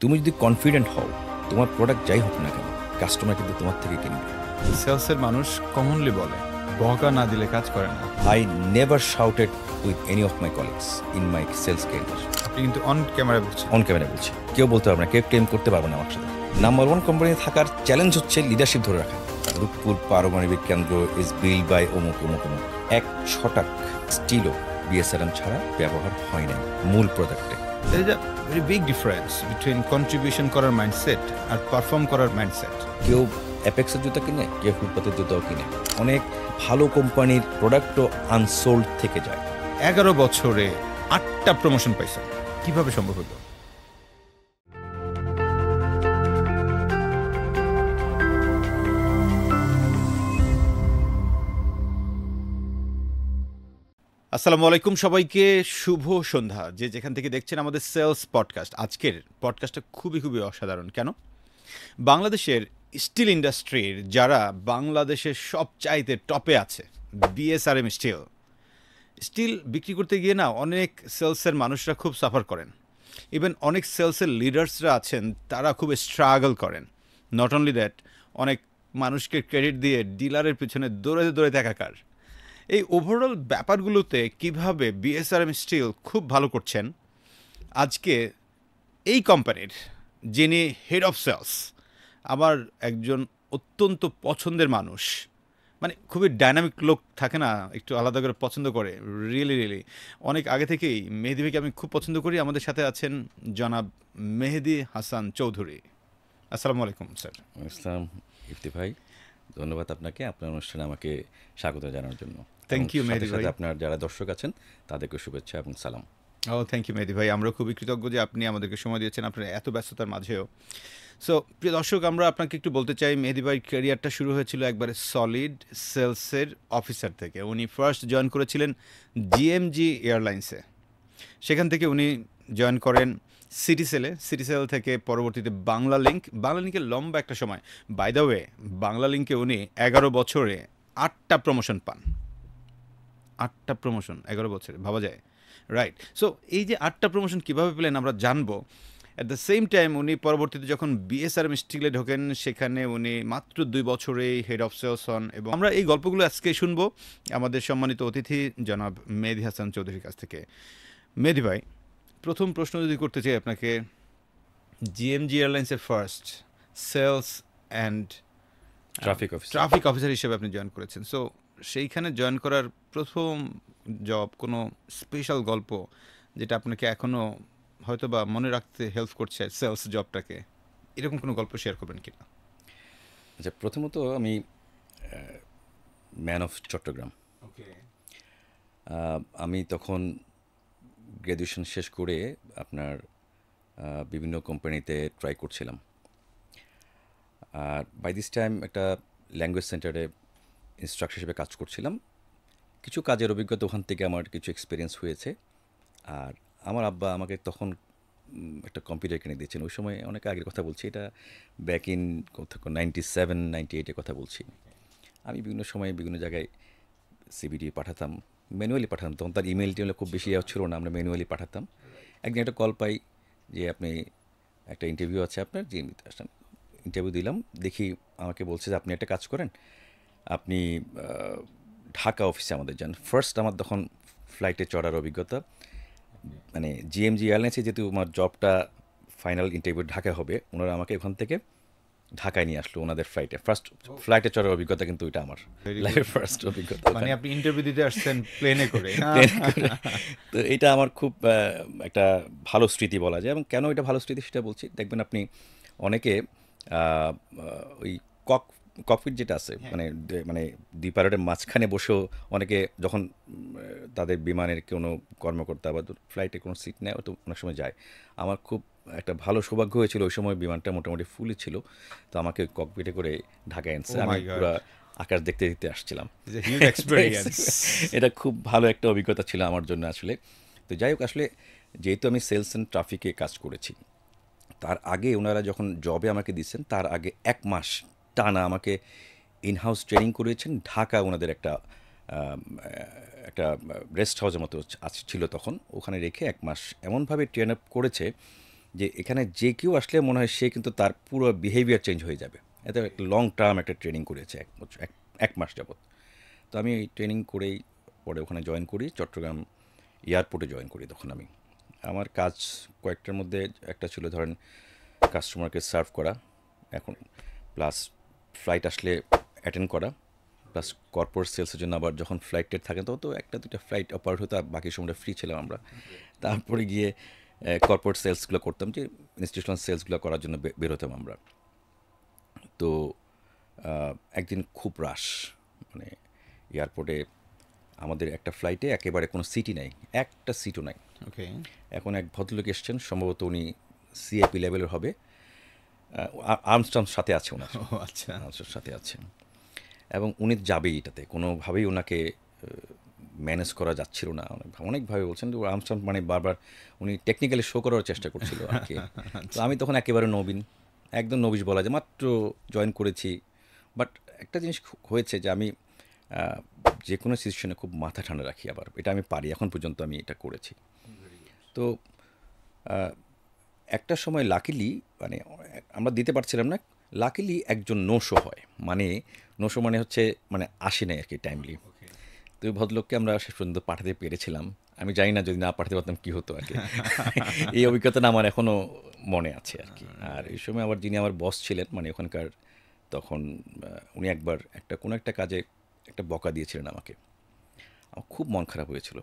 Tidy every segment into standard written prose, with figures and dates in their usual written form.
তুমি যদি কনফিডেন্ট হও, তোমার প্রোডাক্ট যাই হোক না কেন, কাস্টমার কিন্তু তোমার থেকে কিনবে। সেলসের মানুষ কমনলি বলে বকা না দিলে কাজ করে না। I never shouted with any of my colleagues in my sales career. আপনি কিন্তু অন ক্যামেরা বলছেন। অন ক্যামেরা বলছি, কেউ বলতে পারবে না, কেউ ক্লেম করতে পারবে না আমার সাথে। নাম্বার ওয়ান কোম্পানি থাকার চ্যালেঞ্জ হচ্ছে লিডারশিপ ধরে রাখা। রূপপুর পারমাণবিক কেন্দ্র ইজ বিল্ড বাই অমুক অমুক অমুক। এক ছটাক স্টিলও বিএসআরএম ছাড়া ব্যবহার হয় না মূল প্রোডাক্টে। There is a very big difference between contribution করার মাইন্ডসেট আর পারফর্ম করার মাইন্ডসেট। কেউ অ্যাপেক্সের জুতা কিনে, কেউ ফুটপাতের জুতাও কিনে। অনেক ভালো কোম্পানির প্রোডাক্টও আনসোল্ড থেকে যায়। 11 বছরে 8টা প্রমোশন পাইছেন, কিভাবে সম্ভব হলো? আসসালামু আলাইকুম সবাইকে, শুভ সন্ধ্যা। যে যেখান থেকে দেখছেন আমাদের সেলস পডকাস্ট। আজকের পডকাস্টটা খুবই অসাধারণ। কেন? বাংলাদেশের স্টিল ইন্ডাস্ট্রির যারা বাংলাদেশের সবচাইতে টপে আছে, বিএসআরএম স্টিল বিক্রি করতে গিয়ে না অনেক সেলসের মানুষরা খুব সাফার করেন। ইভেন অনেক সেলসের লিডার্সরা আছেন, তারা খুব স্ট্রাগল করেন। নট অনলি দ্যাট, অনেক মানুষকে ক্রেডিট দিয়ে ডিলারের পিছনে দৌড়ে একাকার। এই ওভারঅল ব্যাপারগুলোতে কিভাবে বিএসআরএম স্টিল খুব ভালো করছেন, আজকে এই কোম্পানির যিনি হেড অফ সেলস, আমার একজন অত্যন্ত পছন্দের মানুষ, মানে খুবই ডাইনামিক লোক থাকে না, একটু আলাদা করে পছন্দ করে, রিয়েলি অনেক আগে থেকেই মেহেদি ভাইকে আমি খুব পছন্দ করি। আমাদের সাথে আছেন জনাব মেহেদি হাসান চৌধুরী। আসসালামু আলাইকুম স্যার। ইসলাম ইফতি ভাই, ধন্যবাদ আপনাকে আপনার অনুষ্ঠানে আমাকে স্বাগত জানানোর জন্য। থ্যাংক ইউ মেহেদি ভাই। আপনার যারা দর্শক আছেন তাদেরকে শুভেচ্ছা এবং সালাম। থ্যাংক ইউ মেহেদি ভাই, আমরা খুবই কৃতজ্ঞ যে আপনি আমাদেরকে সময় দিয়েছেন আপনার এত ব্যস্ততার মাঝেও। সো প্রিয় দর্শক, আমরা আপনাকে একটু বলতে চাই, মেহেদি ভাইয়ের ক্যারিয়ারটা শুরু হয়েছিল একবারে সলিড সেলসের অফিসার থেকে। উনি ফার্স্ট জয়েন করেছিলেন জিএমজি এয়ারলাইন্সে, সেখান থেকে উনি জয়েন করেন সিটিসেল থেকে পরবর্তীতে বাংলা লিঙ্কের লম্বা একটা সময়। বাই দ্য ওয়ে, বাংলা লিঙ্কে উনি 11 বছরে 8টা প্রমোশন পান। 8টা প্রমোশন 11 বছরে, ভাবা যায়? রাইট। সো এই যে 8টা প্রমোশন কীভাবে পেলেন আমরা জানবো। অ্যাট দ্য সেম টাইম উনি পরবর্তীতে যখন বিএসআরএম স্টিলে ঢোকেন, সেখানে উনি মাত্র 2 বছরেই হেড অফ সেলস হন। এবং আমরা এই গল্পগুলো আজকে শুনবো আমাদের সম্মানিত অতিথি জনাব মেহেদি হাসান চৌধুরীর কাছ থেকে। মেহেদি ভাই, প্রথম প্রশ্ন যদি করতে চাই আপনাকে, জিএমজি এয়ারলাইন্সের first sales and traffic officer হিসেবে আপনি জয়েন করেছেন। সো সেইখানে জয়েন করার প্রথম জব, কোনো স্পেশাল গল্প যেটা আপনাকে এখনও হয়তো বা মনে রাখতে হেল্প করছে সেলস জবটাকে, এরকম কোনো গল্প শেয়ার করবেন কিনা? আচ্ছা, প্রথমত আমি ম্যান অফ চট্টগ্রাম। আমি তখন গ্র্যাজুয়েশন শেষ করে আপনার বিভিন্ন কোম্পানিতে ট্রাই করছিলাম। আর বাই দিস টাইম একটা ল্যাঙ্গুয়েজ সেন্টারে ইনস্ট্রাক্টর হিসেবে কাজ করছিলাম। কিছু কাজের অভিজ্ঞতা ওখান থেকে আমার কিছু এক্সপিরিয়েন্স হয়েছে। আর আমার আব্বা আমাকে তখন একটা কম্পিউটার কিনে দিয়েছেন। ওই সময় অনেক আগের কথা বলছি, এটা ব্যাক ইন 97, 98-এর কথা বলছি। আমি বিভিন্ন সময়ে বিভিন্ন জায়গায় সিভিডি পাঠাতাম, ম্যানুয়ালি পাঠাতাম। তখন তার ইমেল টিমেল খুব বেশি ছিল না, আমরা ম্যানুয়ালি পাঠাতাম। একদিন একটা কল পাই যে আপনি একটা ইন্টারভিউ আছে আপনার, যে আসলাম, ইন্টারভিউ দিলাম। দেখি আমাকে বলছে যে আপনি একটা কাজ করেন, আপনি ঢাকা অফিসে আমাদের যান। ফার্স্ট আমার তখন ফ্লাইটে চড়ার অভিজ্ঞতা, মানে জিএমজি এয়ারলাইন্সে যেহেতু আমার জবটা ফাইনাল ইন্টারভিউ ঢাকায় হবে, ওনারা আমাকে ওখান থেকে ঢাকায় নিয়ে আসলো ওনাদের ফার্স্ট ফ্লাইটে চড়ার অভিজ্ঞতা। কিন্তু এটা আমার লাইফের ফার্স্ট অভিজ্ঞতা। মানে আপনি ইন্টারভিউ দিতে আসছেন প্লেনে করে? তো এটা আমার খুব একটা ভালো স্মৃতি বলা যায়। এবং কেন এটা ভালো স্মৃতি সেটা বলছি, দেখবেন আপনি অনেকে ওই ককপিট যেটা আছে, মানে দুই পাইলটের মাঝখানে বসেও অনেকে যখন তাদের বিমানের কোনো কর্মকর্তা বা ফ্লাইটে কোনো সিট নেয়, তো অনেক সময় যায়। আমার খুব একটা ভালো সৌভাগ্য হয়েছিল, ওই সময় বিমানটা মোটামুটি ফুলই ছিল, তো আমাকে ককপিটে করে ঢাকায় আনছে। আমি পুরো আকাশ দেখতে আসছিলাম। এটা খুব ভালো একটা অভিজ্ঞতা ছিল আমার জন্য আসলে। তো যাই হোক, আসলে যেহেতু আমি সেলস অ্যান্ড ট্রাফিকে কাজ করেছি, তার আগে ওনারা যখন জবে আমাকে দিচ্ছেন, তার আগে 1 মাস টানা আমাকে ইনহাউস ট্রেনিং করিয়েছেন। ঢাকা ওনাদের একটা রেস্ট হাউসের মতো ছিল তখন, ওখানে রেখে 1 মাস এমনভাবে ট্রেন আপ করেছে যে এখানে যে কেউ আসলে মনে হয় সে কিন্তু তার পুরো বিহেভিয়ার চেঞ্জ হয়ে যাবে। এত একটা লং টার্ম একটা ট্রেনিং করেছে ১ বছর ১ মাস যাবত। তো আমি এই ট্রেনিং করেই পরে ওখানে জয়েন করি। চট্টগ্রাম এয়ারপোর্টে জয়েন করি তখন আমি। আমার কাজ কয়েকটার মধ্যে একটা ছিল ধরেন কাস্টমারকে সার্ভ করা, এখন প্লাস ফ্লাইট আসলে অ্যাটেন্ড করা, প্লাস কর্পোরেট সেলসের জন্য আবার যখন ফ্লাইটের থাকে তখন তো একটা দুইটা ফ্লাইট অপারেট হতো আর বাকি সময়টা ফ্রি ছিলাম আমরা। তারপরে গিয়ে কর্পোরেট সেলসগুলো করতাম, যে ইনস্টিটিউশনাল সেলসগুলো করার জন্য বেরোতাম আমরা। তো একদিন খুব রাশ, মানে এয়ারপোর্টে আমাদের একটা ফ্লাইটে একেবারে কোনো সিটই নাই, একটা সিটও নাই। ওকে। এখন এক ভদ্রলোক এসছেন, সম্ভবত উনি সিএপি লেভেলের হবে, আর্মস্ট্রং সাথে আছে ওনার, ও আচ্ছা। আর্মস্ট্রং সাথে আছেন, এবং উনি যাবেই এটাতে, কোনোভাবেই ওনাকে ম্যানেজ করা যাচ্ছিল না। অনেকভাবে বলছেন, যে আর্মস্ট্রং মানে বারবার উনি টেকনিক্যালি শো করার চেষ্টা করছিল আর কি। তো আমি তখন একেবারে নবীন, একদম নবিশ বলা যায়, মাত্র জয়েন করেছি। বাট একটা জিনিস হয়েছে যে আমি আহ, যে কোনো সিচুয়েশনে খুব মাথা ঠান্ডা রাখি, আবার এটা আমি পারি, এখন পর্যন্ত আমি এটা করেছি। তো আহ, একটা সময় লাকিলি, মানে আমরা দিতে পারছিলাম না, লাকিলি একজন নোশো হয়, মানে নোশো মানে হচ্ছে মানে আসে নাই আর কি টাইমলি। তো ওই ভদ্রলোককে আমরা শেষ পর্যন্ত পাঠাতে পেরেছিলাম। আমি জানি না যদি না পাঠাতে পারতাম কী হতো আর কি। এই অভিজ্ঞতাটা আমার এখনও মনে আছে আর কি। আর এই সময় আবার যিনি আমার বস ছিলেন, মানে ওখানকার, তখন উনি একবার কোনো একটা কাজে একটা বকা দিয়েছিলেন আমাকে। আমার খুব মন খারাপ হয়েছিল,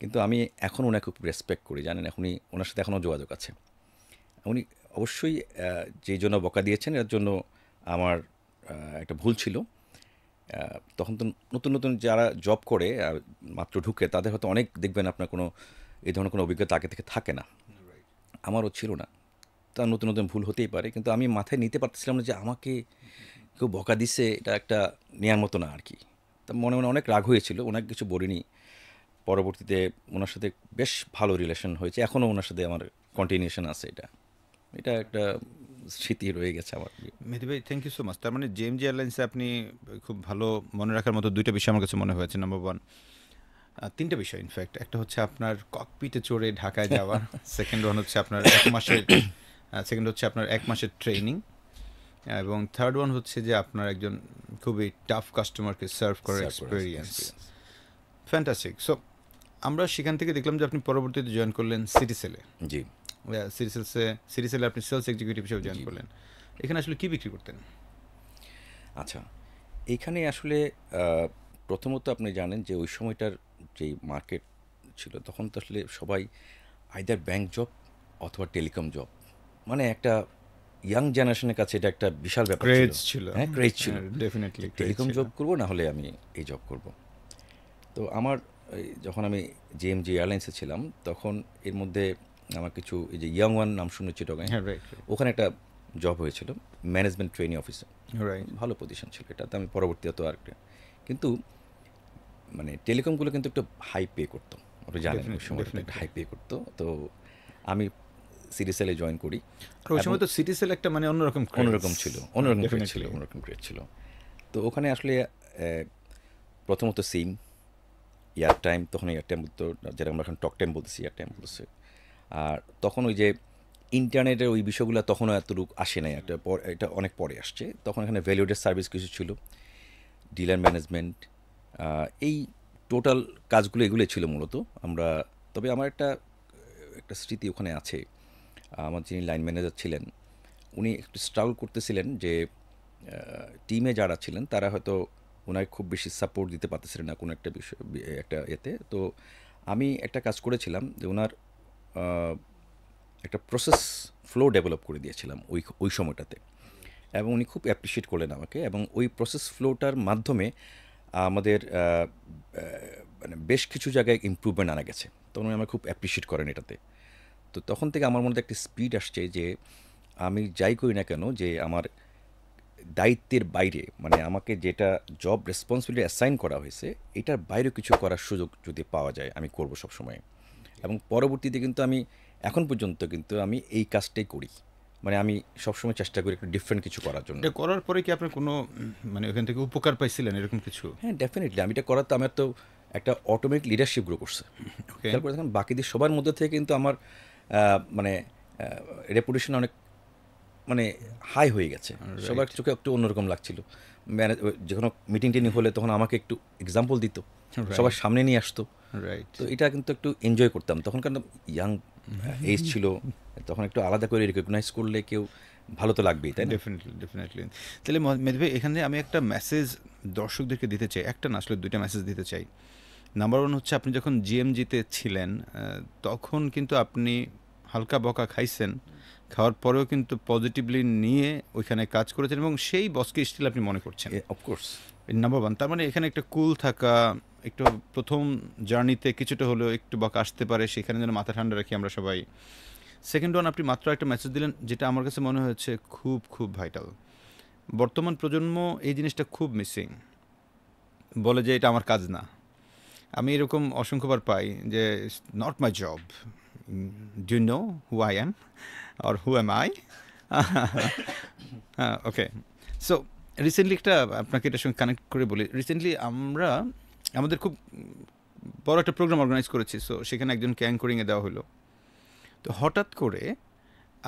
কিন্তু আমি এখন ওনাকে খুব রেসপেক্ট করি, জানেন, এখনই ওনার সাথে এখনও যোগাযোগ আছে। উনি অবশ্যই যেই জন্য বকা দিয়েছেন এর জন্য আমার একটা ভুল ছিল। তখন তো নতুন নতুন যারা জব করে মাত্র ঢুকে, তাদের হয়তো অনেক দেখবেন আপনার কোনো এই ধরনের কোনো অভিজ্ঞতা আগে থেকে থাকে না, আমারও ছিল না। তা নতুন নতুন ভুল হতেই পারে, কিন্তু আমি মাথায় নিতে পারতেছিলাম না যে আমাকে কেউ বকা দিচ্ছে, এটা একটা নেয়ার মতো না আর কি। তা মনে মনে অনেক রাগ হয়েছিল, ওনাকে কিছু বলিনি। পরবর্তীতে ওনার সাথে বেশ ভালো রিলেশন হয়েছে, এখনও ওনার সাথে আমার কন্টিনিউশন আছে। এটা এটা একটা স্মৃতি রয়ে গেছে আমার। মেহেদী ভাই, থ্যাংক ইউ সো মাচ। তার মানে জেএমজি এয়ারলাইন্সে আপনি খুব ভালো মনে রাখার মতো ২টা বিষয় আমার কাছে মনে হয়েছে। নাম্বার 1, ৩টা বিষয় ইনফ্যাক্ট। একটা হচ্ছে আপনার ককপিটে চড়ে ঢাকায় যাওয়া। সেকেন্ড ওয়ান হচ্ছে আপনার ১ মাসের সেকেন্ড হচ্ছে আপনার ১ মাসের ট্রেনিং। এবং থার্ড ওয়ান হচ্ছে যে আপনার একজন খুবই টাফ কাস্টমারকে সার্ভ করার এক্সপেরিয়েন্স। ফ্যান্টাস্টিক। সো আমরা সেখান থেকে দেখলাম যে আপনি পরবর্তীতে জয়েন করলেন সিটিসেলে। জি সিটিসেলে আপনি সেলস এক্সিকিউটিভ হিসেবে জয়েন জি করলেন। এখানে আসলে কি বিক্রি করতেন? আচ্ছা, এইখানে আসলে প্রথমত আপনি জানেন যে ওই সময়টার যেই মার্কেট ছিল, তখন তো আসলে সবাই আইদার ব্যাংক জব অথবা টেলিকম জব, মানে একটা ইয়াং জেনারেশনের কাছে এটা একটা বিশাল ব্যাপার ছিল। ক্রেজ ছিল। হ্যাঁ, ক্রেজ ছিল, ডেফিনেটলি ক্রেজ টেলিকম ছিল। জব করবো না হলে আমি এই জব করব। তো আমার যখন আমি জেএমজি এয়ারলাইন্সে ছিলাম, তখন এর মধ্যে আমার কিছু, এই যে ইয়াং ওয়ান নাম শুনেছি চিটাগাং, হ্যাঁ, রাইট, ওখানে একটা জব হয়েছিল ম্যানেজমেন্ট ট্রেনিং অফিসার। রাইট। ভালো পজিশন ছিল এটাতে, আমি পরবর্তীতে আর কিন্তু মানে টেলিকমগুলো কিন্তু একটু হাই পে করতো, আপনি জানেন ওই সময় ডেফিনেটলি। হাই পে করতো। তো আমি সিরিসেলে জয়েন করি। আর ওই সময় তো সিটিসেল একটা মানে অন্যরকম ক্রেজ। অন্যরকম ছিল, অন্যরকম গ্রেড ছিল, ডেফিনেটলি। অন্যরকম গ্রেড ছিল। তো ওখানে আসলে প্রথমত সিম, এয়ার টাইম, তখন এয়ার টাইম বলতো, যেটা আমরা এখন টক টাইম বলতেছি, এয়ার টাইম বলতেছে। আর তখন ওই যে ইন্টারনেটের ওই বিষয়গুলো তখনও এতটুকু আসে নাই, এটা অনেক পরে আসছে। তখন এখানে ভ্যালুয়েটেড সার্ভিস কিছু ছিল, ডিলার ম্যানেজমেন্ট, এই টোটাল কাজগুলো এগুলো ছিল মূলত আমরা। তবে আমার একটা একটা স্মৃতি ওখানে আছে। আমার যিনি লাইন ম্যানেজার ছিলেন, উনি একটু স্ট্রাগল করতেছিলেন যে টিমে যারা ছিলেন তারা হয়তো ওনাকে খুব বেশি সাপোর্ট দিতে পারতেছিলেন না কোনো একটা বিষয়, একটা এতে। তো আমি একটা কাজ করেছিলাম যে ওনার একটা প্রসেস ফ্লো ডেভেলপ করে দিয়েছিলাম ওই সময়টাতে, এবং উনি খুব অ্যাপ্রিসিয়েট করলেন আমাকে, এবং ওই প্রসেস ফ্লোটার মাধ্যমে আমাদের মানে বেশ কিছু জায়গায় ইমপ্রুভমেন্ট আনা গেছে। তখন উনি আমাকে খুব অ্যাপ্রিসিয়েট করেন এটাতে। তো তখন থেকে আমার মধ্যে একটা স্পিড আসছে যে আমি যাই করি না কেন, যে আমার দায়িত্বের বাইরে, মানে আমাকে যেটা জব রেসপন্সিবিলিটি অ্যাসাইন করা হয়েছে, এটার বাইরে কিছু করার সুযোগ যদি পাওয়া যায় আমি করব সবসময়। এবং পরবর্তীতে কিন্তু আমি এখন পর্যন্ত কিন্তু আমি এই কাজটাই করি, মানে আমি সবসময় চেষ্টা করি একটু ডিফারেন্ট কিছু করার জন্য। এটা করার পরে কি আপনার কোনো মানে ওখান থেকে উপকার পাইছিলেন এরকম কিছু? হ্যাঁ, ডেফিনেটলি আমি এটা করার তো আমার তো একটা অটোমেটিক লিডারশিপ গ্রো করছে। ওকে। খেয়াল করে দেখেন বাকিদের সবার মধ্যে থেকে কিন্তু আমার মানে রেপুটেশন অনেক মানে হাই হয়ে গেছে, সবার রাইট, চোখে একটু অন্যরকম লাগছিল। ম্যানেজ যে কোনো মিটিং টিটিং হলে তখন আমাকে একটু এক্সাম্পল দিত, সবার রাইট, সামনে নিয়ে আসতো। রাইট। তো এটা কিন্তু একটু এনজয় করতাম তখন, কারণ ইয়াং এজ ছিল, তখন একটু আলাদা করে রিকগনাইজ করলে কেউ ভালো তো লাগবেই, তাই না? Definitely, definitely. তাহলে মেহেদী ভাই, এখানে আমি একটা মেসেজ দর্শকদেরকে দিতে চাই। একটা না, আসলে ২ টা মেসেজ দিতে চাই। নাম্বার 1 হচ্ছে, আপনি যখন জিএমজিতে ছিলেন, তখন কিন্তু আপনি হালকা বকা খাইছেন। খাওয়ার পরেও কিন্তু পজিটিভলি নিয়ে ওইখানে কাজ করেছেন এবং সেই বসকে স্টিল আপনি মনে করছেন। অফকোর্স। নাম্বার 1, তার মানে এখানে একটা কুল থাকা, একটু ১ম জার্নিতে কিছুটা হলেও একটু বকা আসতে পারে, সেখানে যেন মাথা ঠান্ডা রাখি আমরা সবাই। সেকেন্ড ওয়ান, আপনি মাত্র একটা মেসেজ দিলেন যেটা আমার কাছে মনে হয়েছে খুব, খুব ভাইটাল। বর্তমান প্রজন্ম এই জিনিসটা খুব মিসিং। বলে যে এটা আমার কাজ না। আমি এরকম অসংখ্যবার পাই যে it's not my job. Do you know who I am or who am I? হ্যাঁ, ওকে। সো রিসেন্টলি একটা, আপনাকে এটার সঙ্গে কানেক্ট করে বলি। রিসেন্টলি আমরা আমাদের খুব বড় একটা প্রোগ্রাম অর্গানাইজ করেছি। সো সেখানে একজনকে অ্যাঙ্করিংয়ে দেওয়া হলো। তো হঠাৎ করে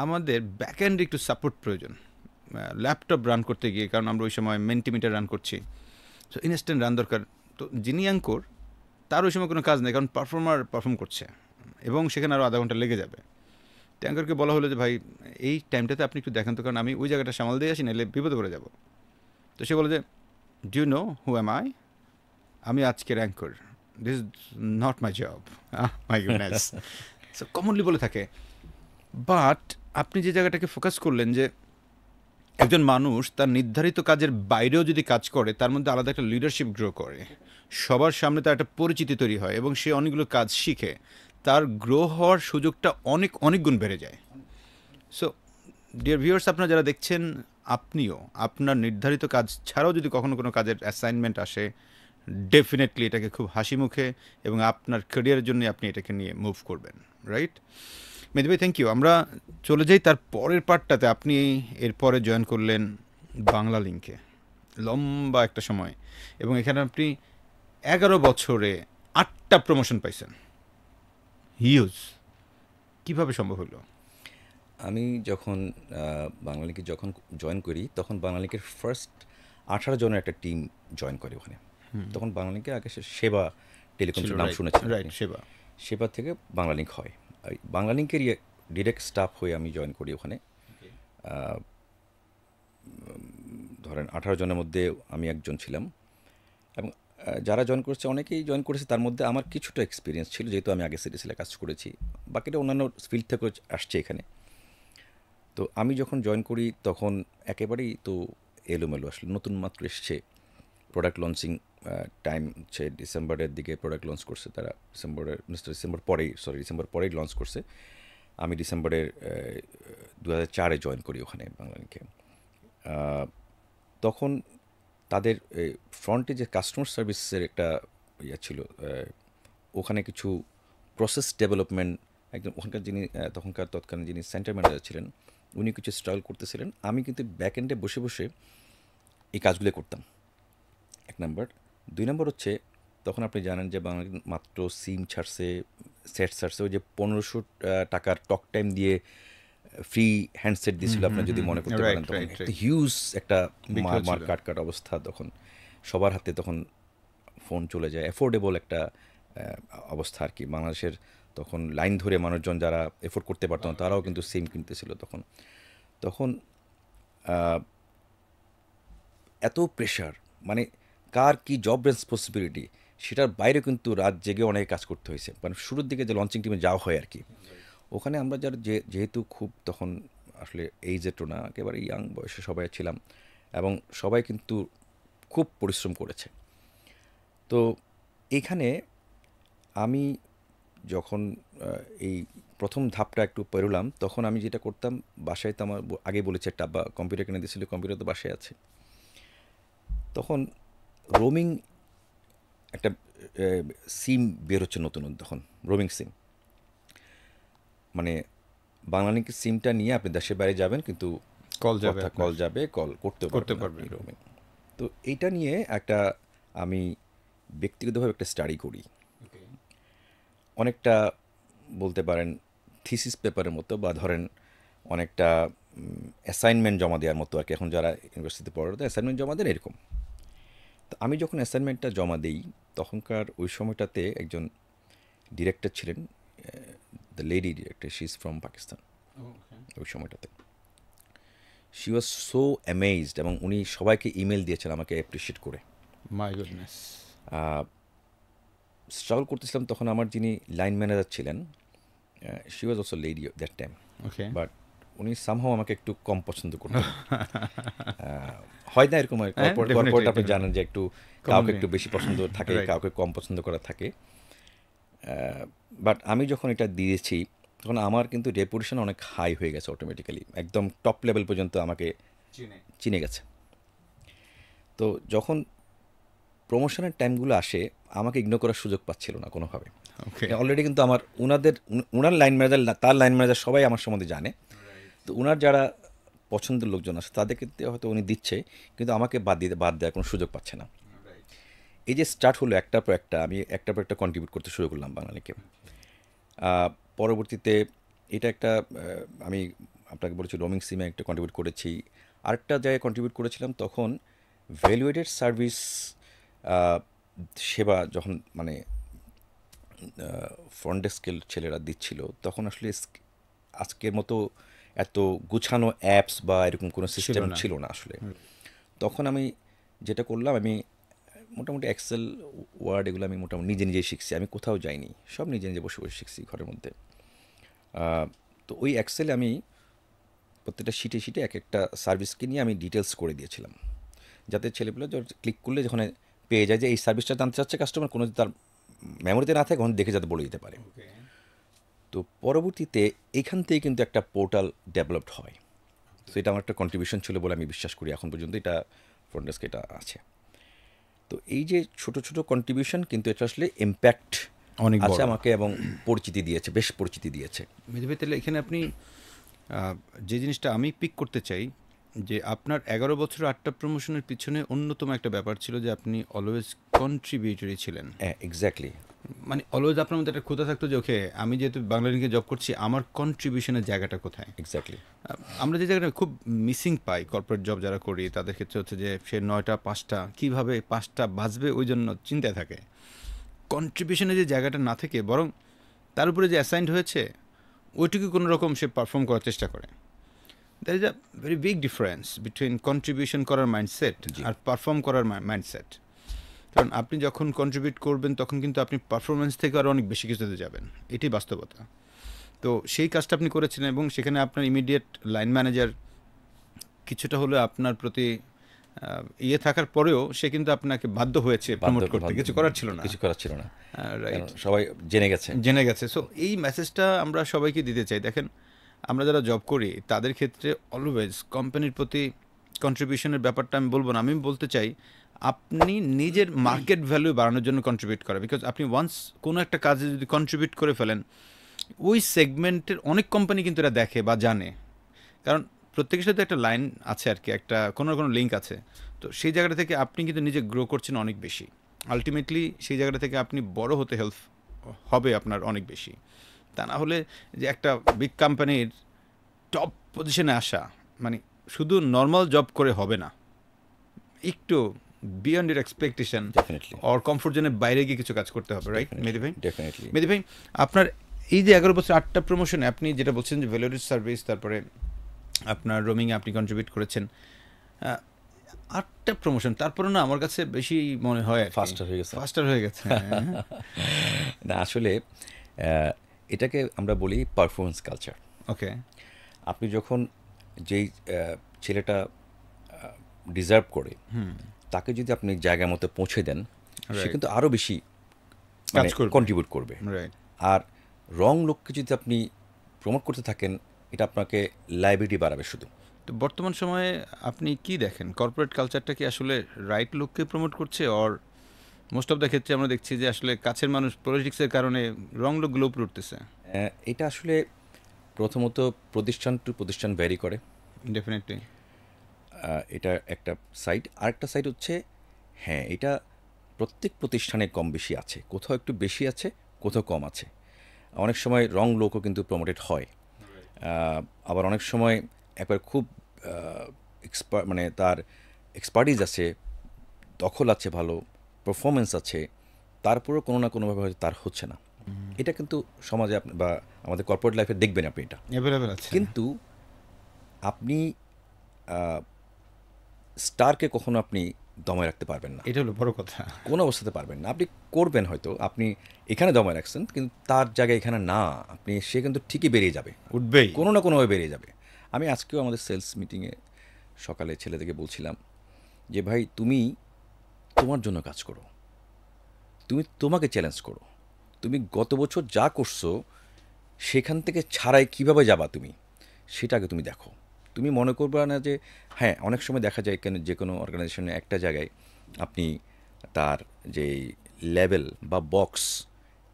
আমাদের ব্যাক এন্ডে একটু সাপোর্ট প্রয়োজন ল্যাপটপ রান করতে গিয়ে, কারণ আমরা ওই সময় মেন্টিমিটার রান করছি। সো ইনস্ট্যান্ট রান দরকার। তো যিনি অ্যাঙ্কর, তার ওই সময় কোনো কাজ নেই, কারণ পারফর্মার পারফর্ম করছে এবং সেখানে আরও আধা ঘন্টা লেগে যাবে। তো অ্যাঙ্করকে বলা হলো যে ভাই, এই টাইমটাতে আপনি একটু দেখেন তো, কারণ আমি ওই জায়গাটা সামাল দিয়ে আসি, নাহলে বিপদে পড়ে যাব। তো সে বলে যে, do you know who am I? আমি আজকের anchor, this is not my job. My goodness. So commonly বলে থাকে। বাট আপনি যে জায়গাটাকে ফোকাস করলেন যে একজন মানুষ তার নির্ধারিত কাজের বাইরেও যদি কাজ করে, তার মধ্যে আলাদা একটা লিডারশিপ গ্রো করে, সবার সামনে তার একটা পরিচিতি তৈরি হয় এবং সে অনেকগুলো কাজ শিখে, তার গ্রো হওয়ার সুযোগটা অনেক অনেক গুণ বেড়ে যায়। সো ডিয়ার ভিউয়ার্স, আপনারা যারা দেখছেন, আপনিও আপনার নির্ধারিত কাজ ছাড়াও যদি কখনো কোনো কাজের অ্যাসাইনমেন্ট আসে, ডেফিনেটলি এটাকে খুব হাসি মুখে এবং আপনার ক্যারিয়ারের জন্য আপনি এটাকে নিয়ে মুভ করবেন, রাইট? মেহেদী ভাই, থ্যাংক ইউ। আমরা চলে যাই তার পরের পার্টটাতে। আপনি এরপরে জয়েন করলেন বাংলা লিংকে, লম্বা একটা সময়, এবং এখানে আপনি 11 বছরে 8টা প্রমোশন পাইছেন। হিউজ। কিভাবে সম্ভব হলো? আমি যখন বাংলালিংকে যখন জয়েন করি, তখন বাংলালিংকের ফার্স্ট 18 জনের একটা টিম জয়েন করে ওখানে। তখন বাংলালিংকের আগে সেবা টেলিকম ছিল, নাম রাইট, শুনেছেন রাইট, আপনি। সেবা। সেবা থেকে বাংলালিংক হয়। বাংলালিংকেরই ডিরেক্ট স্টাফ হয়ে আমি জয়েন করি ওখানে। আহ, ধরেন 18 জনের মধ্যে আমি একজন ছিলাম, এবং যারা জয়েন করেছে অনেকেই জয়েন করেছে, তার মধ্যে আমার কিছুটা এক্সপিরিয়েন্স ছিল, যেহেতু আমি আগে সিটিসিলে কাজ করেছি, বাকিটা অন্যান্য ফিল্ড থেকে আসছে এখানে। তো আমি যখন জয়েন করি তখন একেবারেই তো এলোমেলো, আসলে নতুন মাত্র এসছে। প্রোডাক্ট লঞ্চিং টাইম হচ্ছে ডিসেম্বরের দিকে প্রোডাক্ট লঞ্চ করছে তারা, ডিসেম্বর পরেই লঞ্চ করছে। আমি ডিসেম্বরের 2004-এ জয়েন করি ওখানে বাংলালিংকে। তখন তাদের ফ্রন্টে যে কাস্টমার সার্ভিসের একটা ইয়ে ছিল, ওখানে কিছু প্রসেস ডেভেলপমেন্ট, একদম ওখানকার যিনি তৎকালীন যিনি সেন্টার ম্যানেজার ছিলেন, উনি কিছু স্ট্রাগল করতেছিলেন। আমি কিন্তু ব্যাক এন্ডে বসে বসে এই কাজগুলো করতাম, 1 নাম্বার। 2 নম্বর হচ্ছে, তখন আপনি জানেন যে বাংলা মাত্র সিম ছাড়ছে, সেট ছাড়ছে, ওই যে 1500 টাকার টক টাইম দিয়ে ফ্রি হ্যান্ডসেট দিয়েছিল, আপনার যদি মনে করতে রাইট, পারেন। তখন রাইট, একটা রাইট। হিউজ একটা বিক্রি মার হচ্ছিল। কাট অবস্থা তখন, সবার হাতে তখন ফোন চলে যায়, অ্যাফোর্ডেবল একটা অবস্থা আর কি। বাংলাদেশের তখন লাইন ধরে মানুষজন যারা এফোর্ড করতে পারতো না, তারাও কিন্তু সিম কিনতেছিল তখন। তখন আহ, এত প্রেশার, মানে কার কি জব রেসপন্সিবিলিটি, সেটার বাইরে কিন্তু রাত জেগে অনেক কাজ করতে হয়েছে। মানে শুরুর দিকে যে লঞ্চিং টিমে যাওয়া হয় আর কি, ওখানে আমরা যারা যেহেতু খুব তখন আসলে এইজেটও না, একেবারে ইয়াং বয়সে সবাই ছিলাম, এবং সবাই কিন্তু খুব পরিশ্রম করেছে। তো এইখানে আমি যখন এই প্রথম ধাপটা একটু পেরোলাম, তখন আমি যেটা করতাম, বাসায় তো আমার আগে বলেছে একটা কম্পিউটার কিনে দিয়েছিল, কম্পিউটার তো বাসায় আছে। তখন রোমিং একটা সিম বের হচ্ছে নতুন, তখন রোমিং সিম, মানে বাংলালিংকের সিমটা নিয়ে আপনি দেশের বাইরে যাবেন, কিন্তু কল যাবে কথা আপনার। কল যাবে, কল করতে করতে পারবেন আপনি পারবেন। রোমিং। তো এইটা নিয়ে একটা আমি ব্যক্তিগতভাবে একটা স্টাডি করি, অনেকটা বলতে পারেন থিসিস পেপারের মতো, বা ধরেন অনেকটা অ্যাসাইনমেন্ট জমা দেওয়ার মতো আর কি। এখন যারা ইউনিভার্সিটিতে পড়ে তো অ্যাসাইনমেন্ট জমা দেন এরকম। তো আমি যখন অ্যাসাইনমেন্টটা জমা দিই তখনকার ওই সময়টাতে একজন ডিরেক্টর ছিলেন, the lady director, she is from Pakistan. ওই সময়টাতে শি ওয়াজ সো অ্যামেজড, এবং উনি সবাইকে ইমেল দিয়েছেন আমাকে অ্যাপ্রিসিয়েট করে। My goodness. স্ট্রাগল করতেছিলাম তখন আমার যিনি লাইন ম্যানেজার ছিলেন, she was also lady that time, okay. But উনি সামহাও আমাকে একটু কম পছন্দ করতেন। হয় না এরকম, হ্যাঁ, কর্পোরেট আপনি definitely. জানেন যে একটু কাউকে Commonly. একটু বেশি পছন্দ থাকে, Right. কাউকে কম পছন্দ করা থাকে। বাট আমি যখন এটা দিয়েছি তখন আমার কিন্তু রেপুটেশন অনেক হাই হয়ে গেছে অটোমেটিক্যালি, একদম টপ লেভেল পর্যন্ত আমাকে চিনে গেছে। তো যখন প্রমোশনের টাইমগুলো আসে আমাকে ইগনোর করার সুযোগ পাচ্ছিল না কোনোভাবে। ওকে। অলরেডি কিন্তু আমার উনার লাইন ম্যানেজার, তার লাইন ম্যানেজার সবাই আমার সম্বন্ধে জানে। তো উনার যারা পছন্দের লোকজন আছে তাদেরকে হয়তো উনি দিচ্ছে, কিন্তু আমাকে বাদ দেওয়ার কোনো সুযোগ পাচ্ছে না। এই যে স্টার্ট হলো একটার পর একটা, আমি একটার পর একটা কন্ট্রিবিউট করতে শুরু করলাম বাঙালিকে। পরবর্তীতে এটা একটা আমি আপনাকে বলেছি রোমিং সিমে একটা কন্ট্রিবিউট করেছি। আরেকটা জায়গায় কন্ট্রিবিউট করেছিলাম তখন ভ্যালুয়েটেড সার্ভিস সেবা যখন মানে ফ্রন্ট ডেস্কের ছেলেরা দিচ্ছিল, তখন আসলে আজকের মতো এত গুছানো অ্যাপস বা এরকম কোনো সিস্টেম না। ছিল না আসলে। তখন আমি যেটা করলাম, আমি মোটামুটি এক্সেল, ওয়ার্ড এগুলো আমি মোটামুটি নিজে নিজেই শিখছি। আমি কোথাও যাইনি, সব নিজে নিজে বসে বসে শিখছি ঘরের মধ্যে। তো ওই এক্সেলে আমি প্রত্যেকটা শিটে এক একটা সার্ভিসকে নিয়ে আমি ডিটেলস করে দিয়েছিলাম, যাতে ছেলেগুলো ক্লিক করলে যখন পেয়ে যায় যে এই সার্ভিসটা জানতে চাচ্ছে কাস্টমার, কোনো তার মেমোরিতে না থাকে তখন দেখে যাতে বলে দিতে পারে। তো পরবর্তীতে এইখান থেকে কিন্তু একটা পোর্টাল ডেভেলপড হয়। তো এটা আমার একটা কন্ট্রিবিউশন ছিল বলে আমি বিশ্বাস করি, এখন পর্যন্ত এটা ফ্রন্ট ডেস্কে এটা আছে। তো এই যে ছোট ছোট কন্ট্রিবিউশন কিন্তু এটা আসলে ইম্প্যাক্ট অনেক আছে বড়। আমাকে, এবং পরিচিতি দিয়েছে, বেশ পরিচিতি দিয়েছে। মেহেদী ভাই, তাহলে এখানে আপনি যে জিনিসটা আমি পিক করতে চাই, যে আপনার 11 বছর 8টা প্রমোশনের পিছনে অন্যতম একটা ব্যাপার ছিল যে আপনি অলওয়েজ কন্ট্রিবিউটরি ছিলেন। হ্যাঁ, এক্স্যাক্টলি। মানে অলওয়েজ আপনার মধ্যে একটা ক্ষুধা থাকতো যে ওকে, আমি যেহেতু বাংলালিংকে জব করছি, আমার কন্ট্রিবিউশনের জায়গাটা কোথায়। এক্স্যাক্টলি। আমরা যে জায়গাটা খুব মিসিং পাই কর্পোরেট জব যারা করি তাদের ক্ষেত্রে হচ্ছে যে সে 9টা 5টা কীভাবে 5টা বাজবে ওই জন্য চিন্তায় থাকে। কন্ট্রিবিউশনের যে জায়গাটা না থেকে বরং তার উপরে যে অ্যাসাইন্ড হয়েছে ওইটুকু কোনো রকম সে পারফর্ম করার চেষ্টা করে। There is a very big difference between contribution করার মাইন্ডসেট আর পারফর্ম করার মাইন্ডসেট। কারণ আপনি যখন কন্ট্রিবিউট করবেন তখন কিন্তু আপনি পারফরমেন্স থেকে আরও অনেক বেশি কিছুতে যাবেন, এটাই বাস্তবতা। তো সেই কাজটা আপনি করেছেন এবং সেখানে আপনার ইমিডিয়েট লাইন ম্যানেজার কিছুটা হলেও আপনার প্রতি ইয়ে থাকার পরেও সে কিন্তু আপনাকে বাধ্য হয়েছে প্রমোট করতে, কিছু করার ছিল না। কিছু করার ছিল না, রাইট, সবাই জেনে গেছে। জেনে গেছে। সো এই মেসেজটা আমরা সবাইকে দিতে চাই। দেখেন, আমরা যারা জব করি তাদের ক্ষেত্রে অলওয়েজ কোম্পানির প্রতি কন্ট্রিবিউশনের ব্যাপারটা আমি বলবো না, আমি বলতে চাই আপনি নিজের মার্কেট ভ্যালু বাড়ানোর জন্য কন্ট্রিবিউট করা। বিকজ আপনি ওয়ান্স কোনো একটা কাজে যদি কন্ট্রিবিউট করে ফেলেন, ওই সেগমেন্টের অনেক কোম্পানি কিন্তু এটা দেখে বা জানে, কারণ প্রত্যেকের সাথে একটা লাইন আছে আর কি, একটা কোনো না কোনো লিঙ্ক আছে। তো সেই জায়গাটা থেকে আপনি কিন্তু নিজে গ্রো করছেন অনেক বেশি। আলটিমেটলি সেই জায়গাটা থেকে আপনি বড় হতে হেল্প হবে আপনার অনেক বেশি। তা না হলে যে একটা বিগ কোম্পানির টপ পজিশনে আসা মানে শুধু নর্মাল জব করে হবে না, একটু beyond your expectation definitely, or comfort জোনের বাইরে গিয়ে কিছু কাজ করতে হবে, রাইট মেহেদী ভাই? ডেফিনেটলি। মেহেদী ভাই, আপনার এই যে 11 বছর 8টা প্রমোশনে আপনি যেটা বলছেন যে ভ্যালুয়েটেড সার্ভিস, তারপরে আপনার রোমিংয়ে আপনি কন্ট্রিবিউট করেছেন, 8টা প্রমোশন, তারপরে না আমার কাছে বেশি মনে হয় ফাস্টার হয়ে গেছে। ফাস্টার হয়ে গেছে। না আসলে এটাকে আমরা বলি পারফরমেন্স কালচার। ওকে। আপনি যখন যেই ছেলেটা ডিজার্ভ করে তাকে যদি আপনি জায়গা মতো পৌঁছে দেন, সে কিন্তু আরও বেশি কাজ করবে, কন্ট্রিবিউট করবে। রাইট। আর রং লোককে যদি আপনি প্রমোট করতে থাকেন, এটা আপনাকে লাইবিলিটি বাড়াবে শুধু। তো বর্তমান সময়ে আপনি কি দেখেন, কর্পোরেট কালচারটা কি আসলে রাইট লোককে প্রমোট করছে, অর মোস্ট অফ দ্য ক্ষেত্রে আমরা দেখছি যে আসলে কাছের মানুষ পলিটিক্সের কারণে রং লোকগুলো উপরে উঠতেছে? এটা আসলে প্রথমত প্রতিষ্ঠান টু প্রতিষ্ঠান ভ্যারি করে, ডেফিনেটলি। এটা একটা সাইড। আরেকটা সাইড হচ্ছে, হ্যাঁ, এটা প্রত্যেক প্রতিষ্ঠানে কম বেশি আছে, কোথাও একটু বেশি আছে, কোথাও কম আছে। অনেক সময় রং লোকও কিন্তু প্রমোটেড হয়। আবার অনেক সময় একবার খুব মানে তার এক্সপার্টিস আছে, দখল আছে ভালো, পারফরমেন্স আছে, তারপরেও কোনো না কোনোভাবে হয়তো তার হচ্ছে না। এটা কিন্তু সমাজে বা আমাদের কর্পোরেট লাইফে দেখবেন আপনি এটা। অ্যাভেলেবেল আছে। কিন্তু আপনি স্টারকে কখনো আপনি দমায় রাখতে পারবেন না, এটা হলো বড় কথা। কোনো অবস্থাতে পারবেন না। আপনি করবেন হয়তো, আপনি এখানে দমায় রাখছেন, কিন্তু তার জায়গায় এখানে না, সে কিন্তু ঠিকই বেরিয়ে যাবে, উঠবেই। কোনো না কোনোভাবে বেরিয়ে যাবে। আমি আজকেও আমাদের সেলস মিটিংয়ে সকালে ছেলেদেরকে বলছিলাম যে ভাই, তুমি তোমার জন্য কাজ করো, তুমি তোমাকে চ্যালেঞ্জ করো, তুমি গত বছর যা করছো সেখান থেকে ছাড়াই কিভাবে যাবা তুমি, সেটা আগে তুমি দেখো। তুমি মনে করবে না যে হ্যাঁ, অনেক সময় দেখা যায় কেন যে কোনো অর্গানাইজেশনে একটা জায়গায় আপনি তার যে লেভেল বা বক্স,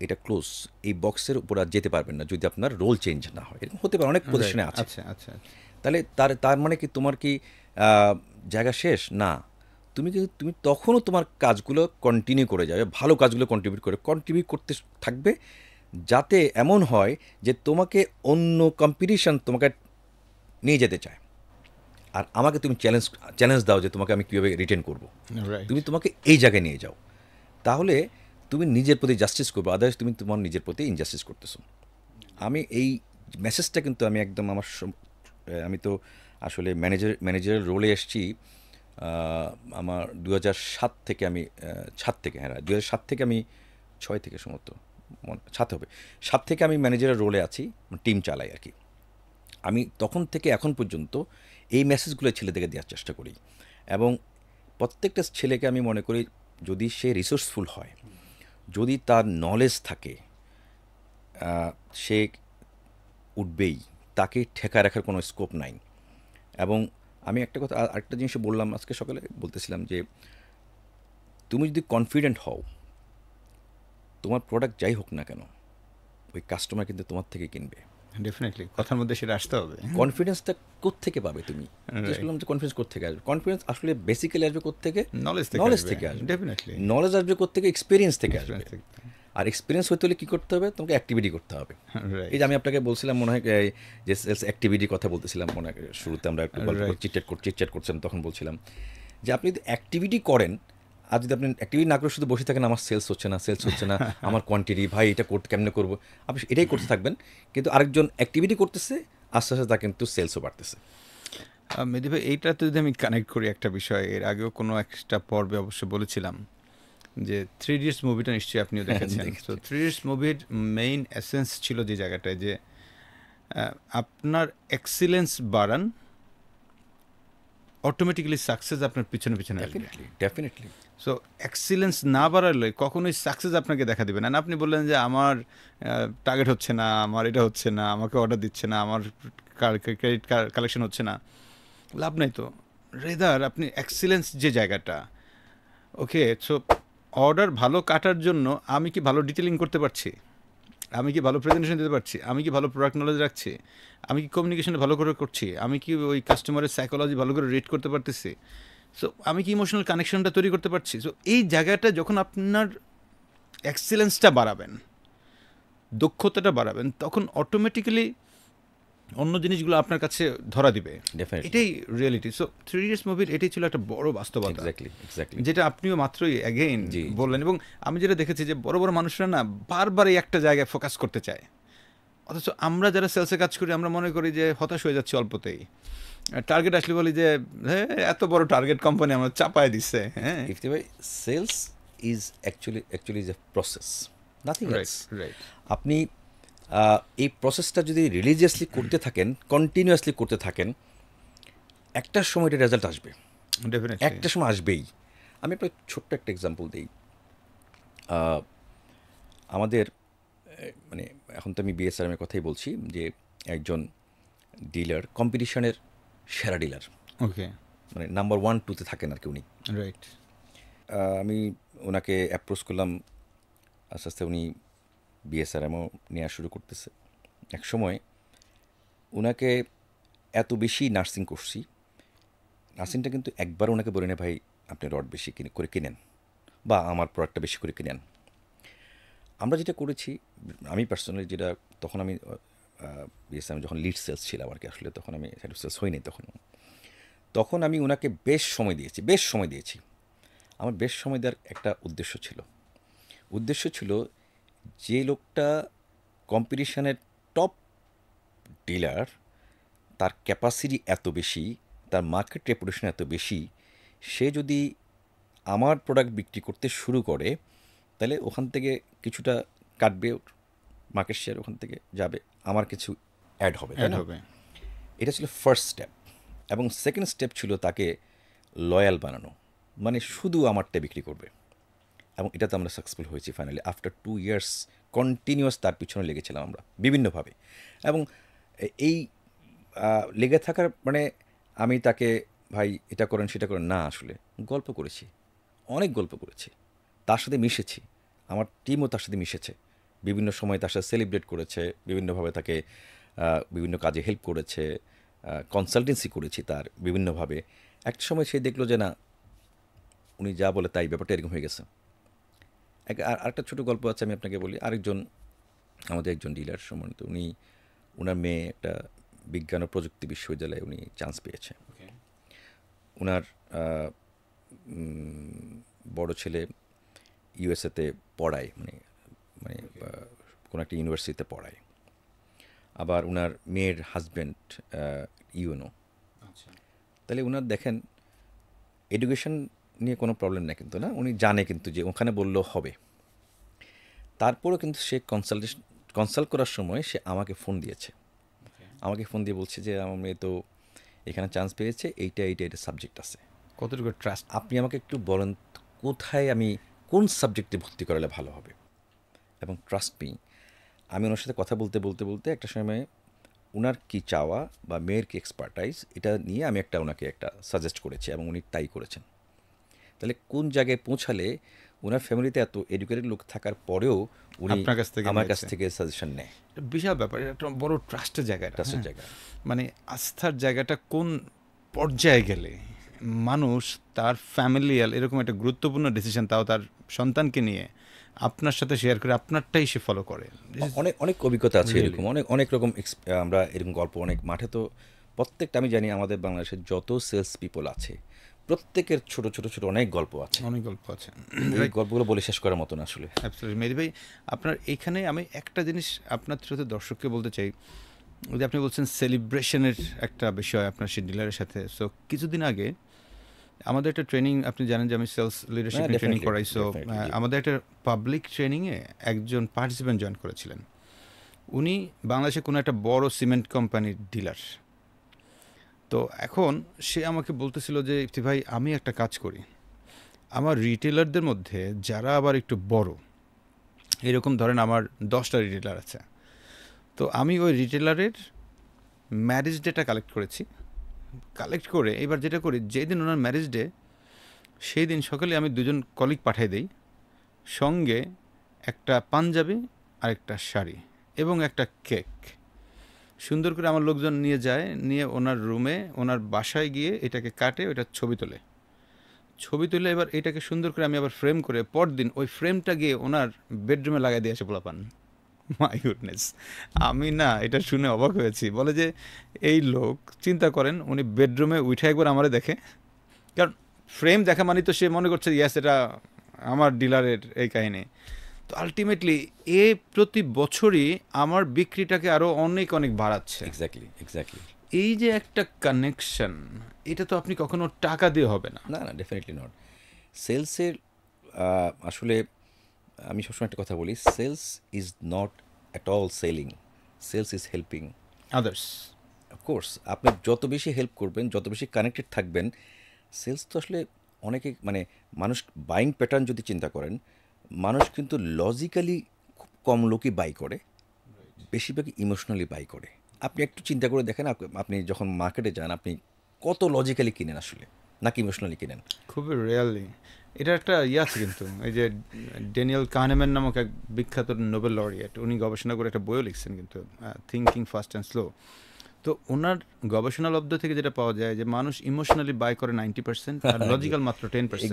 এটা ক্লোজ, এই বক্সের উপর আর যেতে পারবেন না যদি আপনার রোল চেঞ্জ না হয়। এরকম হতে পারে, অনেক রাইট। পজিশনে আছে। আচ্ছা, আচ্ছা। তাহলে তার তার মানে কি তোমার কি জায়গা শেষ না? তুমি তখনও তোমার কাজগুলো কন্টিনিউ করে যাবে, ভালো কাজগুলো কন্ট্রিবিউট করতে থাকবে, যাতে এমন হয় যে তোমাকে অন্য কম্পিটিশন তোমাকে নিয়ে যেতে চায়, আর আমাকে তুমি চ্যালেঞ্জ দাও যে তোমাকে আমি কীভাবে রিটেন করব। রাইট। তুমি তোমাকে এই জায়গায় নিয়ে যাও, তাহলে তুমি নিজের প্রতি জাস্টিস করবে, আদারওয়াইজ তুমি তোমার নিজের প্রতি ইনজাস্টিস করতেছো। আমি এই মেসেজটা কিন্তু আমি একদম আমি তো আসলে ম্যানেজারের রোলে এসেছি আমার 2007 থেকে, আমি 7 থেকে, হ্যাঁ 2007 থেকে, আমি 6 থেকে সম্ভবত, 7 হবে, 7 থেকে আমি ম্যানেজারের রোলে আছি, টিম চালাই আর কি। আমি তখন থেকে এখন পর্যন্ত এই মেসেজগুলো ছেলেদেরকে দেওয়ার চেষ্টা করি, এবং প্রত্যেকটা ছেলেকে আমি মনে করি যদি সে রিসোর্সফুল হয়, যদি তার নলেজ থাকে, সে উঠবেই, তাকে ঠেকা রাখার কোনো স্কোপ নাই। এবং আমি একটা কথা, আরেকটা জিনিস বললাম আজকে সকালে, বলতেছিলাম যে তুমি যদি কনফিডেন্ট হও, তোমার প্রোডাক্ট যাই হোক না কেন, ওই কাস্টমার কিন্তু তোমার থেকে কিনবে। ডেফিনেটলি কথার মধ্যে সেটা আসতে হবে। কনফিডেন্সটা কোত্থেকে পাবে তুমি? জিজ্ঞেস রাইট। করলাম যে কনফিডেন্স কোত্থেকে আসবে? কনফিডেন্স আসলে বেসিক্যালি আসবে কোত্থেকে? নলেজ থেকে নলেজ আসবে। থেকে আসবে। ডেফিনেটলি। নলেজ আসবে কোত্থেকে? এক্সপিরিয়েন্স থেকে আসবে। আর এক্সপিরিয়েন্স হতে হলে কী করতে হবে? তোমাকে অ্যাক্টিভিটি করতে হবে। এই রাইট। যে আমি আপনাকে বলছিলাম মনে হয় যে সেলস অ্যাক্টিভিটির কথা বলতেছিলাম, মনে হয় শুরুতে আমরা একটু গল্প রাইট। চিটচ্যাট করছিলাম, তখন বলছিলাম যে আপনি যদি অ্যাক্টিভিটি করেন, আর যদি আপনি অ্যাক্টিভিটি না করে শুধু বসে থাকেন, আমার সেলস হচ্ছে না, আমার কোয়ান্টিটি ভাই, এটা কেমনে করবো, আপনি এটাই করতে থাকবেন, কিন্তু আরেকজন অ্যাক্টিভিটি করতেছে, আস্তে আস্তে তার কিন্তু সেলসও বাড়তেছে। মেহেদী ভাই, এইটাতে যদি আমি কানেক্ট করি একটা বিষয়, এর আগেও কোনো একটা পর্বে অবশ্য বলেছিলাম যে 3 Idiots মুভিটা নিশ্চয়ই আপনিও দেখেছেন। তো 3 Idiots মুভির মেইন এসেন্স ছিল যে জায়গাটায় যে আপনার এক্সিলেন্স বাড়ান, অটোমেটিক্যালি সাকসেস আপনার পিছনে পিছনে আসবে। ডেফিনেটলি। সো এক্সিলেন্স না বাড়ালে কখনোই সাকসেস আপনাকে দেখা দেবে না। আপনি বললেন যে আমার টার্গেট হচ্ছে না, আমার এটা হচ্ছে না, আমাকে অর্ডার দিচ্ছে না, আমার ক্রেডিট কালেকশন হচ্ছে না, লাভ নাই তো। রেদার আপনি এক্সিলেন্স যে জায়গাটা, ওকে, সো অর্ডার ভালো কাটার জন্য আমি কি ভালো ডিটেলিং করতে পারছি, আমি কি ভালো প্রেজেন্টেশন দিতে পারছি, আমি কি ভালো প্রোডাক্ট নলেজ রাখছি, আমি কি কমিউনিকেশনে ভালো করে করছি, আমি কি ওই কাস্টমারের সাইকোলজি ভালো করে রিড করতে পারতেছি, সো আমি কি ইমোশনাল কানেকশনটা তৈরি করতে পারছি। সো এই জায়গাটা যখন আপনার এক্সিলেন্সটা বাড়াবেন, দক্ষতাটা বাড়াবেন, তখন অটোমেটিক্যালি অন্য জিনিসগুলো আপনার কাছে ধরা দিবে। এটাই রিয়েলিটি। সো 3 Idiots মুভির এটাই ছিল একটা বড় বাস্তবতা, যেটা আপনিও মাত্রই অ্যাগেইন বললেন। এবং আমি যেটা দেখেছি যে বড় বড় মানুষরা না বারবার এই একটা জায়গায় ফোকাস করতে চায়, অথচ আমরা যারা সেলসে কাজ করি আমরা মনে করি যে হতাশ হয়ে যাচ্ছে অল্পতেই। টার্গেট আসলে বলি যে হ্যাঁ, এত বড় টার্গেট কোম্পানি আমরা চাপায় দিচ্ছে। হ্যাঁ, sales is actually is a process, nothing else. আপনি এই প্রসেসটা যদি রিলিজিয়াসলি করতে থাকেন, কন্টিনিউয়াসলি করতে থাকেন, একটা সময় এটা রেজাল্ট আসবে, একটা সময় আসবেই। আমি আপনার ছোট্ট একটা এক্সাম্পল দিই। আমাদের মানে এখন তো আমি বিএসআরএমের কথাই বলছি, যে একজন ডিলার, কম্পিটিশনের সেরা ডিলার, ওকে, মানে নাম্বার 1-2-তে থাকেন আর কি উনি। রাইট। আমি ওনাকে অ্যাপ্রোচ করলাম, আস্তে আস্তে উনি বিএসআরএমও নেওয়া শুরু করতেছে। এক সময় ওনাকে এত বেশি নার্সিং করছি, নার্সিংটা কিন্তু একবার ওনাকে বলে না ভাই আপনি রড বেশি করে কিনেন বা আমার প্রোডাক্টটা বেশি করে কিনেন। আমরা যেটা করেছি, আমি পার্সোনালি যেটা তখন আমি বিএসএম যখন লিড সেলস ছিলাম আর কি, আসলে তখন আমি হেড অফ সেলস হইনি তখন আমি ওনাকে বেশ সময় দিয়েছি। আমার বেশ সময় দেওয়ার একটা উদ্দেশ্য ছিল যে লোকটা কম্পিটিশনের টপ ডিলার, তার ক্যাপাসিটি এত বেশি, তার মার্কেট রেপুটেশন এত বেশি, সে যদি আমার প্রোডাক্ট বিক্রি করতে শুরু করে তাহলে ওখান থেকে কিছুটা কাটবে, মার্কেট শেয়ার ওখান থেকে যাবে, আমার কিছু অ্যাড হবে, তাই অ্যাড না? হবে। এটা ছিল ফার্স্ট স্টেপ। এবং সেকেন্ড স্টেপ ছিল তাকে লয়াল বানানো, মানে শুধু আমারটা বিক্রি করবে। এবং এটাতে আমরা সাকসেসফুল হয়েছি ফাইনালি। আফটার 2 ইয়ার্স কন্টিনিউয়াস তার পিছনে লেগেছিলাম আমরা বিভিন্নভাবে। এবং এই লেগে থাকার মানে আমি তাকে ভাই এটা করেন সেটা করেন না, আসলে অনেক গল্প করেছি, তার সাথে মিশেছি, আমার টিমও তার সাথে মিশেছে, বিভিন্ন সময় তার সাথে সেলিব্রেট করেছে, বিভিন্নভাবে তাকে বিভিন্ন কাজে হেল্প করেছে, কনসালটেন্সি করেছি তার বিভিন্নভাবে। একটা সময় সে দেখলো যে না, উনি যা বলে তাই, ব্যাপারটা এরকম হয়ে গেছে। আরেকটা ছোটো গল্প আছে, আমি আপনাকে বলি। আমাদের একজন ডিলার সম্মানিত, ওনার মেয়ে একটা বিজ্ঞান ও প্রযুক্তি বিশ্ববিদ্যালয়ে উনি চান্স পেয়েছে। ওনার বড় ছেলে ইউএসএতে পড়ায়, মানে মানে কোনো একটা ইউনিভার্সিটিতে পড়ায়। আবার ওনার মেয়ের হাজব্যান্ড ইউএনও। তাহলে ওনার দেখেন এডুকেশন নিয়ে কোনো প্রবলেম নেই কিন্তু, না, উনি জানে কিন্তু যে ওখানে বললেও হবে। তারপরেও কিন্তু সে কনসাল্ট করার সময় সে আমাকে ফোন দিয়ে বলছে যে আমার মেয়ে তো এখানে চান্স পেয়েছে, এইটা সাবজেক্ট আছে। কতটুকু ট্রাস্ট? আপনি আমাকে একটু বলেন কোথায় আমি কোন সাবজেক্টে ভর্তি করালে ভালো হবে। এবং ট্রাস্ট মি, আমি ওনার সাথে কথা বলতে একটা সময় ওনার কী চাওয়া বা মেয়ের কি এক্সপার্টাইজ, এটা নিয়ে আমি ওনাকে একটা সাজেস্ট করেছি এবং উনি তাই করেছেন। তাহলে কোন জায়গায় পৌঁছালে ওনার ফ্যামিলিতে এত এডুকেটেড লোক থাকার পরেও উনি আমার কাছ থেকে সাজেশন নেয়। বিশাল ব্যাপার, এটা একটা বড় ট্রাস্টের জায়গা। মানে আস্থার জায়গাটা কোন পর্যায়ে গেলে মানুষ তার ফ্যামিলিয়াল এরকম একটা গুরুত্বপূর্ণ ডিসিশন, তাও তার সন্তানকে নিয়ে আপনার সাথে শেয়ার করে আপনারটাই সে ফলো করে। অনেক অভিজ্ঞতা আছে এরকম, অনেক রকম আমরা এরকম গল্প অনেক মাঠে তো প্রত্যেকটা, আমি জানি আমাদের বাংলাদেশের যত সেলস পিপল আছে প্রত্যেকের ছোট অনেক গল্প আছে। এই গল্পগুলো বলে শেষ করার মতো না আসলে। অ্যাবসলিউটলি। মেহেদী ভাই, আপনার এইখানে আমি একটা জিনিস আপনার থ্রুতে দর্শককে বলতে চাই, যে আপনি বলছেন সেলিব্রেশনের একটা বিষয় আপনার সেই ডিলারের সাথে। সো কিছুদিন আগে আমাদের একটা ট্রেনিং, আপনি জানেন যে আমি সেলস লিডারশিপ ট্রেনিং করাই। সো আমাদের একটা পাবলিক ট্রেনিংয়ে একজন পার্টিসিপেন্ট জয়েন করেছিলেন। উনি বাংলাদেশে কোনো একটা বড় সিমেন্ট কোম্পানির ডিলার। তো এখন সে আমাকে বলতেছিল যে ইফতি ভাই, আমি একটা কাজ করি, আমার রিটেলারদের মধ্যে যারা আবার একটু বড়, এরকম ধরেন আমার 10টা রিটেলার আছে, তো আমি ওই রিটেলারের ম্যারেজ ডেটা কালেক্ট করে এবার যেটা করি, যেদিন ওনার ম্যারেজ ডে সেই দিন সকালে আমি 2জন কলিগ পাঠিয়ে দিই, সঙ্গে একটা পাঞ্জাবি আর একটা শাড়ি এবং একটা কেক। সুন্দর করে আমার লোকজন নিয়ে ওনার রুমে, ওনার বাসায় গিয়ে এটাকে কাটে, ওইটা ছবি তুলে এবার এটাকে সুন্দর করে আমি আবার ফ্রেম করে পরদিন ওই ফ্রেমটা গিয়ে ওনার বেডরুমে লাগাই দিয়ে আসে পোলাপান। মাই গুডনেস, আমি না এটা শুনে অবাক হয়েছি। বলে যে এই লোক চিন্তা করেন, উনি বেডরুমে উঠে একবার আমারে দেখে, কারণ ফ্রেম দেখা মানে তো সে মনে করছে ইয়াস এটা আমার ডিলারের এই কাহিনী। তো আলটিমেটলি এ প্রতি বছরই আমার বিক্রিটাকে আরও অনেক বাড়াচ্ছে। এক্স্যাক্টলি। এই যে একটা কানেকশন, এটা তো আপনি কখনো টাকা দিয়ে হবে না। না, ডেফিনেটলি নট। সেলসের আসলে আমি সবসময় একটা কথা বলি, sales is not at all selling, sales is helping others. Of course আপনি যত বেশি হেল্প করবেন, যত বেশি কানেক্টেড থাকবেন, সেলস তো আসলে অনেকে মানে মানুষ বাইং প্যাটার্ন যদি চিন্তা করেন, মানুষ কিন্তু লজিক্যালি খুব কম লোকই বাই করে, বেশিরভাগই ইমোশনালি বাই করে। আপনি একটু চিন্তা করে দেখেন, আপনি যখন মার্কেটে যান আপনি কত লজিক্যালি কিনেন আসলে, নাকি ইমোশনালি কিনেন? খুবই রিয়েলি। এটা একটা আছে কিন্তু, এই যে ড্যানিয়েল কাহনেম্যান নামক এক বিখ্যাত নোবেল লরিয়েট, উনি গবেষণা করে একটা বইও লিখছেন কিন্তু, থিঙ্কিং ফাস্ট অ্যান্ড স্লো। তো ওনার গবেষণা লব্ধ থেকে যেটা পাওয়া যায় যে মানুষ ইমোশনালি বাই করে 90% আর লজিক্যাল মাত্র 10%।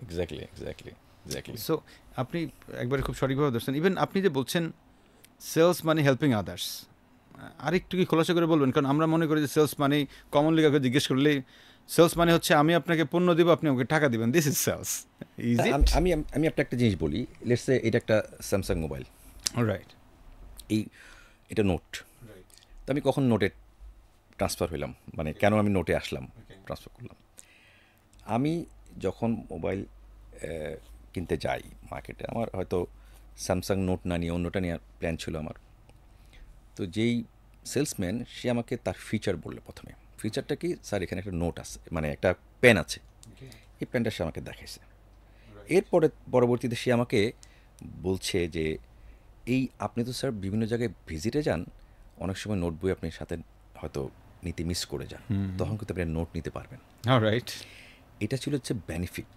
এক্স্যাক্টলি। সো আপনি একবারে খুব সঠিকভাবে ধরছেন। ইভেন আপনি যে বলছেন সেলস মানে হেল্পিং আদার্স, আরেকটু কি খোলাসা করে বলবেন? কারণ আমরা মনে করি যে সেলস মানে কমনলি কাউকে জিজ্ঞেস করলেই সেলস মানে হচ্ছে আমি আপনাকে পণ্য দিব, আপনি আমাকে টাকা দিবেন। This is sales. ইজ হ্যাঁ, ইট? আমি আমি আপনাকে একটা জিনিস বলি। লেটস সে এটা একটা স্যামসাং মোবাইল, রাইট। এই এটা নোট। তো আমি কখন নোটে ট্রান্সফার হইলাম, মানে কেন আমি নোটে আসলাম, ট্রান্সফার করলাম? আমি যখন মোবাইল কিনতে যাই মার্কেটে, আমার হয়তো স্যামসাং নোট না নিয়ে অন্যটা নেওয়ার প্ল্যান ছিল আমার। তো যেই সেলসম্যান সে আমাকে তার ফিচার বললো প্রথমে। ফিচারটা কি? স্যার এখানে একটা নোট আছে, মানে একটা পেন আছে, এই পেনটা সে আমাকে দেখাইছে। এরপরে পরবর্তীতে সে আমাকে বলছে যে এই আপনি তো স্যার বিভিন্ন জায়গায় ভিজিটে যান, অনেক সময় নোট বই আপনি সাথে হয়তো নিতে মিস করে যান, তখন কিন্তু আপনি নোট নিতে পারবেন। রাইট। এটা ছিল হচ্ছে বেনিফিট।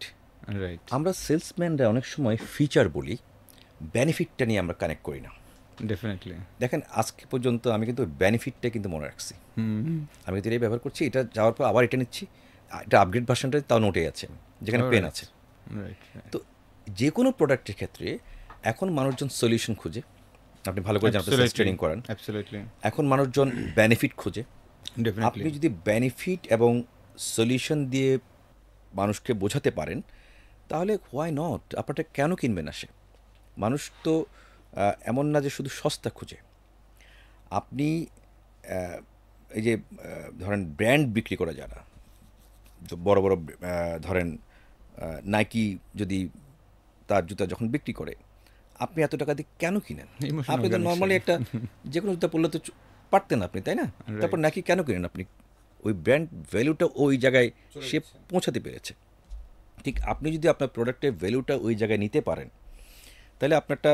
রাইট। আমরা সেলসম্যানরা অনেক সময় ফিচার বলি, বেনিফিটটা নিয়ে আমরা কানেক্ট করি না। ডেফিনেটলি। দেখেন আজকে পর্যন্ত আমি কিন্তু বেনিফিটটা কিন্তু মনে রাখছি। আমি কিন্তু এটাই ব্যবহার করছি, এটা যাওয়ার পর আবার এটা নিচ্ছি, এটা আপগ্রেড ভার্সনটা তাও নোটে আছে যেখানে পেন আছে। রাইট। তো যে কোনো প্রোডাক্টের ক্ষেত্রে এখন মানুষজন সলিউশন খুঁজে, আপনি ভালো করে জানতে ট্রেনিং করেন। অ্যাবসলিউটলি। এখন মানুষজন বেনিফিট খুঁজে। ডেফিনেটলি। আপনি যদি বেনিফিট এবং সলিউশন দিয়ে মানুষকে বোঝাতে পারেন, তাহলে হোয়াই নট, আপনারটা কেন কিনবে না সে? মানুষ তো এমন না যে শুধু সস্তা খুঁজে। আপনি এই যে ধরেন ব্র্যান্ড বিক্রি করা যারা, বড় বড় ধরেন নাইকি যদি তার জুতা যখন বিক্রি করে, আপনি এত টাকা দিয়ে কেন কিনেন? ইমোশনাল আপনি তো নর্মালি একটা যে কোনো জুতা পরলে তো পারতেন আপনি, তাই না? তারপর নাকি কেন কিনেন আপনি? ওই ব্র্যান্ড ভ্যালুটা ওই জায়গায় সে পৌঁছাতে পেরেছে। ঠিক আপনি যদি আপনার প্রোডাক্টের ভ্যালুটা ওই জায়গায় নিতে পারেন, তাহলে আপনারটা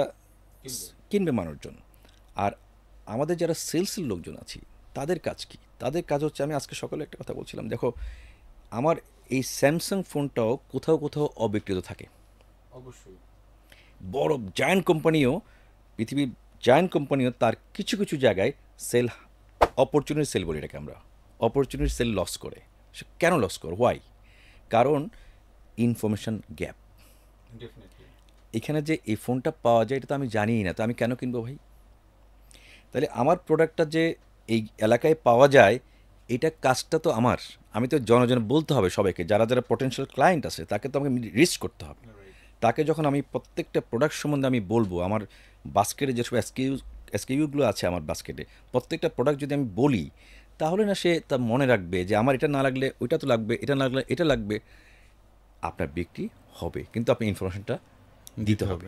কিনবে মানুষজন। আর আমাদের যারা সেলসের লোকজন আছি, তাদের কাজ কি? তাদের কাজ হচ্ছে, আমি আজকে সকালে একটা কথা বলছিলাম, দেখো আমার এই স্যামসাং ফোনটাও কোথাও কোথাও অবিক্রিত থাকে। অবশ্যই। বড় জায়ান্ট কোম্পানিও, পৃথিবীর জায়ান্ট কোম্পানিও তার কিছু কিছু জায়গায় সেল, অপরচুনিটি সেল বলি এটাকে আমরা, অপরচুনিটি সেল লস করে। সে কেন লস করে? হোয়াই? কারণ ইনফরমেশন গ্যাপ। এখানে যে এই ফোনটা পাওয়া যায় এটা তো আমি জানিই না, তো আমি কেন কিনবো ভাই? তাহলে আমার প্রোডাক্টটা যে এই এলাকায় পাওয়া যায়, এটা কাজটা তো আমার। আমি তো জনজন বলতে হবে সবাইকে, যারা যারা পটেনশিয়াল ক্লায়েন্ট আছে তাকে তো আমাকে রিচ করতে হবে। তাকে যখন আমি প্রত্যেকটা প্রোডাক্ট সম্বন্ধে আমি বলবো, আমার বাস্কেটে যেসব এসকিউগুলো আছে আমার বাস্কেটে, প্রত্যেকটা প্রোডাক্ট যদি আমি বলি, তাহলে না সে তা মনে রাখবে যে আমার এটা না লাগলে ওইটা তো লাগবে, এটা না লাগলে এটা লাগবে। আপনার বিক্রি হবে, কিন্তু আপনি ইনফরমেশনটা দিতে হবে।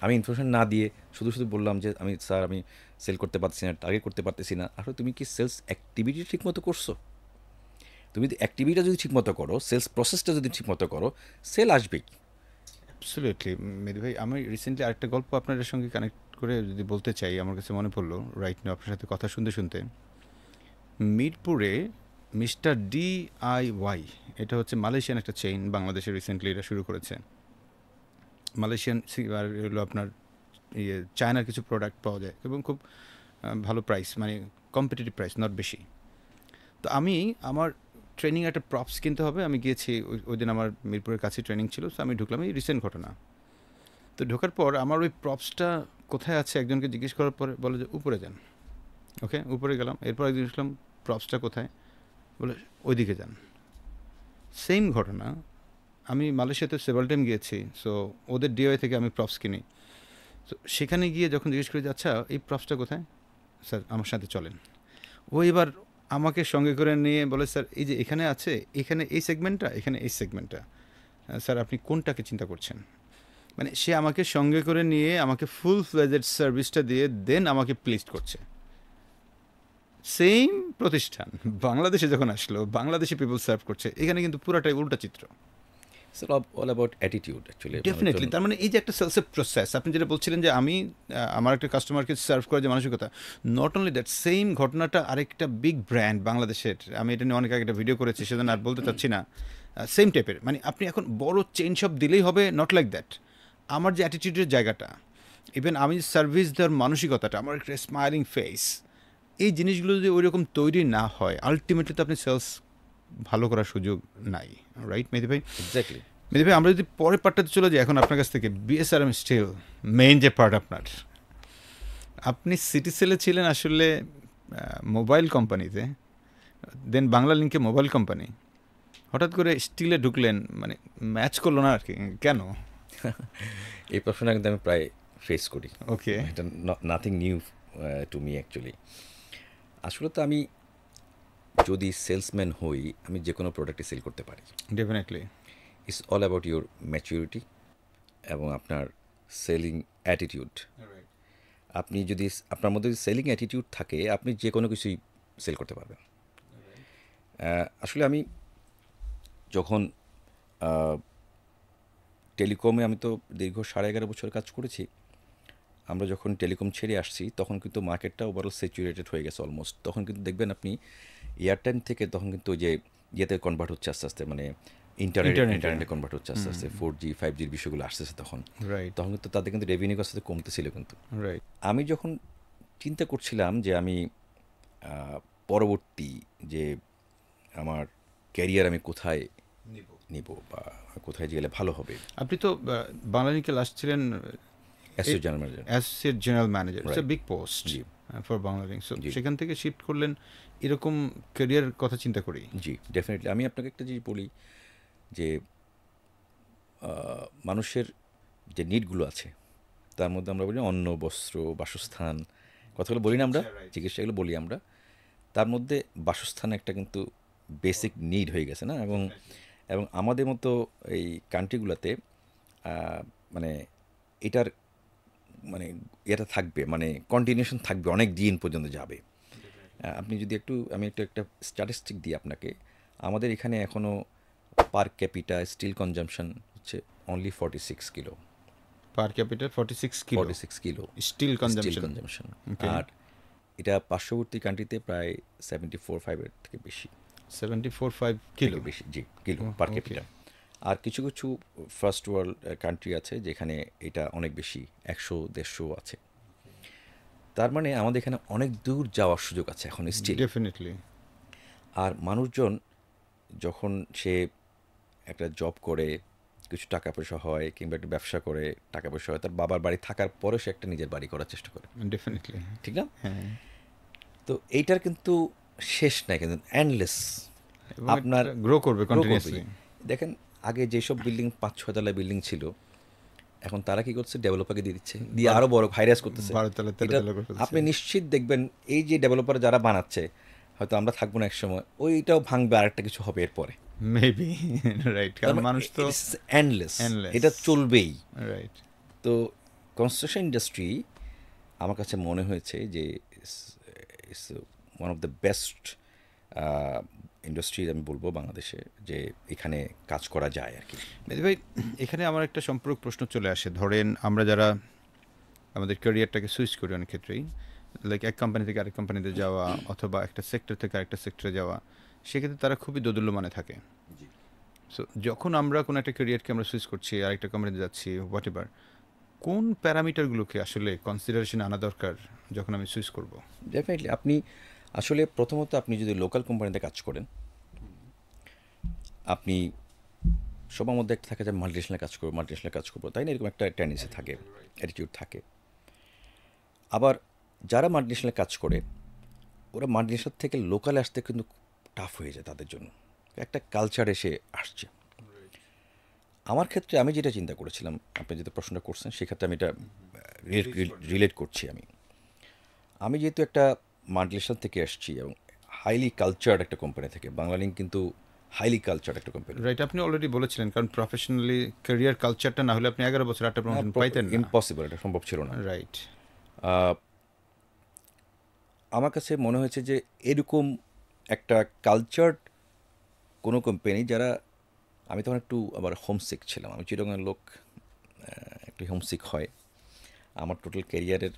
আমি ইনফরমেশন না দিয়ে শুধু শুধু বললাম যে আমি স্যার আমি সেল করতে পারতেছি না, টার্গেট করতে পারতেছি না। আসলে তুমি কি সেলস অ্যাক্টিভিটি ঠিকমতো করছো? তুমি যদি অ্যাক্টিভিটিটা যদি ঠিকমতো করো, সেলস প্রসেসটা যদি ঠিকমতো করো, সেল আসবেই। অ্যাবসলিউটলি। মেহেদী ভাই, আমি রিসেন্টলি আরেকটা গল্প আপনাদের সঙ্গে কানেক্ট করে যদি বলতে চাই, আমার কাছে মনে পড়লো রাইট নাও আপনার সাথে কথা শুনতে শুনতে। মিরপুরে মিস্টার DIY, এটা হচ্ছে মালয়েশিয়ান একটা চেইন, বাংলাদেশে রিসেন্টলি এটা শুরু করেছে। মালয়েশিয়ান আর হলো আপনার চায়নার কিছু প্রোডাক্ট পাওয়া যায় এবং খুব ভালো প্রাইস, মানে কম্পিটিটিভ প্রাইস, নট বেশি। তো আমি আমার ট্রেনিং একটা প্রপস কিনতে হবে, আমি গিয়েছি ওই দিন আমার মিরপুরের কাছে ট্রেনিং ছিল, তো আমি ঢুকলাম, এই রিসেন্ট ঘটনা। তো ঢোকার পর আমার ওই প্রপসটা কোথায় আছে একজনকে জিজ্ঞেস করার পরে বলে যে উপরে যান। ওকে, উপরে গেলাম। এরপর একদিন দেখলাম প্রপসটা কোথায়, বলে ওইদিকে যান। সেম ঘটনা। আমি মালয়েশিয়াতে সেভারাল টাইম গিয়েছি, সো ওদের DIY থেকে আমি প্রপস কিনি। তো সেখানে গিয়ে যখন জিজ্ঞেস করি যে আচ্ছা এই প্রপসটা কোথায়, স্যার আমার সাথে চলেন। ও এবার আমাকে সঙ্গে করে নিয়ে বলে স্যার এই যে এখানে আছে, এখানে এই সেগমেন্টটা, এখানে এই সেগমেন্টটা, স্যার আপনি কোনটাকে চিন্তা করছেন? মানে সে আমাকে সঙ্গে করে নিয়ে আমাকে ফুল ফ্লেজেড সার্ভিসটা দিয়ে দেন আমাকে প্লেসড করছে। সেম প্রতিষ্ঠান বাংলাদেশে যখন আসলো, বাংলাদেশি পিপল সার্ভ করছে, এখানে কিন্তু পুরাটাই উল্টা চিত্র। All about attitude actually. Definitely. তার মানে এই যে একটা সেলসের প্রসেস, আপনি যেটা বলছিলেন যে আমি আমার একটা কাস্টমারকে সার্ভ করার যে মানসিকতা, নট অনলি দ্যাট, সেম ঘটনাটা আরেকটা বিগ ব্র্যান্ড বাংলাদেশের, আমি এটা নিয়ে অনেক আগে একটা ভিডিও করেছি, সেজন্য আর বলতে চাচ্ছি না, সেম টাইপের। মানে আপনি এখন বড় চেইন শপ দিলেই হবে, নট লাইক দ্যাট। আমার যে অ্যাটিটিউডের জায়গাটা, ইভেন আমি সার্ভিস দেওয়ার মানসিকতাটা, আমার একটা স্মাইলিং ফেস, এই জিনিসগুলো যদি ওই রকম তৈরি না হয়, আলটিমেটলি তো আপনি সেলস ভালো করার সুযোগ নাই। রাইট মেহেদী ভাই? এক্স্যাক্টলি। মেহেদী ভাই, আমরা যদি পরের পার্টটাতে চলে যাই এখন আপনার কাছ থেকে, BSRM স্টিল মেইন যে পার্ট আপনার, আপনি সিটি সেলে ছিলেন আসলে মোবাইল কোম্পানিতে, দেন বাংলা লিঙ্কে মোবাইল কোম্পানি, হঠাৎ করে স্টিলে ঢুকলেন, মানে ম্যাচ করলো না আর কি, কেন? এই প্রশ্নটা কিন্তু আমি প্রায় ফেস করি। ওকে। এটা nothing new to me actually. আসলে তো আমি যদি সেলসম্যান হই, আমি যে কোনো প্রোডাক্টই সেল করতে পারি। Definitely. It's all about your maturity এবং আপনার সেলিং অ্যাটিটিউড। আপনি যদি আপনার মধ্যে সেলিং অ্যাটিটিউড থাকে, আপনি যে কোনো কিছুই সেল করতে পারবেন। আসলে আমি যখন টেলিকমে, আমি তো দীর্ঘ 11.5 বছর কাজ করেছি। আমরা যখন টেলিকম ছেড়ে আসছি, তখন কিন্তু মার্কেটটা ওভারঅল স্যাচুরেটেড হয়ে গেছে অলমোস্ট। তখন কিন্তু দেখবেন আপনি এয়ারটাইম থেকে তখন কিন্তু ওই যে ইয়েতে কনভার্ট হচ্ছে আস্তে আস্তে, মানে ইন্টারনেটে কনভার্ট হচ্ছে আস্তে আস্তে, 4G 5Gর বিষয়গুলো আসতেছে তখন। রাইট। তখন কিন্তু তাদের কিন্তু রেভিনিউ আস্তে আস্তে কমতেছিল কিন্তু। রাইট। আমি যখন চিন্তা করছিলাম যে আমি পরবর্তী যে আমার ক্যারিয়ার আমি কোথায় নিব বা কোথায় গেলে ভালো হবে, আপনি তো বাংলা লিঙ্কে লাস্ট ছিলেন associate general manager. Associate general manager, it's a right. Big post জি ফর বাংলা লিঙ্ক। সো জি সেখান থেকে শিফট করলেন এরকম ক্যারিয়ার কথা চিন্তা করি। জি ডেফিনেটলি। আমি আপনাকে একটা জিনিস বলি যে মানুষের যে নিডগুলো আছে, তার মধ্যে আমরা বলি অন্ন, বস্ত্র, বাসস্থান, কথাগুলো বলি না আমরা, চিকিৎসাগুলো বলি আমরা। তার মধ্যে বাসস্থান একটা কিন্তু বেসিক নিড হয়ে গেছে না, এবং এবং আমাদের মতো এই কান্ট্রিগুলোতে মানে এটার মানে এটা থাকবে, মানে কন্টিনিউশন থাকবে, অনেক দিন পর্যন্ত যাবে। আপনি যদি আমি একটা স্ট্যাটিস্টিক দিই আপনাকে। আমাদের এখানে এখনও পার ক্যাপিটা স্টিল কনজাম্পশন হচ্ছে only 46 kilo. Per capital 46 kilo 46 kilo steel steel consumption. Consumption. Okay. আর এটা পার্শ্ববর্তী কান্ট্রিতে প্রায় 74-5 থেকে বেশি। 74-5 কিলো থেকে বেশি, জি, কিলো Oh, পার okay. ক্যাপিটা। আর কিছু কিছু ফার্স্ট ওয়ার্ল্ড কান্ট্রি আছে যেখানে এটা অনেক বেশি, 100-150 আছে। তার মানে আমাদের এখানে অনেক দূর যাওয়ার সুযোগ আছে এখন স্টিল। ডেফিনেটলি। আর মানুষজন যখন সে একটা জব করে, কিছু টাকা পয়সা হয়, কিংবা একটা ব্যবসা করে টাকা পয়সা হয়, তার বাবার বাড়ি থাকার পরে সে একটা নিজের বাড়ি করার চেষ্টা করে, ডেফিনেটলি। ঠিক না? হ্যাঁ। তো এইটার কিন্তু শেষ নাই, কিন্তু এন্ডলেস। এবং আপনার গ্রো করবে grow করবেই। কন্টিনিউয়াসলি। দেখেন, আগে যেসব বিল্ডিং 5-6 তলা বিল্ডিং ছিল, এখন তারা কি করছে, ডেভেলপারকে দিয়ে দিচ্ছে, দিয়ে আরো বড় হাইরাইজ করতেছে। 12 তলা 13 এটা তলা করে ফেলছে। আপনি নিশ্চিত দেখবেন, এই যে ডেভেলপার যারা বানাচ্ছে, হয়তো আমরা থাকবো না এক সময়, ওইটাও ভাঙবে, আরেকটা কিছু হবে এরপরে। মেবি। রাইট, কারণ মানুষ তো এন্ডলেস, endless. এটা চলবেই। রাইট। তো কনস্ট্রাকশন ইন্ডাস্ট্রি আমার কাছে মনে হয়েছে যে it's one of the best industry আমি বলবো বাংলাদেশে, যে এখানে কাজ করা যায় আর কি। মেহেদী ভাই, এখানে আমার একটা সম্পর্ক প্রশ্ন চলে আসে। ধরেন আমরা যারা আমাদের ক্যারিয়ারটাকে সুইচ করি অনেক ক্ষেত্রেই, লাইক এক কোম্পানি থেকে আরেক কোম্পানিতে যাওয়া অথবা একটা সেক্টর থেকে আরেকটা সেক্টরে যাওয়া, সেক্ষেত্রে তারা খুবই দোদুল্যমানে থাকে। সো যখন আমরা কোনো একটা ক্যারিয়ারকে আমরা সুইচ করছি, আরেকটা কোম্পানিতে যাচ্ছি, হোয়াট এভার, কোন প্যারামিটারগুলোকে আসলে কনসিডারেশনে আনা দরকার যখন আমি সুইচ করব? ডেফিনেটলি আপনি আসলে প্রথমত আপনি যদি লোকাল কোম্পানিতে কাজ করেন, আপনি সবার মধ্যে একটা থাকে যে মাল্টিনেশনাল কাজ করবো, তাই না? এরকম একটা টেন্ডেন্সি থাকে, অ্যাটিটিউড থাকে। আবার যারা মাল্টিনেশনাল কাজ করে, ওরা মাল্টিনেশনাল থেকে লোকালে আসতে কিন্তু টাফ হয়ে যায় তাদের জন্য, একটা কালচার এসে আসছে। আমার ক্ষেত্রে আমি যেটা চিন্তা করেছিলাম, আপনি যেটা প্রশ্নটা করছেন, সেক্ষেত্রে আমি এটা রিলেট করছি। আমি যেহেতু একটা মাল্টিনেশনাল থেকে আসছি এবং হাইলি কালচার্ড একটা কোম্পানি থেকে, বাংলালিংক কিন্তু হাইলি কালচার্ড একটা কোম্পানি। রাইট, আপনি অলরেডি বলেছিলেন, কারণ প্রফেশনালি ক্যারিয়ার কালচারটা না হলে আপনি 11 বছর 8টা প্রমোশন পাইতেন না। ইম্পসিবল, এটা সম্ভব ছিল না। রাইট। আমার কাছে মনে হয়েছে যে এরকম একটা কালচার্ড কোনো কোম্পানি, যারা, আমি তখন একটু আবার হোমসিক ছিলাম, আমি চিরঙের লোক, একটু হোমসিক হয়। আমার টোটাল ক্যারিয়ারের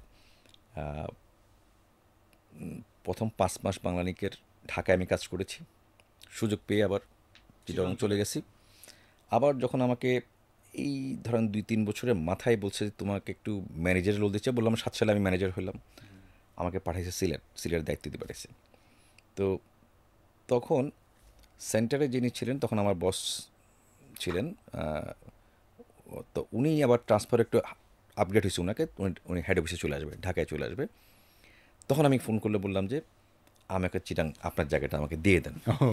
প্রথম 5 মাস বাংলালিংকের ঢাকায় আমি কাজ করেছি, সুযোগ পেয়ে আবার চিরং চলে গেছি। আবার যখন আমাকে এই ধরেন 2-3 বছরের মাথায় বলছে যে তোমাকে একটু ম্যানেজার রোল দিচ্ছে, বললাম 7 সালে আমি ম্যানেজার হলাম, আমাকে পাঠাইছে সিলেটের দায়িত্ব দিয়ে পাঠাইছে। তো তখন সেন্টারে যিনি ছিলেন, তখন আমার বস ছিলেন, তো উনি আবার ট্রান্সফার একটু আপগ্রেড হয়েছে, উনি হেড অফিসে চলে আসবে, ঢাকায় চলে আসবে। তখন আমি ফোন করলে বললাম যে আমাকে চিটাং আপনার জায়গাটা আমাকে দিয়ে দেন। ও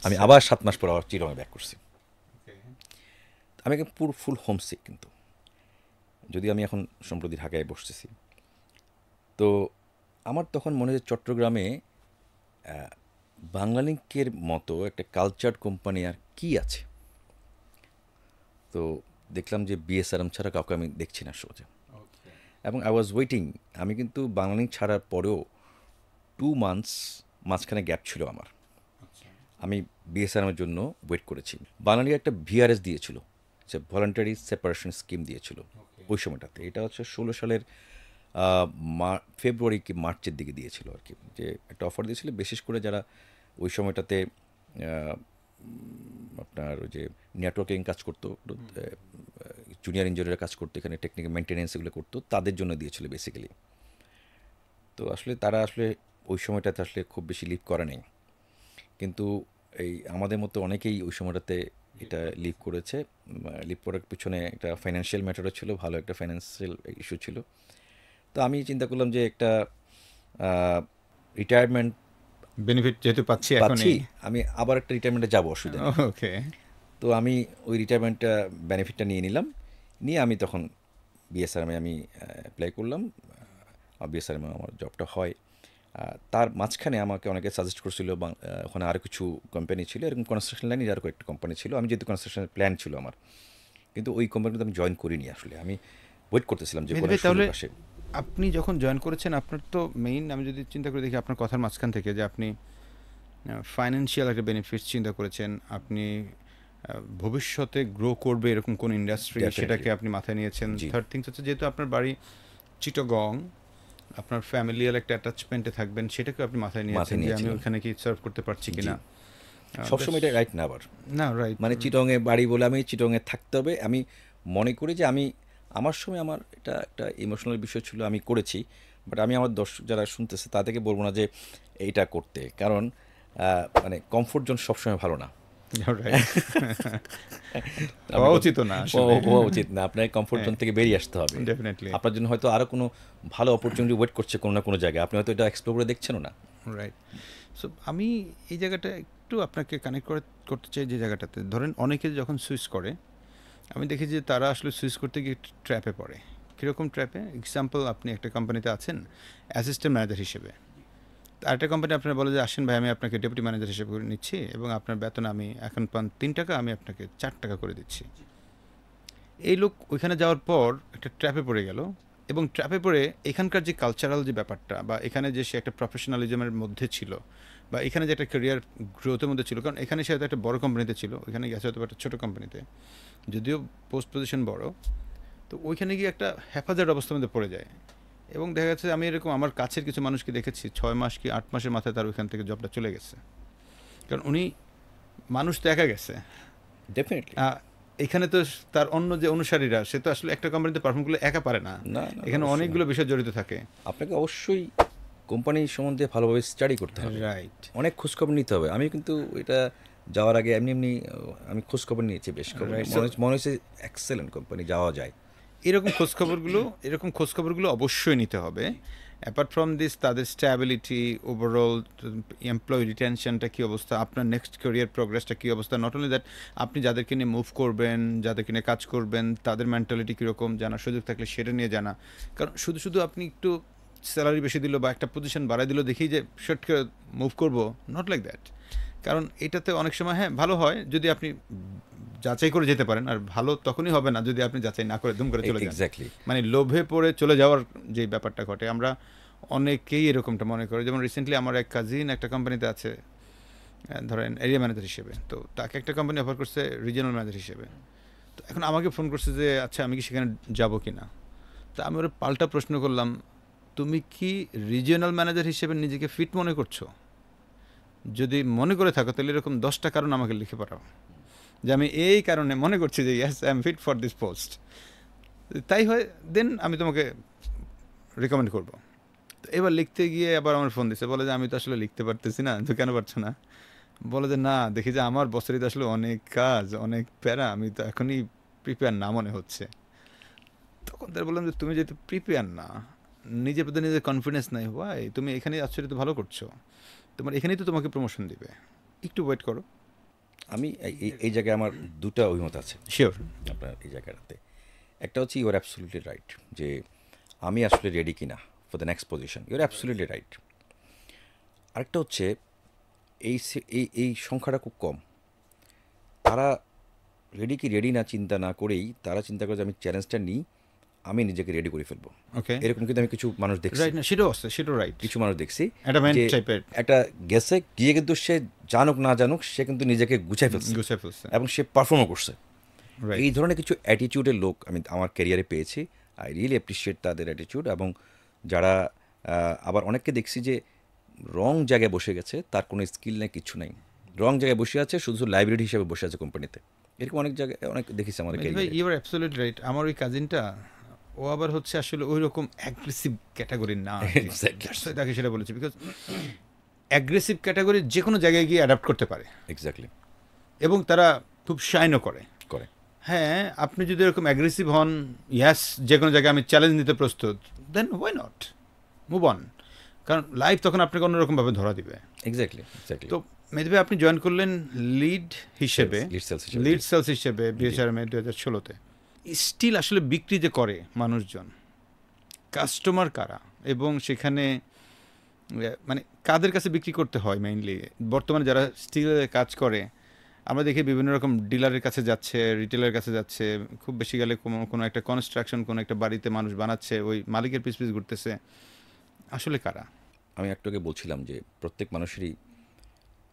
আমি আচ্ছা। আবার 7 মাস পর আবার চিটাংয়ে ব্যাক করছি। আমি পুরো ফুল হোমসিক কিন্তু, যদি আমি এখন সম্প্রতি ঢাকায় বসতেছি। তো আমার তখন মনে হয় চট্টগ্রামে বাংলালিংকের মতো একটা কালচার কোম্পানি আর কি আছে। তো দেখলাম যে বিএসআরএম ছাড়া কাউকে আমি দেখছি না সোজা, এবং আই ওয়াজ ওয়েটিং। আমি কিন্তু বাংলালিংক ছাড়ার পরেও 2 মান্থস মাঝখানে গ্যাপ ছিল আমার, আমি বিএসআরএমের জন্য ওয়েট করেছি। বাংলালিংক একটা ভিআরএস দিয়েছিল, যে ভলান্টারি সেপারেশন স্কিম দিয়েছিল ওই সময়টাতে। এটা হচ্ছে 16 সালের ফেব্রুয়ারি কি মার্চের দিকে দিয়েছিল আর কি, যে একটা অফার দিয়েছিল বিশেষ করে যারা ওই সময়টাতে আপনার ওই যে নেটওয়ার্কিং কাজ করতো, জুনিয়র ইঞ্জিনিয়ারের কাজ করতো, এখানে টেকনিক্যাল মেনটেন্যান্স এগুলো করতো, তাদের জন্য দিয়েছিল বেসিক্যালি। তো আসলে তারা আসলে ওই সময়টাতে আসলে খুব বেশি লিভ করে নেই, কিন্তু এই আমাদের মতো অনেকেই ওই সময়টাতে এটা লিভ করেছে। লিভ করার পিছনে একটা ফাইন্যান্সিয়াল ম্যাটারও ছিল, ভালো একটা ফাইন্যান্সিয়াল ইস্যু ছিল। তো আমি চিন্তা করলাম যে একটা রিটায়ারমেন্ট বেনিফিট যেহেতু পাচ্ছি পাচ্ছি, এখনই। আমি আবার একটা রিটায়ারমেন্টে যাবো, অসুবিধা নেই। ওকে। তো আমি ওই রিটায়ারমেন্টটা বেনিফিটটা নিয়ে নিলাম, নিয়ে আমি তখন বিএসআরএমে আমি অ্যাপ্লাই করলাম। বিএসআরএমে আমার জবটা হয়। তার মাঝখানে আমাকে অনেকে সাজেস্ট করছিল, ওখানে আরও কিছু কোম্পানি ছিল, এরকম কনস্ট্রাকশন লাইনের আরও কয়েকটা কোম্পানি ছিল। আমি যেহেতু কনস্ট্রাকশনের প্ল্যান ছিল আমার, কিন্তু ওই কোম্পানিতে আমি জয়েন করিনি আসলে। আমি ওয়েট করতেছিলাম যে মেহেদী কোনো ভাই, তাহলে সুযোগ আসে। আপনি যখন জয়েন করেছেন আপনার তো মেইন, আমি যদি চিন্তা করে দেখি আপনার কথার মাঝখান থেকে, যে আপনি ফাইন্যান্সিয়াল একটা বেনিফিটস চিন্তা করেছেন, আপনি ভবিষ্যতে গ্রো করবে এরকম কোন ইন্ডাস্ট্রি ডেফিনেটলি। সেটাকে আপনি মাথায় নিয়েছেন। জি। থার্ড থিংস হচ্ছে যেহেতু আপনার বাড়ি চিটাগং, আপনার ফ্যামিলিয়াল একটা অ্যাটাচমেন্টে থাকবেন, সেটাকে আপনি মাথায় নিয়েছেন মাথায় যে আমি নিয়েছিলাম। ওখানে কি সার্ভ করতে পারছি জি। কিনা। সবসময় এটা রাইট না আবার, না, রাইট। মানে চিটংয়ে বাড়ি বলে আমি চিটংয়ে থাকতে হবে। আমি মনে করি যে আমি আমার সময় আমার এটা একটা ইমোশনাল বিষয় ছিল, আমি করেছি। বাট আমি আমার দর্শক যারা শুনতেছে তাদেরকে বলবো না যে এইটা করতে, কারণ মানে কমফোর্ট জোন সবসময় ভালো না। রাইট। আপনি হওয়া উচিত না আসলে। হওয়া উচিত না, আপনার কমফোর্ট জোন থেকে বেরিয়ে আসতে হবে। ডেফিনেটলি। আপনার জন্য হয়তো আরও কোনো ভালো অপরচুনিটি ওয়েট করছে কোনো না কোনো জায়গায়, আপনি হয়তো এটা এক্সপ্লোর করে দেখছেনও না। রাইট। সো আমি এই জায়গাটা একটু আপনাকে কানেক্ট করতে চাই, যে জায়গাটাতে ধরেন অনেকে যখন সুইচ করে, আমি দেখি যে তারা আসলে সুইচ করতে গিয়ে ট্র্যাপে পড়ে। কীরকম ট্র্যাপে? এক্সাম্পল, আপনি একটা কোম্পানিতে আছেন অ্যাসিস্ট্যান্ট ম্যানেজার হিসেবে, আরেকটা কোম্পানি আপনার বলে যে আসেন ভাই, আমি আপনাকে ডেপুটি ম্যানেজার হিসেবে করে নিচ্ছি এবং আপনার বেতন আমি এখন পান 3 টাকা, আমি আপনাকে 4 টাকা করে দিচ্ছি। এই লোক ওইখানে যাওয়ার পর একটা ট্র্যাপে পড়ে গেল, এবং ট্র্যাপে পড়ে এখানকার যে কালচারাল যে ব্যাপারটা, বা এখানে যে সে একটা প্রফেশনালিজমের মধ্যে ছিল, বা এখানে যে একটা ক্যারিয়ার গ্রোথের মধ্যে ছিল, কারণ এখানে সে হয়তো একটা বড় কোম্পানিতে ছিল, ওইখানে গেছে হয়তো একটা ছোটো কোম্পানিতে, যদিও পোস্ট পজিশন বড়। তো ওইখানে গিয়ে একটা হেফাজত অবস্থার মধ্যে পড়ে যায়, এবং দেখা যাচ্ছে আমি এরকম আমার কাছের কিছু মানুষকে দেখেছি 6 মাস কি 8 মাসের মাথায় তার ওইখান থেকে জবটা চলে গেছে, কারণ উনি মানুষ তো একা গেছে। ডেফিনেটলি। এখানে তো তার অন্য যে অনুসারীরা, সে তো আসলে একটা কোম্পানিতে পারফর্ম করলে একা পারে না, না, না, এখানে অবশ্যই না। অনেকগুলো বিষয় জড়িত থাকে। আপনাকে অবশ্যই কোম্পানির সম্বন্ধে ভালোভাবে স্টাডি করতে হবে, রাইট। অনেক খোঁজখবর নিতে হবে। আমি কিন্তু এটা যাওয়ার আগে এমনি এমনি আমি খোঁজখবর নিয়েছি বেশ খবর, Right. মনে হচ্ছে এক্সেলেন্ট কোম্পানি, যাওয়া যায়। এরকম খোঁজখবরগুলো অবশ্যই নিতে হবে। অ্যাপার্ট ফ্রম দিস, তাদের স্ট্যাবিলিটি, ওভারঅল এমপ্লয়ি রিটেনশনটা কী অবস্থা, আপনার নেক্সট ক্যারিয়ার প্রোগ্রেসটা কী অবস্থা, নট অনলি দ্যাট, আপনি যাদেরকে নিয়ে মুভ করবেন, যাদেরকে নিয়ে কাজ করবেন, তাদের মেন্টালিটি কীরকম জানার সুযোগ থাকলে সেটা নিয়ে জানা। কারণ শুধু শুধু আপনি একটু স্যালারি বেশি দিল বা একটা পজিশন বাড়াই দিল দেখি যে শর্ট করে মুভ করবো, নট লাইক দ্যাট। কারণ এটাতে অনেক সময় হ্যাঁ ভালো হয় যদি আপনি যাচাই করে যেতে পারেন, আর ভালো তখনই হবে না যদি আপনি যাচাই না করে দুম করে চলে যান। এক্স্যাক্টলি। মানে লোভে পড়ে চলে যাওয়ার যে ব্যাপারটা ঘটে, আমরা অনেকেই এরকমটা মনে করি। যেমন রিসেন্টলি আমার এক কাজিন একটা কোম্পানিতে আছে, ধরেন এরিয়া ম্যানেজার হিসেবে, তো তাকে একটা কোম্পানি অফার করছে রিজিয়নাল ম্যানেজার হিসেবে। তো এখন আমাকে ফোন করছে যে আচ্ছা আমি কি সেখানে যাবো কি না। তো আমি ওরা পাল্টা প্রশ্ন করলাম, তুমি কি রিজিয়নাল ম্যানেজার হিসেবে নিজেকে ফিট মনে করছো? যদি মনে করে থাকো তাহলে এরকম 10টা কারণ আমাকে লিখে পাঠাও যে আমি এই কারণে মনে করছি যে yes I am fit for this post. তাই হয় দেন আমি তোমাকে রেকমেন্ড করবো। তো এবার লিখতে গিয়ে আবার আমার ফোন দিচ্ছে, বলে যে আমি তো আসলে লিখতে পারতেছি না। তো কেন পারছো না? বলে যে না, দেখি যে আমার বছরে তো আসলে অনেক কাজ, অনেক প্যারা, আমি তো এখনই প্রিপেয়ার না মনে হচ্ছে। তখন তার বললাম যে তুমি যেহেতু প্রিপেয়ার না, নিজের প্রতি নিজের কনফিডেন্স নাই, ভাই তুমি এখানে আশ্চর্য তো ভালো করছো, তোমার এখানেই তো তোমাকে প্রমোশন দিবে, একটু ওয়েট করো। আমি এই জায়গায় আমার দুটা অভিমত আছে শিওর। আপনার এই জায়গাটাতে। একটা হচ্ছে ইউর অ্যাবসলিউটলি রাইট, যে আমি আসলে রেডি কিনা for the next position, your absolutely right. আরেকটা হচ্ছে এই সংখ্যাটা খুব কম। তারা রেডি কি রেডি না চিন্তা না করেই তারা চিন্তা করে যে আমি চ্যালেঞ্জটা নিই, আমি নিজেকে রেডি করে ফেলবো। ওকে, এরকম কিন্তু আমি কিছু মানুষ দেখছি, রাইট, না সেটাও আছে, সেটাও রাইট, কিছু মানুষ দেখছি একটা ম্যান যে টাইপের একটা গেছে গিয়ে কিন্তু সে জানুক না জানুক সে কিন্তু নিজেকে গুছাই ফেলছে গুছিয়ে ফেলছে, এবং সে পারফর্মও করছে। রাইট। এই ধরনের কিছু অ্যাটিটিউডের লোক আমি আমার ক্যারিয়ারে পেয়েছি। আই রিয়েলি অ্যাপ্রিসিয়েট তাদের অ্যাটিটিউড। এবং যারা আবার অনেককে দেখছি যে রং জায়গায় বসে গেছে, তার কোনো স্কিল নেই, কিছু নেই, রং জায়গায় বসে আছে, শুধু লাইব্রেরি হিসেবে বসে আছে কোম্পানিতে। এরকম অনেক জায়গায় অনেক দেখেছি আমার ভাই ক্যারিয়ারে। You are absolute right. আমার ওই কাজিনটা, ও আবার হচ্ছে আসলে ওই রকম অ্যাগ্রেসিভ ক্যাটাগরির না, Exactly. তাকে সেটা বলেছি, বিকজ অ্যাগ্রেসিভ ক্যাটাগরি যে কোনো জায়গায় গিয়ে অ্যাডাপ্ট করতে পারে এক্স্যাক্টলি এবং তারা খুব শাইনও করে। করে। হ্যাঁ, আপনি যদি এরকম অ্যাগ্রেসিভ হন, ইয়াস যে কোনো জায়গায় আমি চ্যালেঞ্জ নিতে প্রস্তুত, দেন ওয়াই নট, মুভ অন। কারণ লাইফ তখন আপনাকে অন্যরকমভাবে ধরা দিবে। এক্স্যাক্টলি তো মেধি ভাই, আপনি জয়েন করলেন লিড হিসেবে, Lead sales হিসেবে। লিড সেলস হিসেবে বিএচআরএম 2016-তে। স্টিল আসলে বিক্রি যে করে মানুষজন, কাস্টমার কারা এবং সেখানে মানে কাদের কাছে বিক্রি করতে হয় মেইনলি? বর্তমানে যারা স্টিলে কাজ করে আমরা দেখি বিভিন্ন রকম ডিলারের কাছে যাচ্ছে, রিটেলের কাছে যাচ্ছে, খুব বেশি গেলে কোনো একটা কনস্ট্রাকশন, কোনো একটা বাড়িতে মানুষ বানাচ্ছে, ওই মালিকের পিস পিস ঘুরতেছে। আসলে কারা? আমি একটু আগে বলছিলাম যে প্রত্যেক মানুষেরই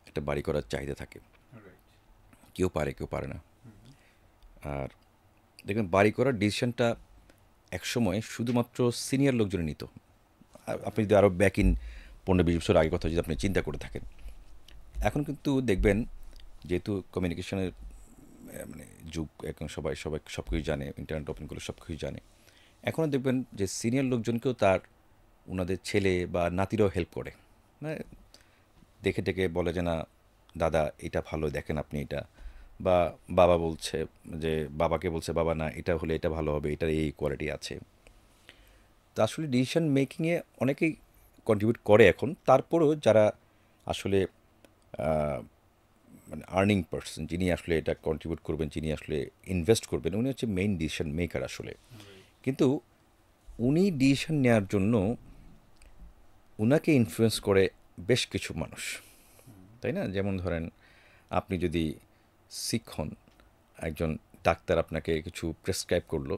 একটা বাড়ি করার চাহিদা থাকে, কেউ পারে কেউ পারে না। আর দেখবেন বাড়ি করার ডিসিশনটা একসময় শুধুমাত্র সিনিয়র লোকজনে নিত। আপনি যদি আরও ব্যাক ইন 15-20 বছর আগে কথা যদি আপনি চিন্তা করে থাকেন, এখন কিন্তু দেখবেন যেহেতু কমিউনিকেশনের মানে যুগ, এখন সবাই সব কিছু জানে, ইন্টারনেট ওপেন করলে সব কিছু জানে। এখনও দেখবেন যে সিনিয়র লোকজনকেও তার ওনাদের ছেলে বা নাতিরাও হেল্প করে, মানে দেখে টেকে বলে যে না দাদা এটা ভালো, দেখেন আপনি এটা, বা বাবা বলছে যে বাবাকে বলছে বাবা না এটা হলে এটা ভালো হবে, এটার এই কোয়ালিটি আছে। তো আসলে ডিসিশন মেকিংয়ে অনেকেই কন্ট্রিবিউট করে এখন। তারপরেও যারা আসলে মানে আর্নিং পার্সন, যিনি আসলে এটা কন্ট্রিবিউট করবেন, যিনি আসলে ইনভেস্ট করবেন, উনি হচ্ছে মেইন ডিসিশন মেকার আসলে। কিন্তু উনি ডিসিশন নেওয়ার জন্য উনাকে ইনফ্লুয়েন্স করে বেশ কিছু মানুষ, তাই না? যেমন ধরেন আপনি যদি সিক হন, একজন ডাক্তার আপনাকে কিছু প্রেসক্রাইব করলো,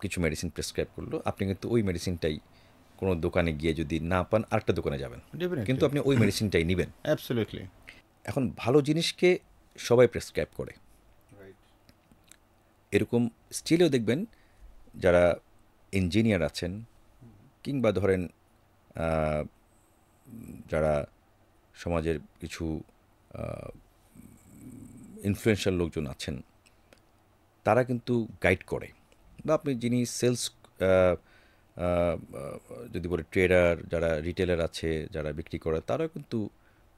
কিছু মেডিসিন প্রেসক্রাইব করলো, আপনি কিন্তু ওই মেডিসিনটাই কোনো দোকানে গিয়ে যদি না পান আরেকটা দোকানে যাবেন, কিন্তু আপনি ওই মেডিসিনটাই নেবেন। অ্যাবসলিউটলি। এখন ভালো জিনিসকে সবাই প্রেসক্রাইব করে, এরকম স্টিলেও দেখবেন যারা ইঞ্জিনিয়ার আছেন কিংবা ধরেন যারা সমাজের কিছু ইনফ্লুয়েন্সিয়াল লোকজন আছেন, তারা কিন্তু গাইড করে। বা আপনি যিনি সেলস যদি বলে ট্রেডার, যারা রিটেলার আছে, যারা বিক্রি করে, তারাও কিন্তু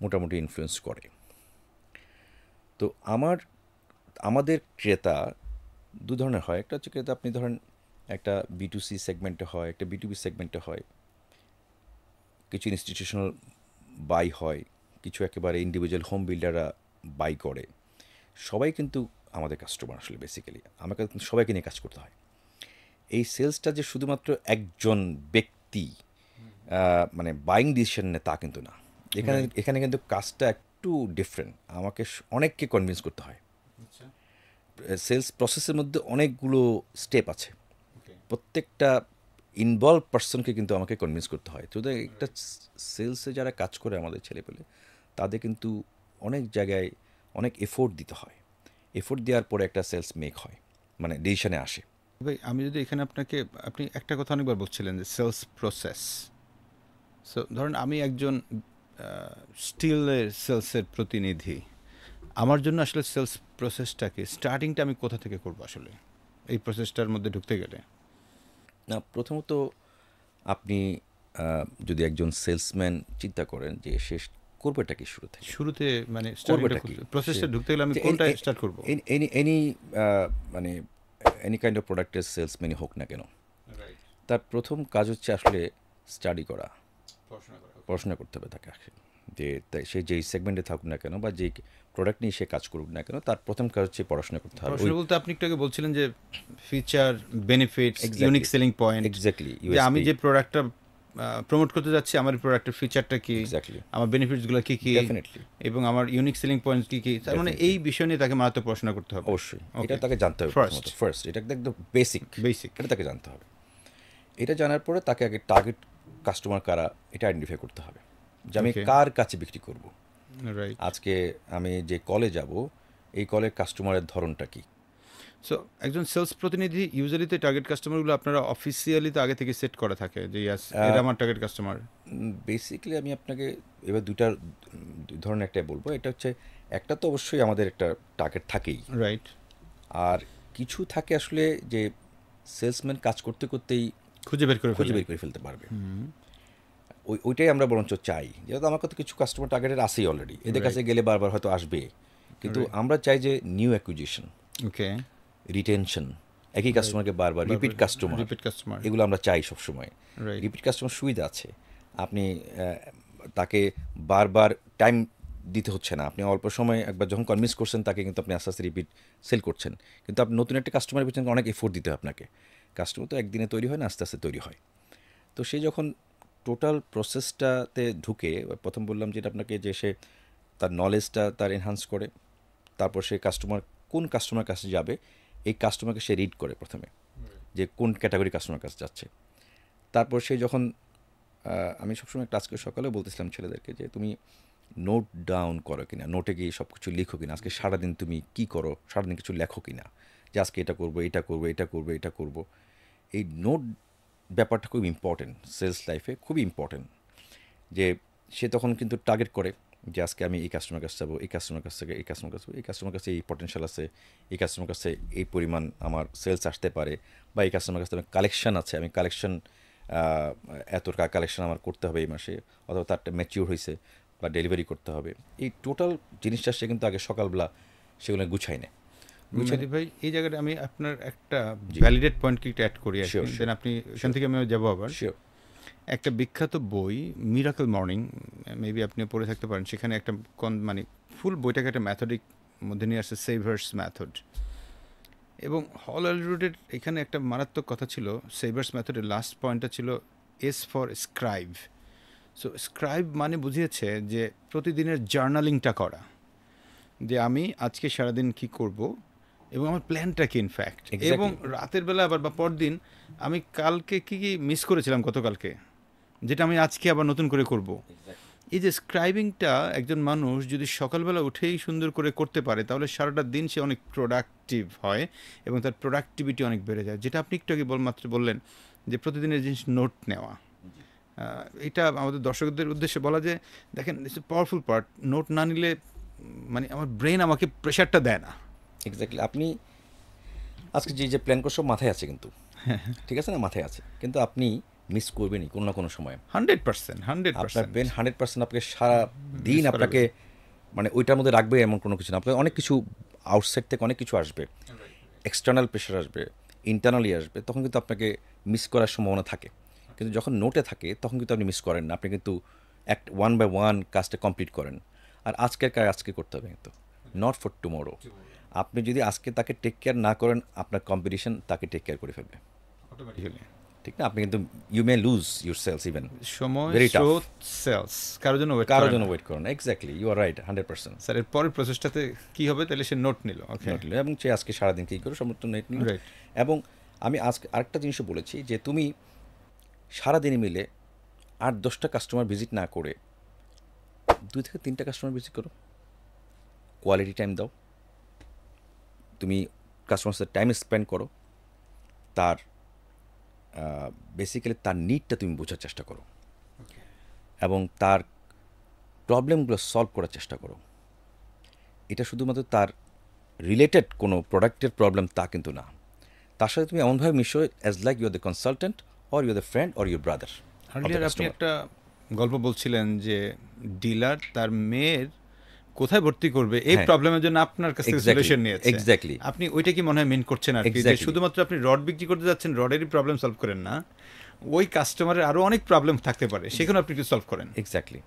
মোটামুটি ইনফ্লুয়েন্স করে। তো আমাদের ক্রেতা দু ধরনের হয়। একটা হচ্ছে ক্রেতা আপনি ধরেন একটা B2C সেগমেন্টে হয়, একটা B2B সেগমেন্টে হয়, কিছু ইনস্টিটিউশনাল বাই হয়, কিছু একেবারে ইন্ডিভিজুয়াল হোম বিল্ডাররা বাই করে। সবাই কিন্তু আমাদের কাস্টমার আসলে বেসিক্যালি আমাকে কিন্তু সবাইকে নিয়ে কাজ করতে হয়। এই সেলসটা যে শুধুমাত্র একজন ব্যক্তি মানে বাইং ডিসিশন নেয় তা কিন্তু না। এখানে কিন্তু কাজটা একটু ডিফারেন্ট। আমাকে অনেককে কনভিন্স করতে হয়। সেলস প্রসেসের মধ্যে অনেকগুলো স্টেপ আছে, প্রত্যেকটা ইনভলভ পার্সনকে কিন্তু আমাকে কনভিন্স করতে হয়। তো একটা সেলসে যারা কাজ করে আমাদের ছেলেপেলে, তাদের কিন্তু অনেক জায়গায় অনেক এফোর্ট দিতে হয়। এফোর্ট দেওয়ার পরে একটা সেলস মেক হয়, মানে ডিসিশনে আসে। ভাই আমি যদি এখানে আপনি একটা কথা অনেকবার বলছিলেন যে সেলস প্রসেস। সো ধরেন আমি একজন স্টিলের সেলসের প্রতিনিধি, আমার জন্য আসলে সেলস প্রসেসটাকে স্টার্টিংটা আমি কোথা থেকে করব আসলে এই প্রসেসটার মধ্যে ঢুকতে গেলে? না, প্রথমত আপনি যদি একজন সেলসম্যান চিন্তা করেন যে সে করবেটা কি শুরুতে মানে করবেটা কি প্রসেসটা ঢুকতে গেলে আমি কোনটা স্টার্ট করব? এনি মানে এনি কাইন্ড অফ প্রোডাক্টের সেলসম্যানই হোক না কেন, তার প্রথম কাজ হচ্ছে আসলে স্টাডি করা, পড়াশোনা করতে হবে তাকে। যে সে যেই সেগমেন্টে থাকুক না কেন বা যেই প্রোডাক্ট নিয়ে সে কাজ করুক না কেন, তার প্রথম কাজ হচ্ছে পড়াশোনা করতে হবে। পড়াশোনা বলতে আপনি একটু আগে বলছিলেন যে feature, benefits, Exactly. Unique selling point, exactly, যে আমি যে প্রোডাক্টটা প্রমোট করতে যাচ্ছি, আমার প্রোডাক্টের ফিচারটা কি, এক্স্যাক্টলি, আমার বেনিফিটসগুলো কি কি, ডেফিনেটলি, এবং আমার ইউনিক সেলিং পয়েন্ট কি কি, তার মানে এই বিষয় নিয়ে তাকে মারাত্মক পড়াশোনা করতে হবে। অবশ্যই Okay. এটা তাকে জানতে হবে। First. ফার্স্ট এটা একদম বেসিক, বেসিক। এটা তাকে জানতে হবে। এটা জানার পরে তাকে আগে টার্গেট কাস্টমার কারা এটা আইডেন্টিফাই করতে হবে, যে আমি Okay. কার কাছে বিক্রি করব। রাইট। আজকে আমি যে কলে যাব, এই কলের কাস্টমারের ধরনটা কি। সো একজন সেলস প্রতিনিধি ইউজুয়ালি তো টার্গেট কাস্টমারগুলো আপনারা অফিসিয়ালি তো আগে থেকে সেট করা থাকে যে ইয়াস এটা আমার টার্গেট কাস্টমার। বেসিক্যালি আমি আপনাকে এবার দুই ধরনের একটা বলবো। এটা হচ্ছে, একটা তো অবশ্যই আমাদের একটা টার্গেট থাকেই, রাইট। আর কিছু থাকে আসলে যে সেলসম্যান কাজ করতে করতেই খুঁজে বের খুঁজে বের করে ফেলতে পারবে। ওইটাই আমরা বরঞ্চ চাই, যেহেতু আমার কাছে কিছু কাস্টমার টার্গেটের আসেই অলরেডি, এদের কাছে গেলে বারবার হয়তো আসবে, কিন্তু আমরা চাই যে নিউ অ্যাকুইজিশন, ওকে, রিটেনশন, একই কাস্টমারকে বারবার রিপিট কাস্টমার, কাস্টমার, এগুলো আমরা চাই সবসময়। রাইট। রিপিট কাস্টমার সুবিধা আছে, আপনি তাকে বারবার টাইম দিতে হচ্ছে না, আপনি অল্প সময় একবার যখন কনভিন্স করছেন তাকে, কিন্তু আপনি আস্তে আস্তে রিপিট সেল করছেন। কিন্তু আপনি নতুন একটা কাস্টমারের পিছনে অনেক এফোর্ট দিতে হয় আপনাকে। কাস্টমার তো একদিনে তৈরি হয় না, আস্তে আস্তে তৈরি হয়। তো সে যখন টোটাল প্রসেসটাতে ঢুকে, প্রথম বললাম যেটা আপনাকে, যে সে তার নলেজটা তার এনহান্স করে, তারপর সে কোন কাস্টমার কাছে যাবে, এই কাস্টমারকে সে রিড করে প্রথমে, যে কোন ক্যাটাগরি কাস্টমার কাছে যাচ্ছে। তারপর সে যখন আমি সবসময় ক্লাসকে সকালে বলতেছিলাম ছেলেদেরকে যে তুমি নোট ডাউন করো কিনা, নোটে গিয়ে সব কিছু লিখো কিনা, আজকে সারাদিন তুমি কী করো, সারাদিন কিছু লেখো কিনা, যে আজকে এটা করবো, এটা করবো, এটা করবো, এটা করবো। এই নোট ব্যাপারটা খুব ইম্পর্টেন্ট, সেলস লাইফে খুবই ইম্পর্টেন্ট। যে সে তখন কিন্তু টার্গেট করে যে আজকে আমি এই কাস্টমার কাছে যাবো, এই কাস্টমার কাছ থেকে এই কাস্টমার কাছে, এই কাস্টমার কাছে এই পটেনশিয়াল আছে, এই কাস্টমার কাছে এই পরিমাণ আমার সেলস আসতে পারে, বা এই কাস্টমার কাছে আমার কালেকশন আছে, আমি কালেকশন এত টাকা কালেকশন আমার করতে হবে এই মাসে, অথবা তারটা ম্যাচিউর হয়েছে বা ডেলিভারি করতে হবে। এই টোটাল জিনিসটা সে কিন্তু আগে সকালবেলা সেগুলো গুছাই নেয়। মেহেদী ভাই, এই জায়গাটা আমি আপনার একটা ভ্যালিডেট পয়েন্ট কি অ্যাড করি আর কি, দেন আপনি এখান থেকে আমি যাবো আবার। শিওর। একটা বিখ্যাত বই মিরাকল মর্নিং, মেবি আপনি পড়ে থাকতে পারেন, সেখানে একটা মানে ফুল বইটাকে একটা ম্যাথডিক মধ্যে নিয়ে আসছে, সেভার্স ম্যাথড। এবং হল অ্যালরুডের এখানে একটা মারাত্মক কথা ছিল, সেভার্স ম্যাথডের লাস্ট পয়েন্টটা ছিল S for scribe. So scribe মানে বুঝিয়েছে যে প্রতিদিনের জার্নালিংটা করা, যে আমি আজকে সারাদিন কি করব এবং আমার প্ল্যানটা কি ইনফ্যাক্ট, এবং রাতের বেলা আবার বা পরদিন আমি কালকে কি কি মিস করেছিলাম গতকালকে, যেটা আমি আজকে আবার নতুন করে করব। এই যে স্ক্রাইবিংটা একজন মানুষ যদি সকালবেলা উঠেই সুন্দর করে করতে পারে, তাহলে সারাটা দিন সে অনেক প্রোডাক্টিভ হয় এবং তার প্রোডাক্টিভিটি অনেক বেড়ে যায়। যেটা আপনি একটু আগে মাত্র বললেন যে প্রতিদিনের জিনিস নোট নেওয়া, এটা আমাদের দর্শকদের উদ্দেশ্যে বলা যে দেখেন, it's a powerful part. Note না নিলে মানে আমার ব্রেন আমাকে প্রেশারটা দেয় না। এক্স্যাক্টলি, আপনি আজকে যে প্ল্যান করছো মাথায় আছে, কিন্তু ঠিক আছে না, মাথায় আছে, কিন্তু আপনি মিস করবেনই কোনো না কোনো সময়। 100%, আপনার ব্রেন 100% আপনাকে সারা দিন আপনাকে মানে ওইটার মধ্যে রাখবে এমন কোনো কিছু না। আপনার অনেক কিছু আউটসাইড থেকে অনেক কিছু আসবে, এক্সটার্নাল প্রেশার আসবে, ইন্টারনালি আসবে, তখন কিন্তু আপনাকে মিস করার সম্ভাবনা থাকে। কিন্তু যখন নোটে থাকে তখন কিন্তু আপনি মিস করেন না, আপনি কিন্তু ওয়ান বাই ওয়ান কাজটা কমপ্লিট করেন। আর আজকের কাজ আজকে করতে হবে, কিন্তু নট ফর টুমোরো। আপনি যদি আজকে তাকে টেক কেয়ার না করেন, আপনার কম্পিটিশন তাকে টেক কেয়ার করে ফেলবে, ঠিক না? আপনি কিন্তু you may lose your sales even. সময় Very tough. স্রোত সেলস কারোর জন্য ওয়েট করেন। Exactly, you are right, 100%। Sir এর পরের প্রসেসটাতে কি হবে, তাহলে সে নোট নিল, ওকে, এবং সে আজকে সারাদিন কী করে সমস্ত নেট নিল। রাইট। এবং আমি আজকে আরেকটা জিনিসও বলেছি যে তুমি সারাদিনে মিলে 8-10টা কাস্টমার ভিজিট না করে 2 থেকে 3টা কাস্টমার ভিজিট করো, কোয়ালিটি টাইম দাও, তুমি কাস্টমার সাথে টাইম স্পেন্ড করো, তার বেসিক্যালি তার নিডটা তুমি বোঝার চেষ্টা করো, এবং তার প্রবলেমগুলো সলভ করার চেষ্টা করো। এটা শুধুমাত্র তার রিলেটেড কোনো প্রোডাক্টের প্রবলেম তা কিন্তু না, তার সাথে তুমি এমনভাবে মিশো as like you are the consultant or you are the friend or your brother. Earlier আপনি একটা গল্প বলছিলেন যে ডিলার তার মেয়ের কোথায় ভর্তি করবে এই প্রবলেমের জন্য আপনার কাছে সলিউশন নিয়েছে। এক্স্যাক্টলি, আপনি ওইটা কি মনে হয় মেন করছেন আর কি, যে শুধুমাত্র আপনি রড বিক্রি করতে যাচ্ছেন, রডেরই প্রবলেম সলভ করেন না, ওই কাস্টমারের আরও অনেক প্রবলেম থাকতে পারে, সেখানে আপনি একটু সলভ করেন। এক্স্যাক্টলি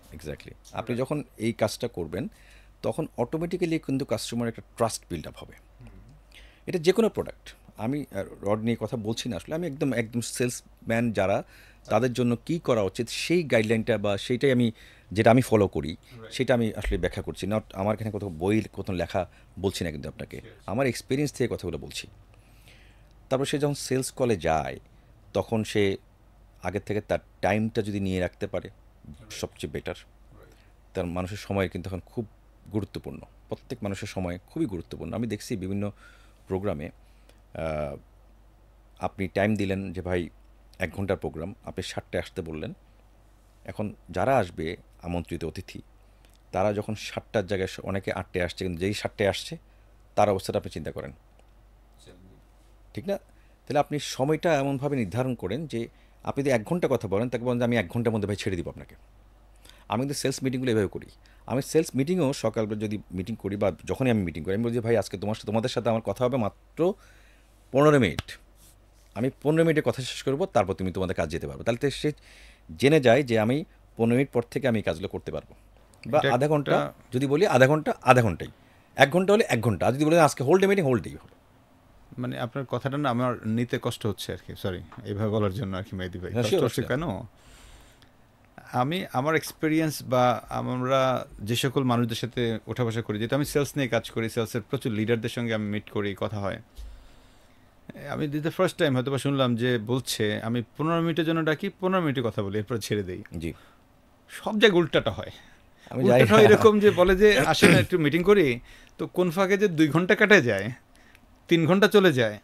আপনি যখন এই কাজটা করবেন তখন অটোমেটিক্যালি কিন্তু কাস্টমার একটা ট্রাস্ট বিল্ড আপ হবে। এটা যে কোনো প্রোডাক্ট, আমি রড নিয়ে কথা বলছি না, আসলে আমি একদম একদম সেলসম্যান যারা, তাদের জন্য কি করা উচিত সেই গাইডলাইনটা বা সেইটাই আমি, যেটা আমি ফলো করি সেটা আমি আসলে ব্যাখ্যা করছি, নট আমার এখানে কোথাও বই কোথাও লেখা বলছি না, কিন্তু আপনাকে আমার এক্সপিরিয়েন্স থেকে কথাগুলো বলছি। তারপর সে যখন সেলস কলে যায় তখন সে আগের থেকে তার টাইমটা যদি নিয়ে রাখতে পারে সবচেয়ে বেটার। তার মানুষের সময় কিন্তু এখন খুব গুরুত্বপূর্ণ, প্রত্যেক মানুষের সময় খুবই গুরুত্বপূর্ণ। আমি দেখছি বিভিন্ন প্রোগ্রামে আপনি টাইম দিলেন যে ভাই 1 ঘন্টার প্রোগ্রাম, আপনি 7টায় আসতে বললেন। এখন যারা আসবে আমন্ত্রিত অতিথি, তারা যখন 7টার জায়গায় অনেকে 8টায় আসছে, কিন্তু যেই 7টায় আসছে তার অবস্থাটা আপনি চিন্তা করেন, ঠিক না? তাহলে আপনি সময়টা এমনভাবে নির্ধারণ করেন যে আপনি যদি 1 ঘন্টা কথা বলেন, তাকে বলেন যে আমি 1 ঘন্টার মধ্যে ভাই ছেড়ে দিব আপনাকে। আমি কিন্তু সেলস মিটিংগুলো এভাবে করি। আমি সেলস মিটিংও সকালবেলা যদি মিটিং করি বা যখনই আমি মিটিং করি, আমি বলি যে ভাই আজকে তোমাদের সাথে আমার কথা হবে মাত্র 15 মিনিট। আমি 15 মিনিটে কথা শেষ করবো, তারপর তুমি তোমাদের কাজ যেতে পারবো। তাহলে তো সে জেনে যায় যে আমি 15 মিনিট পর থেকে আমি এই কাজগুলো করতে পারবো। বা এটা আধা ঘন্টা, একটা যদি বলি আধা ঘন্টা, আধা ঘন্টাই। 1 ঘন্টা হলে 1 ঘন্টা, আর যদি বলি আজকে হোল ডে মিটিং, হোল ডেই হবে। মানে আপনার কথাটা না আমার নিতে কষ্ট হচ্ছে আর কি, সরি এইভাবে বলার জন্য আর কি মেহেদী ভাই। হ্যাঁ, কষ্ট sure, হচ্ছে sure. কেন, আমি আমার এক্সপিরিয়েন্স বা আমরা যে সকল মানুষদের সাথে ওঠা বসা করি, যেহেতু আমি সেলস নিয়ে কাজ করি, সেলসের প্রচুর লিডারদের সঙ্গে আমি মিট করি, কথা হয়। আমি দ্য ফার্স্ট টাইম হয়তো বা শুনলাম যে বলছে আমি 15 মিনিটের জন্য ডাকি, 15 মিনিটে কথা বলি, এরপর ছেড়ে দিই। জি, সব জায়গায় উল্টাটা হয়। আমি যাই। উল্টাটা হয় এরকম যে বলে যে আসেন একটু মিটিং করি, তো কোন ফাঁকে যে 2 ঘন্টা কাটে যায়, 3 ঘন্টা চলে যায়,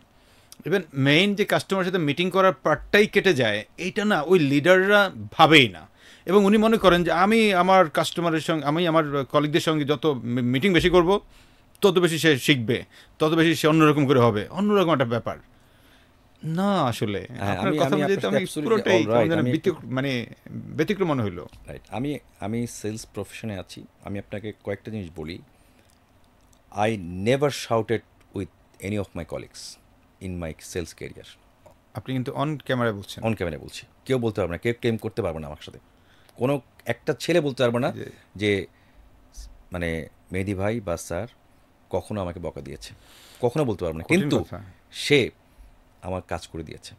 ইভেন মেইন যে কাস্টমারের সাথে মিটিং করার পার্টটাই কেটে যায়। এইটা না ওই লিডাররা ভাবেই না, এবং উনি মনে করেন যে আমি আমার কাস্টমারের সঙ্গে, আমি আমার কলিগদের সঙ্গে যত মিটিং বেশি করব তত বেশি সে শিখবে, তত বেশি সে অন্যরকম করে হবে, অন্যরকম একটা ব্যাপার। না আসলে হ্যাঁ, আপনার আমি কথা আমি অনুযায়ী তো আপনার আমি সাথে absolutely পুরোটাই all কেমন right. যেন আমি একটু মানে ব্যতিক্রম মনে হইলো। রাইট, আমি সেলস প্রফেশনে আছি। আমি আপনাকে কয়েকটা জিনিস বলি। I never shouted with any of my colleagues in my sales career. আপনি কিন্তু অন ক্যামেরায় বলছেন অন ক্যামেরা বলছি, কেউ বলতে পারবে না, কেউ ক্লেম করতে পারবে না আমার সাথে। কোনো একটা ছেলে বলতে পারবে না যে যে মানে মেহেদী ভাই বা স্যার কখনো আমাকে বকা দিয়েছে, কখনো বলতে পারবে না, কঠিন কিন্তু কথা, সে আমার কাজ করে দিয়েছে,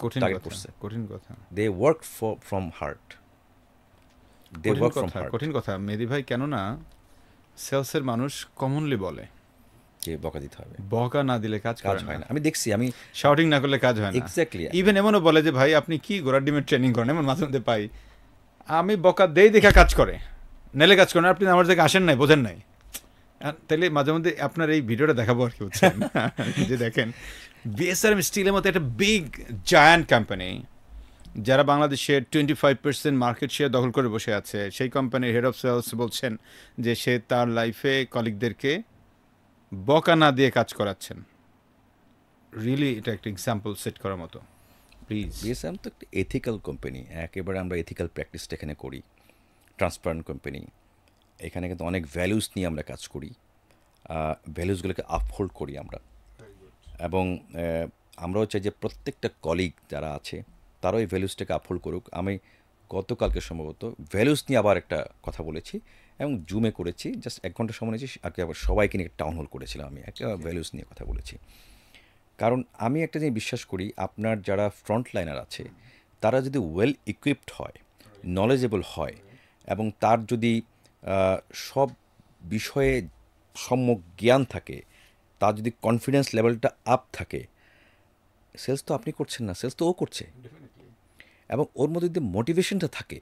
কঠিন টার্গেট কথা, করছে। কঠিন কথা, দে ওয়ার্ক ফ্রম হার্ট, দে কঠিন ওয়ার্ক ফ্রম কথা, হার্ট। কঠিন কথা মেহেদী ভাই। কেননা সেলসের মানুষ কমনলি বলে যে বকা দিতে হবে, বকা না দিলে কাজ কাজ করে হয় না, না। আমি দেখছি, আমি শাউটিং না করলে কাজ হয় না। এক্স্যাক্টলি ইভেন এমনও বলে যে ভাই আপনি কি গোড়ার ডিমের ট্রেনিং করেন, এমন মাঝে মধ্যে পাই। আমি বকা দেই দেখা কাজ করে, নেলে কাজ করে না, আপনি আমার জায়গায় আসেন নাই, বোঝেন নাই। তাহলে মাঝে মধ্যে আপনার এই ভিডিওটা দেখাবো আর কি, বুঝছেন? যে দেখেন বিএসআরএম স্টিলের মতো একটা বিগ জায়ান্ট কোম্পানি, যারা বাংলাদেশের 25% মার্কেট শেয়ার দখল করে বসে আছে, সেই কোম্পানির হেড অফ সেলস বলছেন যে সে তার লাইফে কলিগদেরকে বকা না দিয়ে কাজ করাচ্ছেন। রিয়েলি এটা একটা এক্সাম্পল সেট করার মতো। প্লিজ। বিএসএম তো একটা এথিক্যাল কোম্পানি, একেবারে আমরা এথিক্যাল প্র্যাকটিসটা এখানে করি। ট্রান্সপারেন্ট কোম্পানি, এখানে কিন্তু অনেক ভ্যালুস নিয়ে আমরা কাজ করি, ভ্যালুসগুলোকে আপহোল্ড করি আমরা। এবং আমরাও চাই যে প্রত্যেকটা কলিগ যারা আছে তারাও এই ভ্যালুসটাকে আপহোল্ড করুক। আমি গতকালকে সম্ভবত ভ্যালুস নিয়ে আবার একটা কথা বলেছি এবং জুমে করেছি, জাস্ট 1 ঘন্টা সময় নিয়েছি, আগে আবার সবাইকে নিয়ে টাউন হল করেছিলাম। আমি একটা ভ্যালুস নিয়ে কথা বলেছি, কারণ আমি একটা জিনিস বিশ্বাস করি, আপনার যারা ফ্রন্ট লাইনার আছে তারা যদি ওয়েল ইকুইপড হয়, নলেজেবল হয়, এবং তার যদি সব বিষয়ে সম্যক জ্ঞান থাকে, তার যদি কনফিডেন্স লেভেলটা আপ থাকে, সেলস তো আপনি করছেন না, সেলস তো ও করছে, এবং ওর মধ্যে যদি মোটিভেশনটা থাকে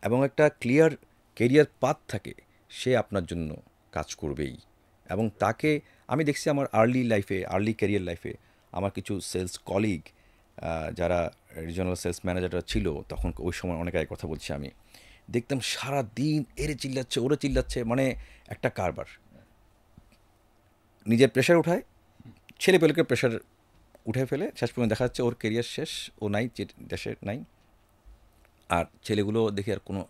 এবং একটা ক্লিয়ার কেরিয়ার পাথ থাকে, সে আপনার জন্য কাজ করবেই। এবং তাকে আমি দেখছি আমার আর্লি ক্যারিয়ার লাইফে আমার কিছু সেলস কলিগ যারা রিজনাল সেলস ম্যানেজাররা ছিল তখন, ওই সময় অনেক আগে কথা বলছি, আমি দেখতাম সারা দিন এরে চিল্লাচ্ছে ওরে চিল্লাচ্ছে, মানে একটা কারবার। নিজের প্রেশার উঠায়, ছেলে পেলেকে প্রেশার উঠে ফেলে, শেষ পর্যন্ত দেখা যাচ্ছে ওর কেরিয়ার শেষ, ও নাই, দেশে নাই, আর ছেলেগুলো দেখি আর কোনো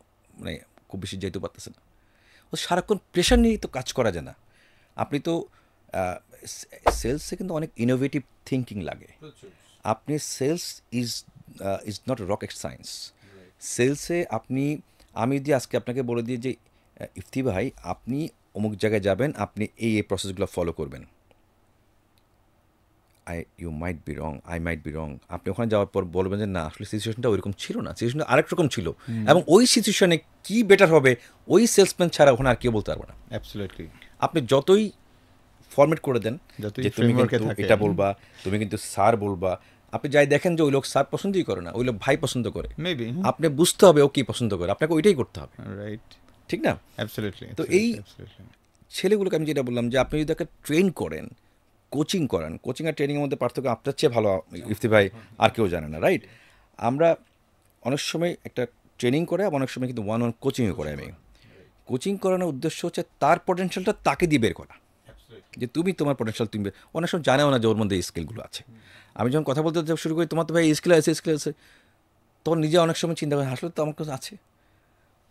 মানে খুব বেশি যেতে পারতেছে না। ও সারাক্ষণ প্রেশার নিয়েই তো কাজ করা যায় না। আপনি তো সেলসে কিন্তু অনেক ইনোভেটিভ থিঙ্কিং লাগে। আপনি sales is is not rocket science. সেলসে আমি যদি আজকে আপনাকে বলে দিই যে ইফতি ভাই আপনি অমুক জায়গায় যাবেন, আপনি এই প্রসেসগুলো ফলো করবেন, you might be wrong, I might be wrong. আপনি ওখানে যাওয়ার পর বলবেন যে না, আসলে সিচুয়েশনটা ওইরকম ছিল না, সিচুয়েশনটা আরেক রকম ছিল, এবং ওই সিচুয়েশনে কী বেটার হবে ওই সেলসম্যান ছাড়া ওখানে আর কেউ বলতে পারবে না। অ্যাবসলিউটলি। আপনি যতই ফরম্যাট করে দেন যতই যে তুমি ফ্রেমওয়ার্কে কিন্তু থাকে। এটা বলবা, তুমি কিন্তু স্যার বলবা, আপনি যাই দেখেন যে ওই লোক স্যার পছন্দই করে না, ওই লোক ভাই পছন্দ করে, মেবি। আপনি বুঝতে হবে ও কী পছন্দ করে, আপনাকে ওইটাই করতে হবে, রাইট। ঠিক না? অ্যাবসলিউটলি। তো এই ছেলেগুলোকে আমি যেটা বললাম যে আপনি যদি তাকে ট্রেন করেন, কোচিং করান, কোচিং আর ট্রেনিংয়ের মধ্যে পার্থক্য আপনার চেয়ে ভালো ইফতি ভাই আর কেউ জানে না, রাইট? আমরা অনেক সময় একটা ট্রেনিং করে, অনেক সময় কিন্তু ওয়ান কোচিংও করে। আমি কোচিং করানোর উদ্দেশ্য হচ্ছে তার পটেনশিয়ালটা তাকে দিয়ে বের করা, যে তুমি তোমার পটেনশিয়াল তুমি অনেক সময় জানেও না যে ওর মধ্যে এই স্কিলগুলো আছে। আমি যখন কথা বলতে শুরু করি তোমার তো ভাই এই স্কিল আছে, তখন নিজে অনেক সময় চিন্তা করি আসলে তো আমার কাছে আছে,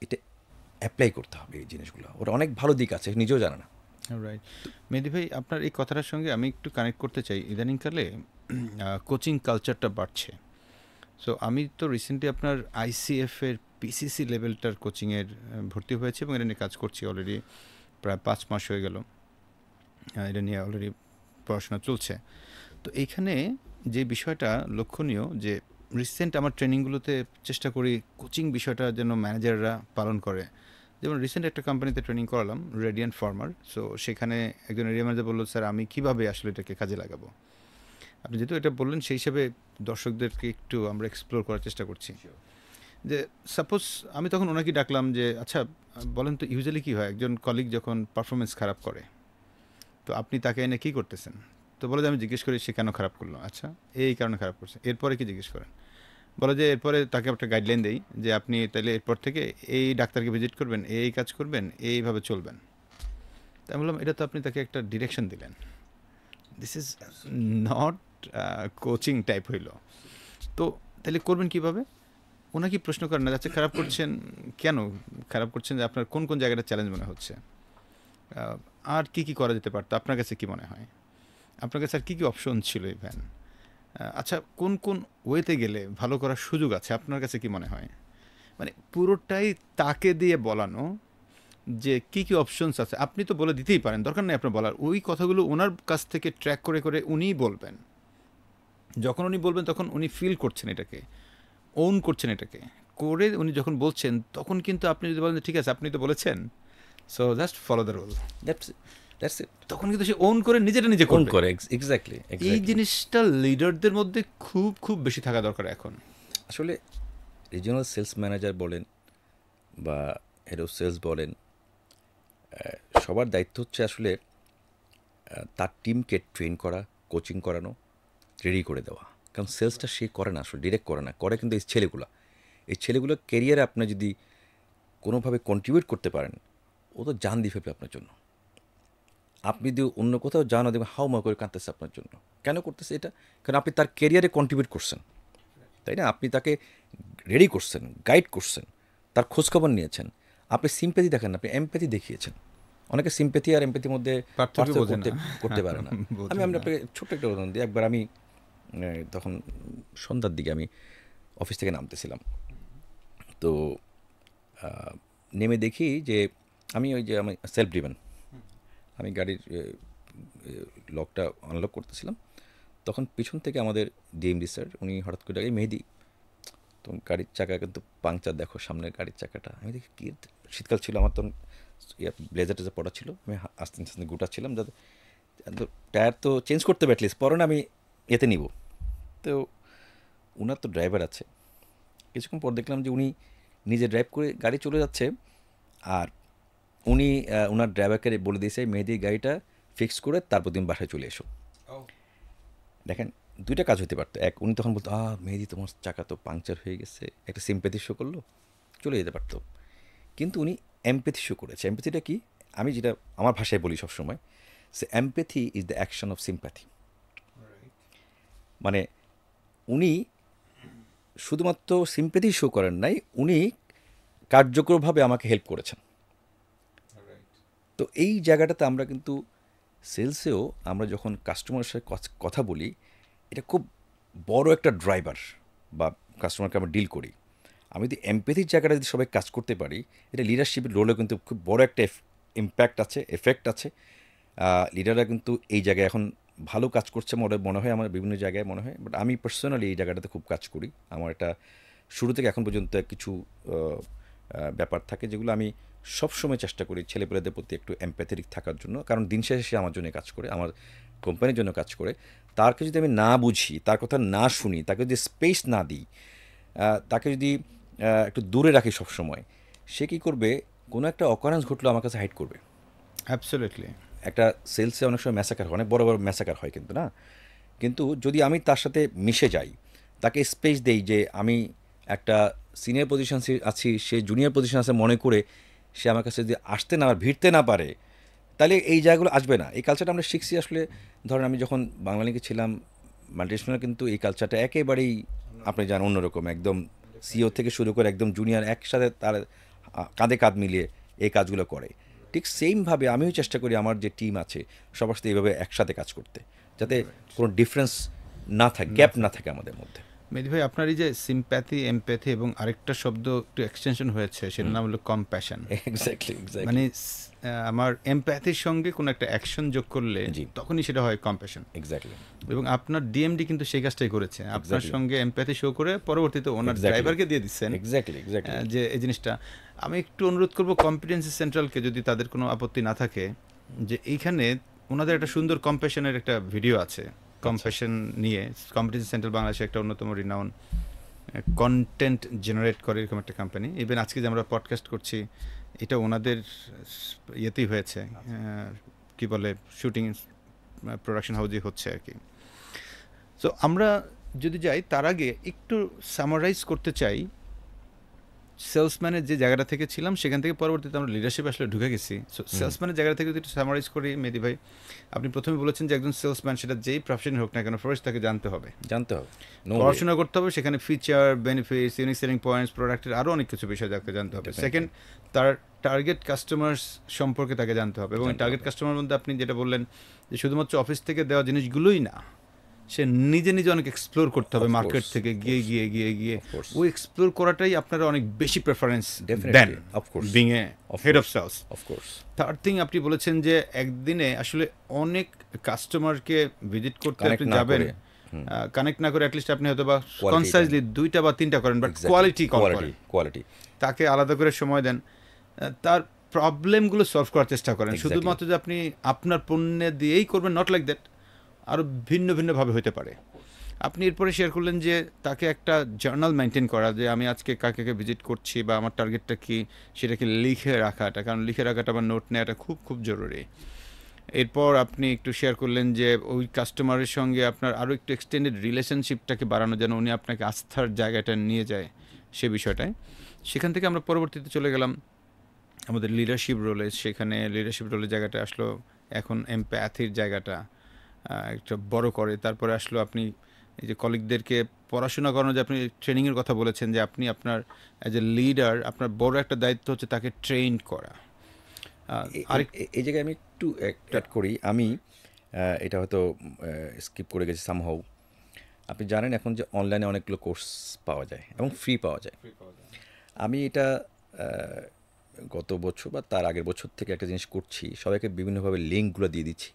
এটা অ্যাপ্লাই করতে হবে এই জিনিসগুলো, ওর অনেক ভালো দিক আছে নিজেও জানে না। রাইট। মেহেদী ভাই, আপনার এই কথাটার সঙ্গে আমি একটু কানেক্ট করতে চাই। ইদানিংকালে কোচিং কালচারটা বাড়ছে। সো আমি তো রিসেন্টলি আপনার আইসিএফ এর পিসিসি লেভেলটার কোচিংয়ের ভর্তি হয়েছে এবং এটা নিয়ে কাজ করছি অলরেডি প্রায় 5 মাস হয়ে গেল। এটা নিয়ে অলরেডি পড়াশোনা চলছে। তো এইখানে যে বিষয়টা লক্ষণীয়, যে রিসেন্ট আমার ট্রেনিংগুলোতে চেষ্টা করি কোচিং বিষয়টা যেন ম্যানেজাররা পালন করে। যেমন রিসেন্ট একটা কোম্পানিতে ট্রেনিং করালাম, রেডিয়েন্ট ফার্মার। সো সেখানে একজন এরিয়া ম্যানেজার বললো, স্যার আমি কীভাবে আসলে এটাকে কাজে লাগাবো। আপনি যেহেতু এটা বললেন, সেই হিসাবে দর্শকদেরকে একটু আমরা এক্সপ্লোর করার চেষ্টা করছি। যে সাপোজ আমি তখন ওনাকে ডাকলাম যে আচ্ছা বলেন তো, ইউজুয়ালি কী হয় একজন কলিগ যখন পারফরমেন্স খারাপ করে, তো আপনি তাকে এনে কী করতেছেন? তো বলে যে আমি জিজ্ঞেস করি সে কেন খারাপ করলো। আচ্ছা, এই কারণে খারাপ করছে। এরপরে কি জিজ্ঞেস করেন? বলে যে এরপরে তাকে একটা গাইডলাইন দেই যে আপনি তাহলে এরপর থেকে এই ডাক্তারকে ভিজিট করবেন, এই কাজ করবেন, এইভাবে চলবেন। তাই বললাম, এটা তো আপনি তাকে একটা ডিরেকশন দিলেন, this is not coaching type হইল। তো তাহলে করবেন কীভাবে? ওনাকে প্রশ্ন করেন না যাচ্ছে খারাপ করছেন কেন, খারাপ করছেন যে আপনার কোন কোন জায়গাটা চ্যালেঞ্জ মনে হচ্ছে, আর কি কি করা যেতে পারতো, আপনার কাছে কি মনে হয়, আপনার কাছে আর কী কী অপশন ছিল ইভেন, আচ্ছা কোন কোন ওয়েতে গেলে ভালো করার সুযোগ আছে, আপনার কাছে কি মনে হয়। মানে পুরোটাই তাকে দিয়ে বলানো যে কী কী অপশনস আছে। আপনি তো বলে দিতেই পারেন, দরকার নেই আপনার বলার, ওই কথাগুলো ওনার কাছ থেকে ট্র্যাক করে করে উনিই বলবেন। যখন উনি বলবেন তখন উনি ফিল করছেন এটাকে, ওন করছেন এটাকে, করে উনি যখন বলছেন তখন কিন্তু আপনি যদি বলেন ঠিক আছে আপনি তো বলেছেন, so just follow the rule, that's it. তখন কিন্তু সে ওন করে নিজেটা নিজে কোন করবে। করে এক্স্যাক্টলি এই জিনিসটা লিডারদের মধ্যে খুব খুব বেশি থাকা দরকার এখন। আসলে রিজিওনাল সেলস ম্যানেজার বলেন বা হেড অফ সেলস বলেন, সবার দায়িত্ব হচ্ছে আসলে তার টিমকে ট্রেন করা, কোচিং করানো, রেডি করে দেওয়া। কারণ সেলসটা সে করে না, আসলে ডিরেক্ট করে না, করে কিন্তু এই ছেলেগুলো ক্যারিয়ারে আপনি যদি কোনোভাবে কন্ট্রিবিউট করতে পারেন, ও তো জান দিয়ে ফেলবে আপনার জন্য। আপনি যদি অন্য কোথাও যান, দেখবেন হাউমা করে কাঁদতেছে আপনার জন্য। কেন করতেছে এটা? কারণ আপনি তার ক্যারিয়ারে কন্ট্রিবিউট করছেন, তাই না? আপনি তাকে রেডি করছেন, গাইড করছেন, তার খোঁজখবর নিয়েছেন। আপনি সিম্প্যাথি দেখেন না, আপনি এমপ্যাথি দেখিয়েছেন। অনেকে সিম্প্যাথি আর এমপ্যাথির মধ্যে পার্থক্য বোঝে না। করতে পারে না। আমি আপনাকে ছোট্ট একটা উদাহরণ দিই। একবার আমি তখন সন্ধ্যার দিকে আমি অফিস থেকে নামতেছিলাম, তো নেমে দেখি যে আমি সেলফ ড্রিভেন, আমি গাড়ির লকটা আনলক করতেছিলাম, তখন পিছন থেকে আমাদের ডিএমডি স্যার উনি হঠাৎ করে ডাকে, মেহেদি তখন গাড়ির চাকা কিন্তু পাংচার, দেখো সামনের গাড়ির চাকাটা। আমি দেখি কী, শীতকাল ছিল, আমার তখন ব্লেজার টেজার পড়া ছিল, আমি আস্তে আস্তে গুটাচ্ছিলাম যাতে টায়ার তো চেঞ্জ করতে হবে, অ্যাটলিস্ট পরে না আমি এতে নিব। তো ওনার তো ড্রাইভার আছে, কিছুক্ষণ পর দেখলাম যে উনি নিজে ড্রাইভ করে গাড়ি চলে যাচ্ছে, আর উনি ওনার ড্রাইভারকে বলে দিয়েছে মেহেদির গাড়িটা ফিক্স করে তারপর তুমি বাসায় চলে এসো। দেখেন, দুইটা কাজ হতে পারতো। এক, উনি তখন বলতো মেহেদি তোমার চাকা তো পাংচার হয়ে গেছে, একটা সিম্প্যাথি শো করলো, চলে যেতে পারতো। কিন্তু উনি এমপ্যাথি শো করেছে। এমপ্যাথিটা কি? আমি যেটা আমার ভাষায় বলি সবসময়, সে empathy is the action of sympathy. মানে উনি শুধুমাত্র সিম্প্যাথি শো করেন নাই, উনি কার্যকরভাবে আমাকে হেল্প করেছেন। তো এই জায়গাটাতে আমরা কিন্তু সেলসেও আমরা যখন কাস্টমারের সাথে কথা বলি, এটা খুব বড় একটা ড্রাইভার বা কাস্টমারকে আমরা ডিল করি, আমি যদি এমপ্যাথির জায়গাটা যদি সবাই কাজ করতে পারি, এটা লিডারশিপের রোলেও কিন্তু খুব বড় একটা ইম্প্যাক্ট আছে, এফেক্ট আছে। লিডাররা কিন্তু এই জায়গায় এখন ভালো কাজ করছে মনে হয়, আমার বিভিন্ন জায়গায় মনে হয়। বাট আমি পার্সোনালি এই জায়গাটাতে খুব কাজ করি। আমার এটা শুরু থেকে এখন পর্যন্ত কিছু ব্যাপার থাকে যেগুলো আমি সবসময় চেষ্টা করি ছেলেপেলেদের প্রতি একটু এমপ্যাথেটিক থাকার জন্য, কারণ দিন শেষে সে আমার জন্য কাজ করে, আমার কোম্পানির জন্য কাজ করে। তাকে যদি আমি না বুঝি, তার কথা না শুনি, তাকে যদি স্পেস না দিই, তাকে যদি একটু দূরে রাখি সবসময়, সে কী করবে, কোনো একটা অকারেন্স ঘটলো আমার কাছে হাইড করবে। অ্যাবসলিউটলি। একটা সেলসে অনেক সময় ম্যাসাকার হয়, অনেক বড় বড় ম্যাসাকার হয় কিন্তু না, কিন্তু যদি আমি তার সাথে মিশে যাই, তাকে স্পেস দেই যে আমি একটা সিনিয়র পজিশন আছি, সে জুনিয়র পজিশন আছে মনে করে সে আমার কাছে যদি আসতে না ভিড়তে না পারে, তাহলে এই জায়গাগুলো আসবে না। এই কালচারটা আমরা শিখছি আসলে। ধরেন আমি যখন বাংলালিংকে ছিলাম, মাল্টিনেশনাল, কিন্তু এই কালচারটা একেবারেই আপনি জানেন অন্যরকম, একদম সিও থেকে শুরু করে একদম জুনিয়র একসাথে তার কাঁধে কাঁধ মিলিয়ে এই কাজগুলো করে। ঠিক সেমভাবে আমিও চেষ্টা করি আমার যে টিম আছে সবার সাথে এইভাবে একসাথে কাজ করতে, যাতে কোনো ডিফারেন্স না থাকে, গ্যাপ না থাকে আমাদের মধ্যে। মেহেদী ভাই, আপনার এই যে সিম্প্যাথি, এমপ্যাথি এবং আরেকটা শব্দ একটু এক্সটেনশন হয়েছে, সেটার নাম হলো কম্প্যাশন। এক্স্যাক্টলি মানে আমার এমপ্যাথির সঙ্গে কোনো একটা অ্যাকশন যোগ করলে তখনই সেটা হয় কম্প্যাশন। এক্স্যাক্টলি। এবং আপনার ডিএমডি কিন্তু সেই কাজটাই করেছে, আপনার সঙ্গে এমপ্যাথি শো করে পরবর্তীতে ওনার ড্রাইভারকে দিয়ে দিচ্ছেন যে এই জিনিসটা। আমি একটু অনুরোধ করবো কম্পিটেন্সি সেন্ট্রালকে, যদি তাদের কোনো আপত্তি না থাকে, যে এইখানে ওনাদের একটা সুন্দর কম্প্যাশনের একটা ভিডিও আছে, কম্প্যাশন নিয়ে। কম্পিটেন্সি সেন্ট্রাল বাংলাদেশে একটা অন্যতম রিনাউন কন্টেন্ট জেনারেট করে এরকম একটা কোম্পানি। ইভেন আজকে যে আমরা পডকাস্ট করছি, এটা ওনাদের ইয়েতেই হয়েছে, কি বলে, শুটিং প্রোডাকশন হাউসেই হচ্ছে আর কি। সো আমরা যদি যাই, তার আগে একটু সামারাইজ করতে চাই সেলসম্যানের যে জায়গাটা থেকে ছিলাম, সেখান থেকে পরবর্তীতে আমরা লিডারশিপ আসলে ঢুকে গেছি। সো সেলসম্যানের জায়গা থেকে যদি একটু সামারাইজ করি, মেহেদী ভাই, আপনি প্রথমে বলেছেন যে একজন সেলসম্যান, সেটা যেই প্রফেশন হোক না কেন, ফার্স্ট তাকে জানতে হবে, পড়াশোনা করতে হবে, সেখানে feature, benefits, unique selling points, প্রোডাক্টের আরও অনেক কিছু বিষয় তাকে জানতে হবে। সেকেন্ড, তার টার্গেট কাস্টমার্স সম্পর্কে তাকে জানতে হবে। এবং টার্গেট কাস্টমার মধ্যে আপনি যেটা বললেন যে শুধুমাত্র অফিস থেকে দেওয়া জিনিসগুলোই না, সে নিজে নিজে অনেক এক্সপ্লোর করতে হবে, মার্কেট থেকে গিয়ে গিয়ে গিয়ে গিয়ে ওই এক্সপ্লোর করাটাই আপনারা অনেক বেশি প্রেফারেন্স দেন, being a head of sales. Third thing, আপনি বলেছেন যে একদিনে আসলে অনেক কাস্টমারকে ভিজিট করতে আপনি যাবেন, কানেক্ট না করে অ্যাটলিস্ট আপনি হয়তো বা কনসাইজলি 2টা বা 3টা করেন, বাট কোয়ালিটি তাকে আলাদা করে সময় দেন, তার প্রবলেমগুলো সলভ করার চেষ্টা করেন। শুধুমাত্র যে আপনি আপনার পণ্য দিয়েই করবেন, নট লাইক দ্যাট, আরও ভিন্ন ভিন্নভাবে হতে পারে। আপনি এরপরে শেয়ার করলেন যে তাকে একটা জার্নাল মেনটেন করা, যে আমি আজকে কাকে ভিজিট করছি বা আমার টার্গেটটা কী, সেটাকে লিখে রাখাটা, কারণ লিখে রাখাটা বা নোট নেওয়াটা খুব খুব জরুরি। এরপর আপনি একটু শেয়ার করলেন যে ওই কাস্টমারের সঙ্গে আপনার আরও একটু এক্সটেন্ডেড রিলেশনশিপটাকে বাড়ানো, যেন উনি আপনাকে আস্থার জায়গাটা নিয়ে যায়, সে বিষয়টায়। সেখান থেকে আমরা পরবর্তীতে চলে গেলাম আমাদের লিডারশিপ রোলে। সেখানে লিডারশিপ রোলের জায়গাটা আসলো এখন এমপ্যাথির জায়গাটা একটা বড় করে। তারপরে আসলো আপনি এই যে কলিগদেরকে পড়াশোনা করানো, যে আপনি ট্রেনিংয়ের কথা বলেছেন, যে আপনি আপনার অ্যাজ এ লিডার আপনার বড় একটা দায়িত্ব হচ্ছে তাকে ট্রেন করা। এই জায়গায় আমি একটু অ্যাড করি, আমি এটা হয়তো স্কিপ করে গেছি সামহাউ। আপনি জানেন এখন যে অনলাইনে অনেকগুলো কোর্স পাওয়া যায় এবং ফ্রি পাওয়া যায়। আমি এটা গত বছর বা তার আগের বছর থেকে একটা জিনিস করছি, সবাইকে বিভিন্নভাবে লিঙ্কগুলো দিয়ে দিচ্ছি,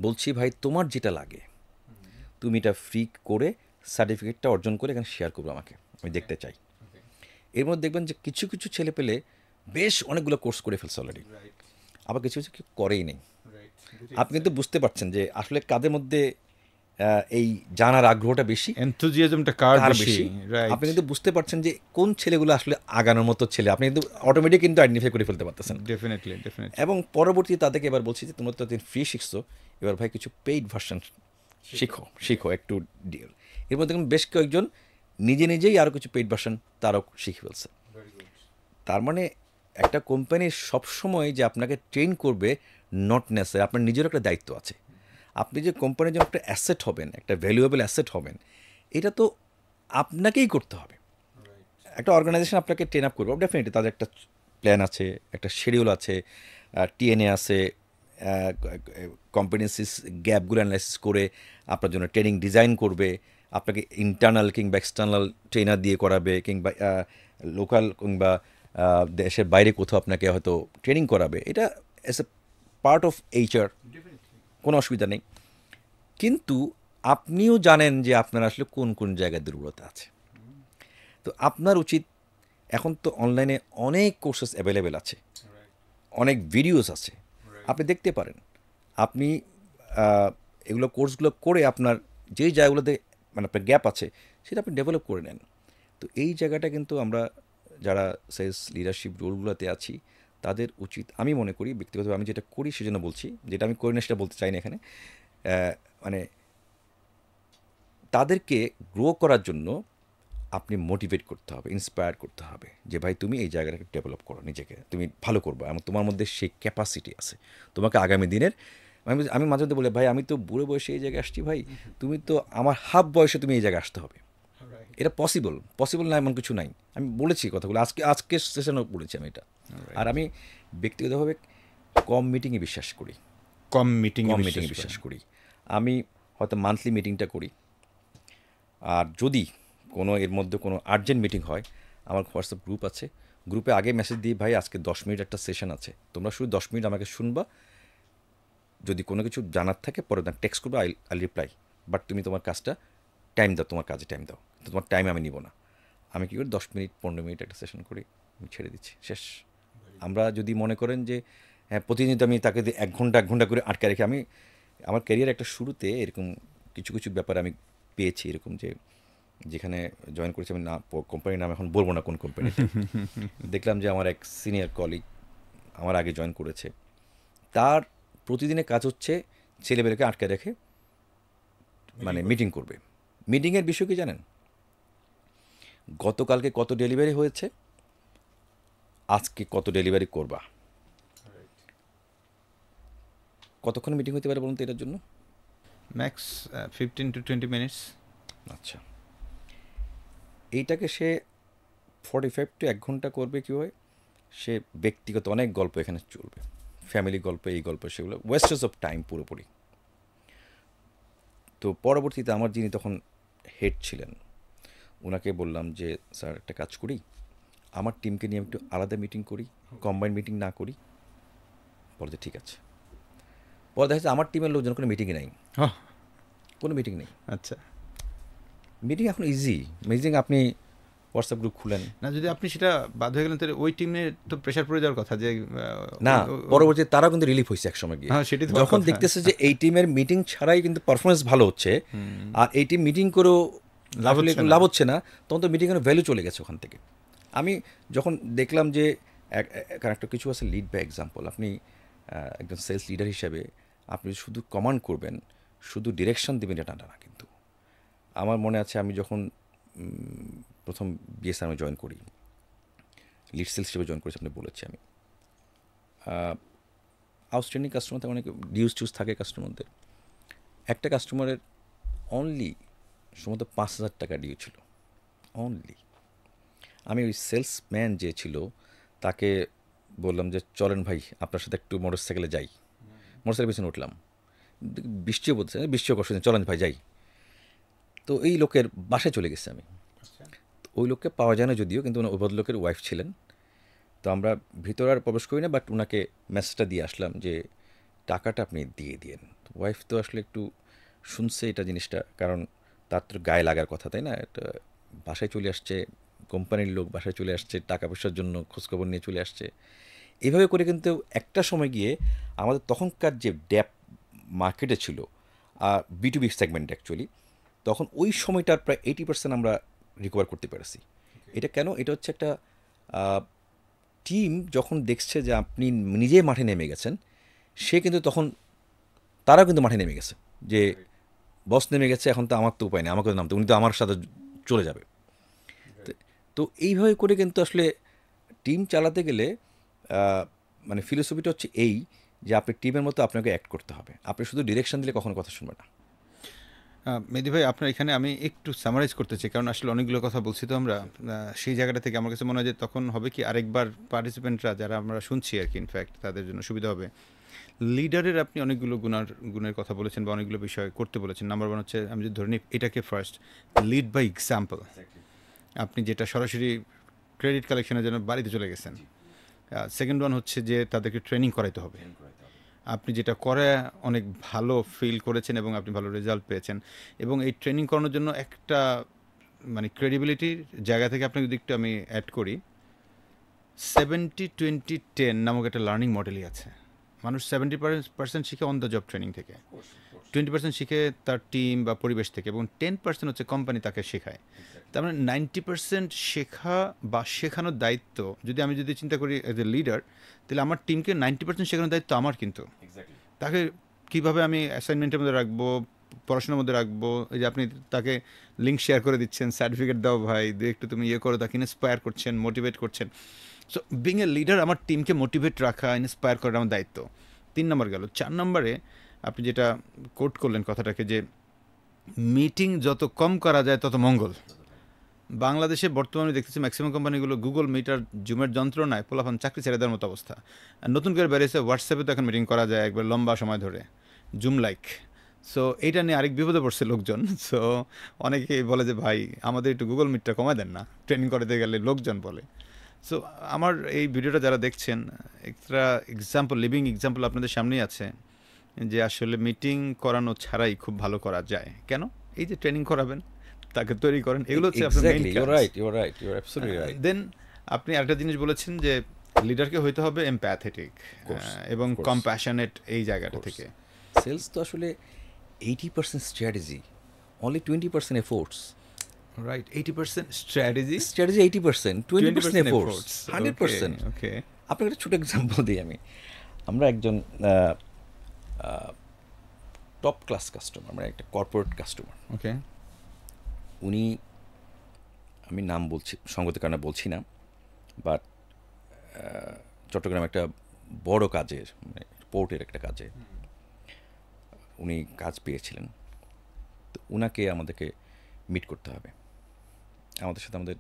বলছি ভাই তোমার যেটা লাগে তুমি এটা ফ্রি করে সার্টিফিকেটটা অর্জন করে এখানে শেয়ার করবো, আমাকে আমি দেখতে চাই। এর মধ্যে দেখবেন যে কিছু কিছু ছেলে পেলে বেশ অনেকগুলো কোর্স করে ফেলছে অলরেডি, আবার কিছু কিছু করেই নেই। আপনি কিন্তু বুঝতে পারছেন যে আসলে কাদের মধ্যে এই জানার আগ্রহটা বেশি, এনথুজিয়াজমটা কার বেশি। আপনি কিন্তু বুঝতে পারছেন যে কোন ছেলেগুলো আসলে আগানোর মতো ছেলে, আপনি কিন্তু অটোমেটিক কিন্তু আইডেন্টিফাই করে ফেলতে পারতেছেন। ডেফিনেটলি। এবং পরবর্তীতে তাদেরকে এবার বলছি যে তোমরা তো ফ্রি শিখছো, এবার ভাই কিছু পেইড ভার্সন শিখো একটু ডিল। এর মধ্যে বেশ কয়েকজন নিজেই আরও কিছু পেইড ভার্সন তারাও শিখে ফেলছে। তার মানে একটা কোম্পানির সবসময় যে আপনাকে ট্রেন করবে নট নেসেসারি, আপনার নিজেরও একটা দায়িত্ব আছে। আপনি যে কোম্পানির জন্য একটা অ্যাসেট হবেন, একটা ভ্যালুয়েবল অ্যাসেট হবেন, এটা তো আপনাকেই করতে হবে। একটা অর্গানাইজেশন আপনাকে ট্রেন আপ করবে, ডেফিনেটলি তাদের একটা প্ল্যান আছে, একটা শিডিউল আছে, টিএনএ আছে, কম্পিটেন্সিস গ্যাপগুলো অ্যানালাইসিস করে আপনার জন্য ট্রেনিং ডিজাইন করবে, আপনাকে ইন্টারনাল কিংবা এক্সটার্নাল ট্রেনার দিয়ে করাবে, কিংবা লোকাল কিংবা দেশের বাইরে কোথাও আপনাকে হয়তো ট্রেনিং করাবে। এটা as a part of HR, কোনো অসুবিধা নেই। কিন্তু আপনিও জানেন যে আপনার আসলে কোন কোন জায়গায় দুর্বলতা আছে। তো আপনার উচিত, এখন তো অনলাইনে অনেক কোর্সেস অ্যাভেলেবেল আছে, অনেক ভিডিওস আছে, আপনি দেখতে পারেন। আপনি এগুলো কোর্সগুলো করে আপনার যেই জায়গাগুলোতে মানে আপনার গ্যাপ আছে সেটা আপনি ডেভেলপ করে নেন। তো এই জায়গাটা কিন্তু আমরা যারা সেলস লিডারশিপ রোলগুলোতে আছি তাদের উচিত, আমি মনে করি ব্যক্তিগতভাবে, আমি যেটা করি সেজন্য বলছি, যেটা আমি করি না সেটা বলতে চাই না এখানে, মানে তাদেরকে গ্রো করার জন্য আপনি মোটিভেট করতে হবে, ইন্সপায়ার করতে হবে যে ভাই তুমি এই জায়গাটাকে ডেভেলপ করো, নিজেকে তুমি ভালো করবে এবং তোমার মধ্যে সেই ক্যাপাসিটি আছে, তোমাকে আগামী দিনের, আমি মাঝে মধ্যে বলি ভাই আমি তো বুড়ো বয়সে এই জায়গায় আসছি, ভাই তুমি তো আমার হাফ বয়সে তুমি এই জায়গায় আসতে হবে। এটা পসিবল না এমন কিছু নাই। আমি বলেছি কথাগুলো, আজকে সেশনও বলেছি আমি এটা। আর আমি ব্যক্তিগতভাবে কম মিটিংয়ে বিশ্বাস করি, কম মিটিংয়ে বিশ্বাস করি। আমি হয়তো মান্থলি মিটিংটা করি, আর যদি কোনো এর মধ্যে কোনো আর্জেন্ট মিটিং হয়, আমার হোয়াটসঅ্যাপ গ্রুপ আছে, গ্রুপে আগে মেসেজ দিই ভাই আজকে 10 মিনিট একটা সেশন আছে, তোমরা শুধু 10 মিনিট আমাকে শুনবা, যদি কোনো কিছু জানার থাকে পরে টেক্সট করবো, আই রিপ্লাই, বাট তুমি তোমার কাজটা টাইম দাও, তোমার কাজে টাইম দাও, তো তোমার টাইম আমি নিব না। আমি কী করি 10 মিনিট 15 মিনিট একটা সেশন করি, আমি ছেড়ে দিচ্ছি, শেষ। আমরা যদি মনে করেন যে হ্যাঁ প্রতিদিন আমি তাকে 1 ঘন্টা 1 ঘন্টা করে আটকে রেখে, আমি আমার ক্যারিয়ার একটা শুরুতে এরকম কিছু কিছু ব্যাপারে আমি পেয়েছি, এরকম যে যেখানে জয়েন করেছি, আমি না কোম্পানির নাম এখন বলবো না কোন কোম্পানিতে, দেখলাম যে আমার এক সিনিয়র কলিগ আমার আগে জয়েন করেছে, তার প্রতিদিনের কাজ হচ্ছে ছেলেমেয়েকে আটকে রেখে মানে মিটিং করবে। মিটিংয়ের বিষয় কি জানেন? গতকালকে কত ডেলিভারি হয়েছে, আজকে কত ডেলিভারি করবা। কতক্ষণ মিটিং হতে পারে বলুন তো এটার জন্য? Max 15 to 20 minutes. আচ্ছা, এইটাকে সে 45 to 1 ঘন্টা করবে কীভাবে? সে ব্যক্তিগত অনেক গল্প এখানে চলবে, ফ্যামিলি গল্প, এই গল্প, সেগুলো ওয়েস্টেজ অফ টাইম পুরোপুরি। তো পরবর্তীতে আমার যিনি তখন হেড ছিলেন, ওনাকে বললাম যে স্যার একটা কাজ করি, আমার টিমকে নিয়ে একটু আলাদা মিটিং করি, কম্বাইন্ড মিটিং না করি। বলতে ঠিক আছে। পরে দেখা যাচ্ছে আমার টিমের লোকজন কোনো মিটিংয়ে নাই, কোনো মিটিং নেই। আচ্ছা, মিটিং এখন ইজি, মিটিং আপনি হোয়াটসঅ্যাপ গ্রুপ খুলেন না, যদি আপনি সেটা বাধ্য হয়ে গেলেন তাহলে ওই টিমে তো প্রেশার পড়ে যাওয়ার কথা যে না, পরবর্তীতে তারাও কিন্তু রিলিফ হয়েছে এক সময় গিয়ে, যখন দেখতেছে যে এই টিমের মিটিং ছাড়াই কিন্তু পারফরমেন্স ভালো হচ্ছে, আর এই টিম মিটিং করেও লাভ হচ্ছে না, তখন তো মিটিংয়ের ভ্যালু চলে গেছে ওখান থেকে। আমি যখন দেখলাম যে একটা কিছু আছে লিড বাই এক্সাম্পল, আপনি একজন সেলস লিডার হিসেবে আপনি শুধু কমান্ড করবেন, শুধু ডিরেকশন দেবেন, এটা না। কিন্তু আমার মনে আছে আমি যখন প্রথম বিএসআরএমে জয়েন করি, লিড সেলস হিসেবে জয়েন করেছি, আপনি বলেছি আমি, আউটস্ট্যান্ডিং কাস্টমার থাকে, অনেক ডিউজ থাকে কাস্টমারদের। একটা কাস্টমারের অনলি সম্ভবত 5,000 টাকা ডিউ ছিল, অনলি। আমি ওই সেলসম্যান যে ছিল তাকে বললাম যে চলেন ভাই আপনার সাথে একটু মোটরসাইকেলে যাই, মোটরসাইকেলের পিছনে উঠলাম, বৃষ্টিও বলছে, বৃষ্টিও কষ্ট, চলেন ভাই যাই। তো এই লোকের বাসায় চলে গেছি আমি, ওই লোককে পাওয়া যায় না যদিও, কিন্তু ওই ভদ্রলোকের ওয়াইফ ছিলেন। তো আমরা ভিতরে আর প্রবেশ করি না, বাট ওনাকে মেসেজটা দিয়ে আসলাম যে টাকাটা আপনি দিয়ে দিন। ওয়াইফ তো আসলে একটু শুনছে এটা জিনিসটা, কারণ তার তো গায়ে লাগার কথা, তাই না? একটা বাসায় চলে আসছে, কোম্পানির লোক বাসায় চলে আসছে, টাকা পয়সার জন্য খোঁজখবর নিয়ে চলে আসছে। এইভাবে করে কিন্তু একটা সময় গিয়ে আমাদের তখনকার যে ড্যাপ মার্কেটে ছিল, B2B সেগমেন্ট অ্যাকচুয়ালি, তখন ওই সময়টার প্রায় 80% আমরা রিকভার করতে পেরেছি। এটা কেন? এটা হচ্ছে একটা টিম যখন দেখছে যে আপনি নিজে মাঠে নেমে গেছেন, সে কিন্তু তখন তারাও কিন্তু মাঠে নেমে গেছে, যে বস নেমে গেছে, এখন তো আমার তো উপায় নেই, আমাকে তো নামতে, উনি তো আমার সাথে চলে যাবে। তো এইভাবে করে কিন্তু আসলে টিম চালাতে গেলে মানে ফিলোসফিটা হচ্ছে এই, যে আপনি টিমের মতো আপনাকে অ্যাক্ট করতে হবে, আপনি শুধু ডিরেকশন দিলে কখনো কথা শুনবে না। মেহেদী ভাই, আপনার এখানে আমি একটু সামারাইজ করতে চাই, কারণ আসলে অনেকগুলো কথা বলছি তো আমরা, সেই জায়গাটা থেকে আমার কাছে মনে হয় যে তখন হবে কি আরেকবার পার্টিসিপেন্টরা যারা আমরা শুনছি আর কি, ইনফ্যাক্ট তাদের জন্য সুবিধা হবে। লিডারের আপনি অনেকগুলো গুণের কথা বলেছেন বা অনেকগুলো বিষয় করতে বলেছেন। নাম্বার 1 হচ্ছে আমি যদি ধরে নিই এটাকে ফার্স্ট লিড বাই এক্সাম্পল। আপনি যেটা সরাসরি ক্রেডিট কালেকশনের জন্য বাড়িতে চলে গেছেন। সেকেন্ড ওয়ান হচ্ছে যে তাদেরকে ট্রেনিং করাইতে হবে। আপনি যেটা করে অনেক ভালো ফিল করেছেন এবং আপনি ভালো রেজাল্ট পেয়েছেন এবং এই ট্রেনিং করানোর জন্য একটা মানে ক্রেডিবিলিটির জায়গা থেকে আপনাকে যদি একটু আমি অ্যাড করি 70-20-10 নামক একটা লার্নিং মডেলই আছে। মানুষ 70% শিখে অন দ্য জব ট্রেনিং থেকে, 20% শিখে তার টিম বা পরিবেশ থেকে এবং 10% হচ্ছে কোম্পানি তাকে শেখায়। তার মানে 90% শেখা বা শেখানোর দায়িত্ব আমি যদি চিন্তা করি এজ এ লিডার, তাহলে আমার টিমকে 90% শেখানোর দায়িত্ব আমার কিন্তু। তাকে কিভাবে আমি অ্যাসাইনমেন্টের মধ্যে রাখবো, পড়াশোনার মধ্যে রাখবো, এই যে আপনি তাকে লিঙ্ক শেয়ার করে দিচ্ছেন, সার্টিফিকেট দাও ভাই, একটু তুমি ইয়ে করো, তাকে ইন্সপায়ার করছেন, মোটিভেট করছেন। সো বিং এ লিডার আমার টিমকে মোটিভেট রাখা, ইন্সপায়ার করার আমার দায়িত্ব। 3 নম্বর গেল। 4 নম্বরে আপনি যেটা কোট করলেন কথাটাকে যে মিটিং যত কম করা যায় তত মঙ্গল। বাংলাদেশে বর্তমানে দেখতেছি ম্যাক্সিমাম কোম্পানিগুলো গুগল মিট আর জুমের যন্ত্রণায় পোলাপান চাকরি ছেড়ে দেওয়ার মতো অবস্থা। আর নতুন করে বেরিয়েছে হোয়াটসঅ্যাপে তো এখন মিটিং করা যায় একবার লম্বা সময় ধরে, জুম লাইক। সো এইটা নিয়ে আরেক বিপদে পড়ছে লোকজন। সো অনেকেই বলে যে ভাই আমাদের একটু গুগল মিটটা কমায় দেন না, ট্রেনিং করাতে গেলে লোকজন বলে। সো আমার এই ভিডিওটা যারা দেখছেন একটা এক্সাম্পল, লিভিং এক্সাম্পল আপনাদের সামনেই আছে যে আসলে মিটিং করানো ছাড়াই খুব ভালো করা যায়। কেন? এই যে ট্রেনিং করাবেন, তাকে তৈরি করেন, এগুলো হচ্ছে আপনার মেইন কাজ। You're absolutely right. দেন আপনি আরেকটা জিনিস বলেছেন যে লিডারকে হইতে হবে এমপ্যাথেটিক এবং of course. কম্প্যাশনেট এই জায়গাটা course. থেকে। সেলস তো আসলে 80% strategy, only 20% efforts. Right, 80% strategy, strategy 80%, 20% efforts, 100%। ওকে, আপনাকে একটা ছোট এক্সাম্পল দিই আমি। আমরা একজন টপ ক্লাস কাস্টমার, মানে একটা কর্পোরেট কাস্টমার। ওকে, উনি, আমি নাম বলছি সঙ্গতের কারণে বলছি না, বাট চট্টগ্রামে একটা বড় কাজের, মানে পোর্টের একটা কাজে উনি কাজ পেয়েছিলেন। তো উনাকে আমাদেরকে মিট করতে হবে। আমাদের সাথে আমাদের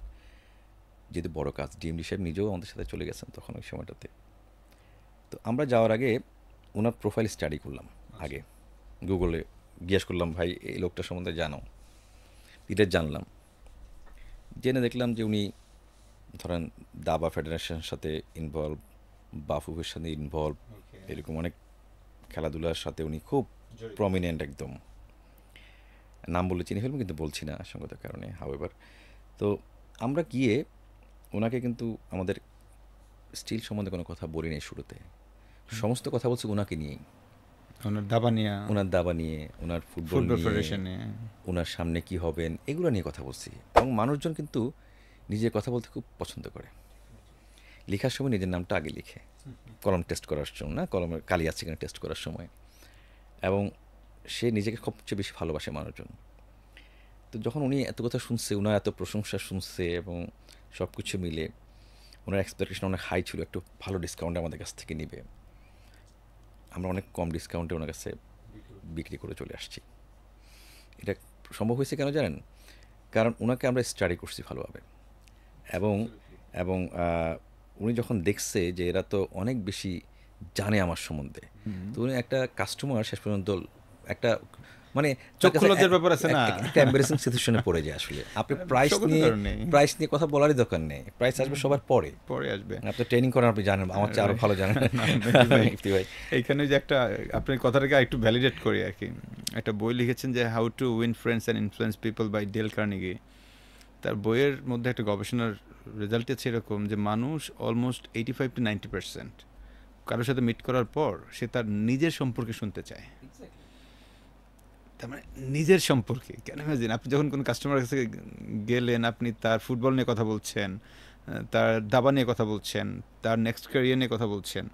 যেহেতু বড় কাজ, ডিএমডি সাহেব নিজেও আমাদের সাথে চলে গেছেন তখন ওই সময়টাতে। তো আমরা যাওয়ার আগে ওনার প্রোফাইল স্টাডি করলাম আগে, গুগলে জিজ্ঞেস করলাম ভাই এই লোকটার সম্বন্ধে জানো, ডিটেলস জানলাম। জেনে দেখলাম যে উনি ধরেন দাবা ফেডারেশনের সাথে ইনভলভ, বাফুফের সাথে ইনভলভ, এরকম অনেক খেলাধুলার সাথে উনি খুব প্রমিনেন্ট একদম। নাম বলে চিনি ফেলবো কিন্তু বলছি না সঙ্গতার কারণে। হাউএভার, তো আমরা গিয়ে ওনাকে কিন্তু আমাদের স্টিল সম্বন্ধে কোনো কথা বলিনি শুরুতে, সমস্ত কথা বলছি ওনাকে নিয়েই, ওনার দাবা নিয়ে, ওনার দাবা নিয়ে, ওনার ফুটবল ফেডারেশন নিয়ে, নিয়ে, ওনার সামনে কি হবেন এগুলো নিয়ে কথা বলছি। এবং মানুষজন কিন্তু নিজের কথা বলতে খুব পছন্দ করে। লেখার সময় নিজের নামটা আগে লিখে, কলম টেস্ট করার জন্য না, কলমের কালি আছে কিনা টেস্ট করার সময়। এবং সে নিজেকে সবচেয়ে বেশি ভালোবাসে মানুষজন। তো যখন উনি এত কথা শুনছে, ওনার এত প্রশংসা শুনছে এবং সব কিছু মিলে ওনার এক্সপেকটেশন অনেক হাই ছিল, একটু ভালো ডিসকাউন্টে আমাদের কাছ থেকে নিবে। আমরা অনেক কম ডিসকাউন্টে ওনার কাছে বিক্রি করে চলে আসছি। এটা সম্ভব হয়েছে কেন জানেন? কারণ ওনাকে আমরা স্টাডি করছি ভালোভাবে। এবং এবং উনি যখন দেখছে যে এরা তো অনেক বেশি জানে আমার সম্বন্ধে, তো উনি একটা কাস্টমার শেষ পর্যন্ত একটা মানে চক্ষু লজ্জার ব্যাপার আছে না, একটা এম্বারেসিং সিচুয়েশনে পড়ে যায়। আসলে আপনি প্রাইস নিয়ে কথা বলারই দরকার নেই, প্রাইস আসবে সবার পরে আসবে। আপনি ট্রেনিং করেন, আপনি জানেন, আমার চেয়ে আরো ভালো জানেন ভাই। এইখানে যে একটা আপনার কথাটাকে একটু ভ্যালিডেট করি আর কি, একটা বই লিখেছেন যে how to win friends and influence people by Dale Carnegie. তার বইয়ের মধ্যে একটা গবেষণার রেজাল্ট আছে এরকম যে মানুষ অলমোস্ট 85-90% কারোর সাথে মিট করার পর সে তার নিজের সম্পর্কে শুনতে চায়। তার মানে নিজের সম্পর্কে কেন ইমাজিন, আপনি যখন কোনো কাস্টমারের কাছে গেলেন, আপনি তার ফুটবল নিয়ে কথা বলছেন, তার দাবা নিয়ে কথা বলছেন, তার নেক্সট ক্যারিয়ার নিয়ে কথা বলছেন,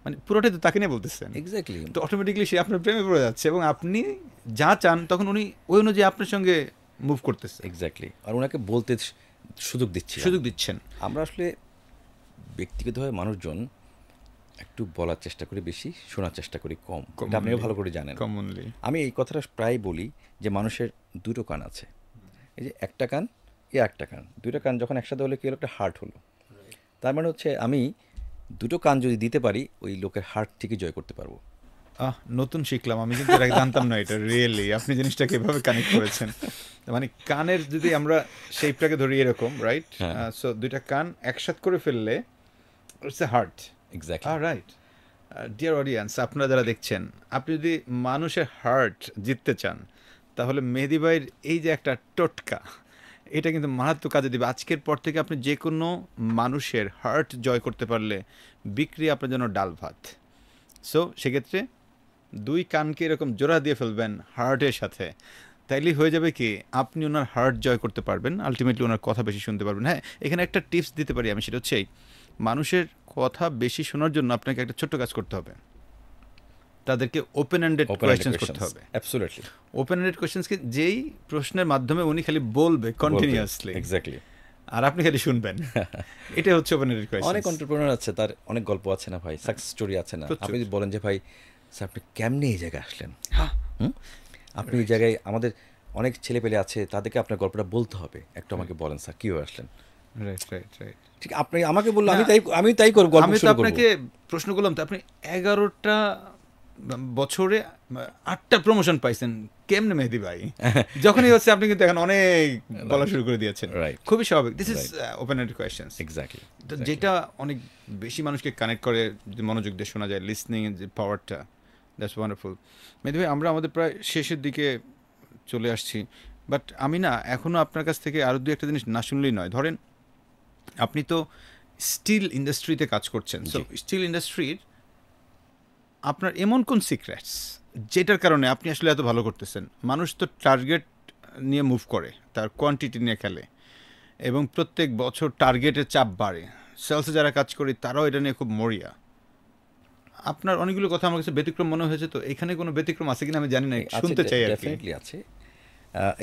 মানে পুরোটাই তো তাকে নিয়ে বলতেছেন। এক্স্যাক্টলি। তো অটোমেটিকলি সে আপনার প্রেমে পড়ে যাচ্ছে এবং আপনি যা চান তখন উনি ওই অনুযায়ী আপনার সঙ্গে মুভ করতেছে। এক্স্যাক্টলি। আর ওনাকে বলতে সুযোগ দিচ্ছেন। আমরা আসলে ব্যক্তিগতভাবে মানুষজন একটু বলার চেষ্টা করি বেশি, শোনার চেষ্টা করি কম। এটা আপনিও ভালো করে জানেন। কমনলি আমি এই কথাটা প্রায় বলি যে মানুষের দুটো কান আছে, এই যে একটা কান একটা কান, দুইটা কান যখন একসাথে হলে কি হলো, একটা হার্ট হলো। তার মানে হচ্ছে আমি দুটো কান যদি দিতে পারি ওই লোকের হার্ট ঠিকই জয় করতে পারবো। নতুন শিখলাম, আমি কিন্তু এর আগে জানতাম না এটা। রিয়েলি আপনি জিনিসটাকে এভাবে কানেক্ট করেছেন, মানে কানের যদি আমরা শেপটাকে ধরি এরকম, রাইট? হ্যাঁ। সো দুইটা কান একসাথে করে ফেললে it's a heart. Exactly. Right. Dear audience, আপনারা যারা দেখছেন, আপনি যদি মানুষের হার্ট জিততে চান তাহলে মেহেদী ভাইয়ের এই যে একটা টোটকা, এটা কিন্তু মারাত্মক কাজে দিবে। আজকের পর থেকে আপনি যে কোনো মানুষের হার্ট জয় করতে পারলে বিক্রি আপনার জন্য ডাল ভাত। সো সেক্ষেত্রে দুই কানকে এরকম জোড়া দিয়ে ফেলবেন হার্টের সাথে, তাইলেই হয়ে যাবে কি আপনি ওনার হার্ট জয় করতে পারবেন, আলটিমেটলি ওনার কথা বেশি শুনতে পারবেন। হ্যাঁ, এখানে একটা টিপস দিতে পারি আমি, সেটা হচ্ছে এই, মানুষের কথা বেশি শোনার জন্য আপনাকে একটা ছোট্ট কাজ করতে হবে, তাদেরকে ওপেন এন্ডেড কোয়েশ্চেন্স করতে হবে। অ্যাবসলিউটলি। ওপেন এন্ডেড কোয়েশ্চেন্সকে যেই প্রশ্নের মাধ্যমে উনি খালি বলবে কন্টিনিউয়াসলি, এক্স্যাক্টলি। আর আপনি খালি শুনবেন, এটা হচ্ছে ওপেন এন্ডেড কোয়েশ্চেন্স। অনেক এন্টারপ্রেনার আছে, তার অনেক গল্প আছে না ভাই, সাকসেস স্টোরি আছে না। প্রচুর। আপনি যদি বলেন যে ভাই স্যার আপনি কেমনে এই জায়গায় আসলেন, হ্যাঁ, আপনি এই জায়গায়, আমাদের অনেক ছেলেপেলে আছে, তাদেরকে আপনার গল্পটা বলতে হবে, একটু আমাকে বলেন স্যার কীভাবে আসলেন। Right right right. ঠিক, আপনি আমাকে বললো না, আমি তাই করব, গল্প আমি তো শুরু করব। আপনাকে প্রশ্ন করলাম তো, আপনি 11টা বছরে 8টা প্রমোশন পাইছেন কেমনে মেহেদী ভাই? যখনই হচ্ছে আপনি কিন্তু এখন অনেক বলা শুরু করে দিয়েছেন। রাইট। খুবই স্বাভাবিক, this is open ended questions. Exactly. যেটা অনেক বেশি মানুষকে কানেক্ট করে, যদি মনোযোগ দিয়ে শোনা যায়, লিসনিং যে পাওয়ারটা, দ্যাটস ওয়ান্ডারফুল। মেহেদী ভাই, আমরা আমাদের প্রায় শেষের দিকে চলে আসছি, বাট আমি না এখনও আপনার কাছ থেকে আরও দু একটা জিনিস না শুনলেই নয়। ধরেন আপনি তো স্টিল ইন্ডাস্ট্রিতে কাজ করছেন, সো স্টিল ইন্ডাস্ট্রির আপনার এমন কোন সিক্রেটস যেটার কারণে আপনি আসলে এত ভালো করতেছেন? মানুষ তো টার্গেট নিয়ে মুভ করে, তার কোয়ান্টিটি নিয়ে খেলে, এবং প্রত্যেক বছর টার্গেটের চাপ বাড়ে। সেলসে যারা কাজ করি তারাও এটা নিয়ে খুব মরিয়া। আপনার অনেকগুলো কথা আমার কাছে ব্যতিক্রম মনে হয়েছে, তো এখানে কোনো ব্যতিক্রম আছে কিনা আমি জানি না, শুনতে চাই আর কি। ডেফিনেটলি আছে,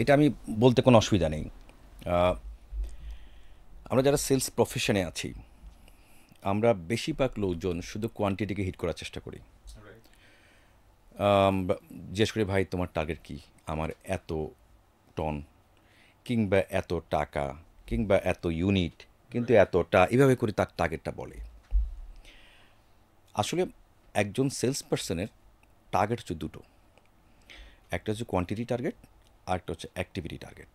এটা আমি বলতে কোনো অসুবিধা নেই। আমরা যারা সেলস প্রফেশনে আছি, আমরা বেশিরভাগ লোকজন শুধু কোয়ান্টিটিকে হিট করার চেষ্টা করি। জিজ্ঞেস করি ভাই তোমার টার্গেট কি, আমার এত টন, কিংবা এত টাকা, কিংবা এত ইউনিট, কিন্তু এতটা, এভাবে করে তার টার্গেটটা বলে। আসলে একজন সেলস পার্সনের টার্গেট হচ্ছে দুটো, একটা হচ্ছে কোয়ান্টিটি টার্গেট, আর একটা হচ্ছে অ্যাক্টিভিটি টার্গেট।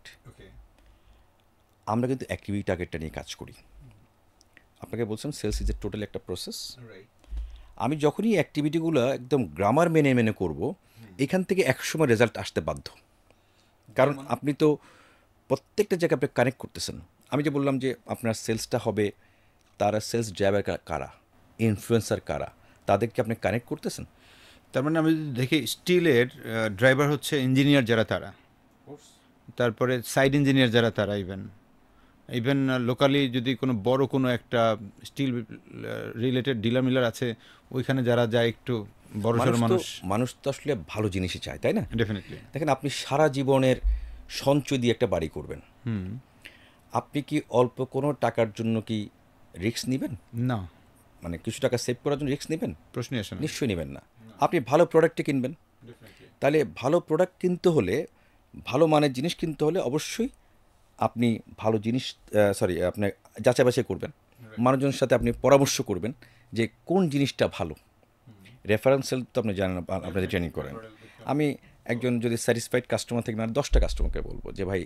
আমরা কিন্তু অ্যাক্টিভিটি টার্গেটটা নিয়ে কাজ করি। আপনাকে বলছেন সেলস ইজ এ টোটাল একটা প্রসেস। আমি যখনই অ্যাক্টিভিটিগুলো একদম গ্রামার মেনে মেনে করব, এখান থেকে একসময় রেজাল্ট আসতে বাধ্য। কারণ আপনি তো প্রত্যেকটা জায়গায় আপনি কানেক্ট করতেছেন। আমি যে বললাম যে আপনার সেলসটা হবে, তারা সেলস ড্রাইভার কারা, ইনফ্লুয়েন্সার কারা, তাদেরকে আপনি কানেক্ট করতেছেন। তার মানে আমি যদি দেখি স্টিলের ড্রাইভার হচ্ছে ইঞ্জিনিয়ার যারা, তারা, তারপরে সাইড ইঞ্জিনিয়ার যারা, তারা, ইভেন লোকালি যদি কোনো বড় কোনো একটা স্টিল রিলেটেড ডিলার মিলার আছে, ওইখানে যারা যায় একটু বড় সড়ো মানুষ তো আসলে ভালো জিনিসই চায়, তাই না? ডেফিনেটলি। দেখেন, আপনি সারা জীবনের সঞ্চয় দিয়ে একটা বাড়ি করবেন, আপনি কি অল্প কোনো টাকার জন্য কি রিস্ক নেবেন? না, মানে কিছু টাকা সেভ করার জন্য রিস্ক নেবেন? প্রশ্নই আসে না। নিশ্চয়ই নেবেন না। আপনি ভালো প্রোডাক্টে কিনবেন, তাহলে ভালো প্রোডাক্ট কিনতে হলে, ভালো মানের জিনিস কিনতে হলে অবশ্যই আপনি ভালো জিনিস, আপনি যাচাই বাছাই করবেন, মানুষজনের সাথে আপনি পরামর্শ করবেন যে কোন জিনিসটা ভালো। রেফারেন্স সেল তো আপনি জানেন, আপনাদের ট্রেনিং করেন। আমি একজন যদি স্যাটিসফাইড কাস্টমার থেকে, মানে 10টা কাস্টমারকে বলবো যে ভাই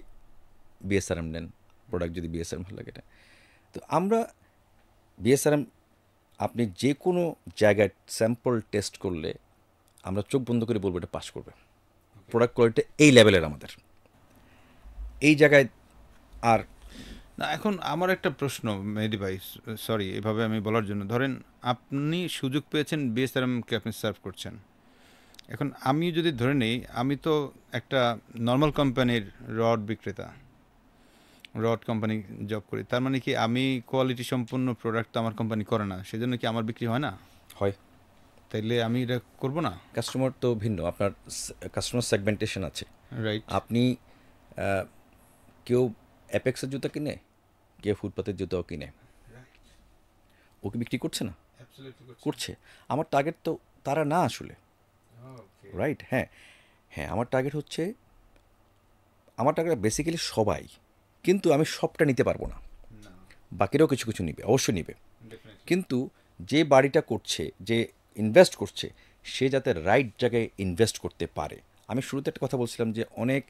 বিএসআরএম নেন, প্রোডাক্ট যদি বিএসআরএম ভালো লাগে এটা। তো আমরা বিএসআরএম, আপনি যে কোনো জায়গায় স্যাম্পল টেস্ট করলে আমরা চোখ বন্ধ করে বলবো এটা পাস করবে। প্রোডাক্ট কোয়ালিটি এই লেভেলের আমাদের এই জায়গায়। আর না, এখন আমার একটা প্রশ্ন মেহেদী ভাই, সরি এভাবে আমি বলার জন্য, ধরেন আপনি সুযোগ পেয়েছেন বিএসআরএমকে আপনি সার্ভ করছেন, এখন আমি যদি ধরে নেই আমি তো একটা নর্মাল কোম্পানির রড বিক্রেতা, রড কোম্পানি জব করি, তার মানে কি আমি কোয়ালিটি সম্পন্ন প্রোডাক্ট তো আমার কোম্পানি করে না, সেজন্য কি আমার বিক্রি হয় না? হয়। তাইলে আমি এটা করবো না? কাস্টমার তো ভিন্ন, আপনার কাস্টমার সেগমেন্টেশন আছে। রাইট। আপনি কেউ অ্যাপেক্সের জুতা কিনে, কেউ ফুটপাতের জুতাও কিনে, ওকে বিক্রি করছে না? করছে। আমার টার্গেট তো তারা না আসলে, রাইট? হ্যাঁ হ্যাঁ, আমার টার্গেট বেসিক্যালি সবাই, কিন্তু আমি সবটা নিতে পারবো না, বাকিরাও কিছু কিছু নিবে, অবশ্যই নিবে, কিন্তু যে বাড়িটা করছে, যে ইনভেস্ট করছে, সে যাতে রাইট জায়গায় ইনভেস্ট করতে পারে। আমি শুরুতে একটা কথা বলছিলাম যে অনেক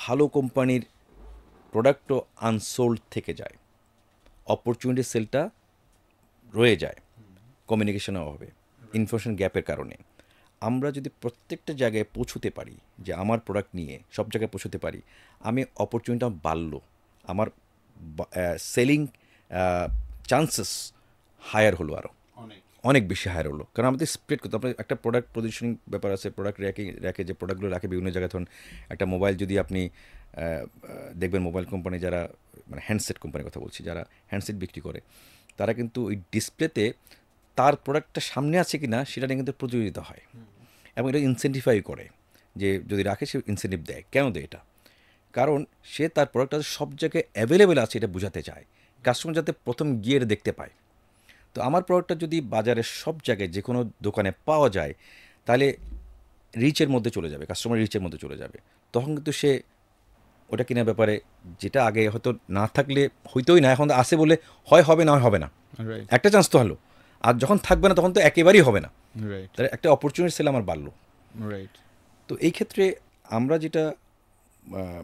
ভালো কোম্পানির প্রোডাক্টও আনসোল্ড থেকে যায়, অপরচুনিটি সেলটা রয়ে যায় কমিউনিকেশনের অভাবে, ইনফরমেশন গ্যাপের কারণে। আমরা যদি প্রত্যেকটা জায়গায় পৌঁছতে পারি, যে আমার প্রোডাক্ট নিয়ে সব জায়গায় পৌঁছতে পারি, আমি অপরচুনিটিটা বাড়লো, আমার সেলিং চান্সেস হায়ার হলো, আরও অনেক বেশি হায়ার হলো। কারণ আমাদের স্প্রেড করতে, আপনার একটা প্রোডাক্ট পজিশনিং ব্যাপার আছে, প্রোডাক্ট র্যাকে যে প্রোডাক্টগুলো রাখে বিভিন্ন জায়গায়। ধরুন একটা মোবাইল যদি আপনি দেখবেন, মোবাইল কোম্পানি যারা, মানে হ্যান্ডসেট কোম্পানির কথা বলছি, যারা হ্যান্ডসেট বিক্রি করে, তারা কিন্তু ওই ডিসপ্লেতে তার প্রোডাক্টটা সামনে আছে কি না সেটা নিয়ে কিন্তু প্রতিযোগিতা হয়, এবং এটা ইনসেন্টিফাই করে, যে যদি রাখে সে ইনসেন্টিভ দেয়। কেন দেয় এটা? কারণ সে তার প্রোডাক্টটা সব জায়গায় অ্যাভেলেবেল আছে এটা বোঝাতে চায়, কাস্টমার যাতে প্রথম গিয়ে এটা দেখতে পায়। তো আমার প্রোডাক্টটা যদি বাজারের সব জায়গায় যে কোনো দোকানে পাওয়া যায়, তাহলে রিচের মধ্যে চলে যাবে, কাস্টমার রিচের মধ্যে চলে যাবে। তখন কিন্তু সে ওটা কেনার ব্যাপারে, যেটা আগে হয়তো না থাকলে হইতোই না, এখন আসে বলে হয় হবে না, হয় হবে না, রাইট, একটা চান্স তো হলো। আর যখন থাকবে না তখন তো একেবারেই হবে না, রাইট, তাহলে একটা অপরচুনিটি সেল আমার বাড়লো। রাইট। তো এই ক্ষেত্রে আমরা যেটা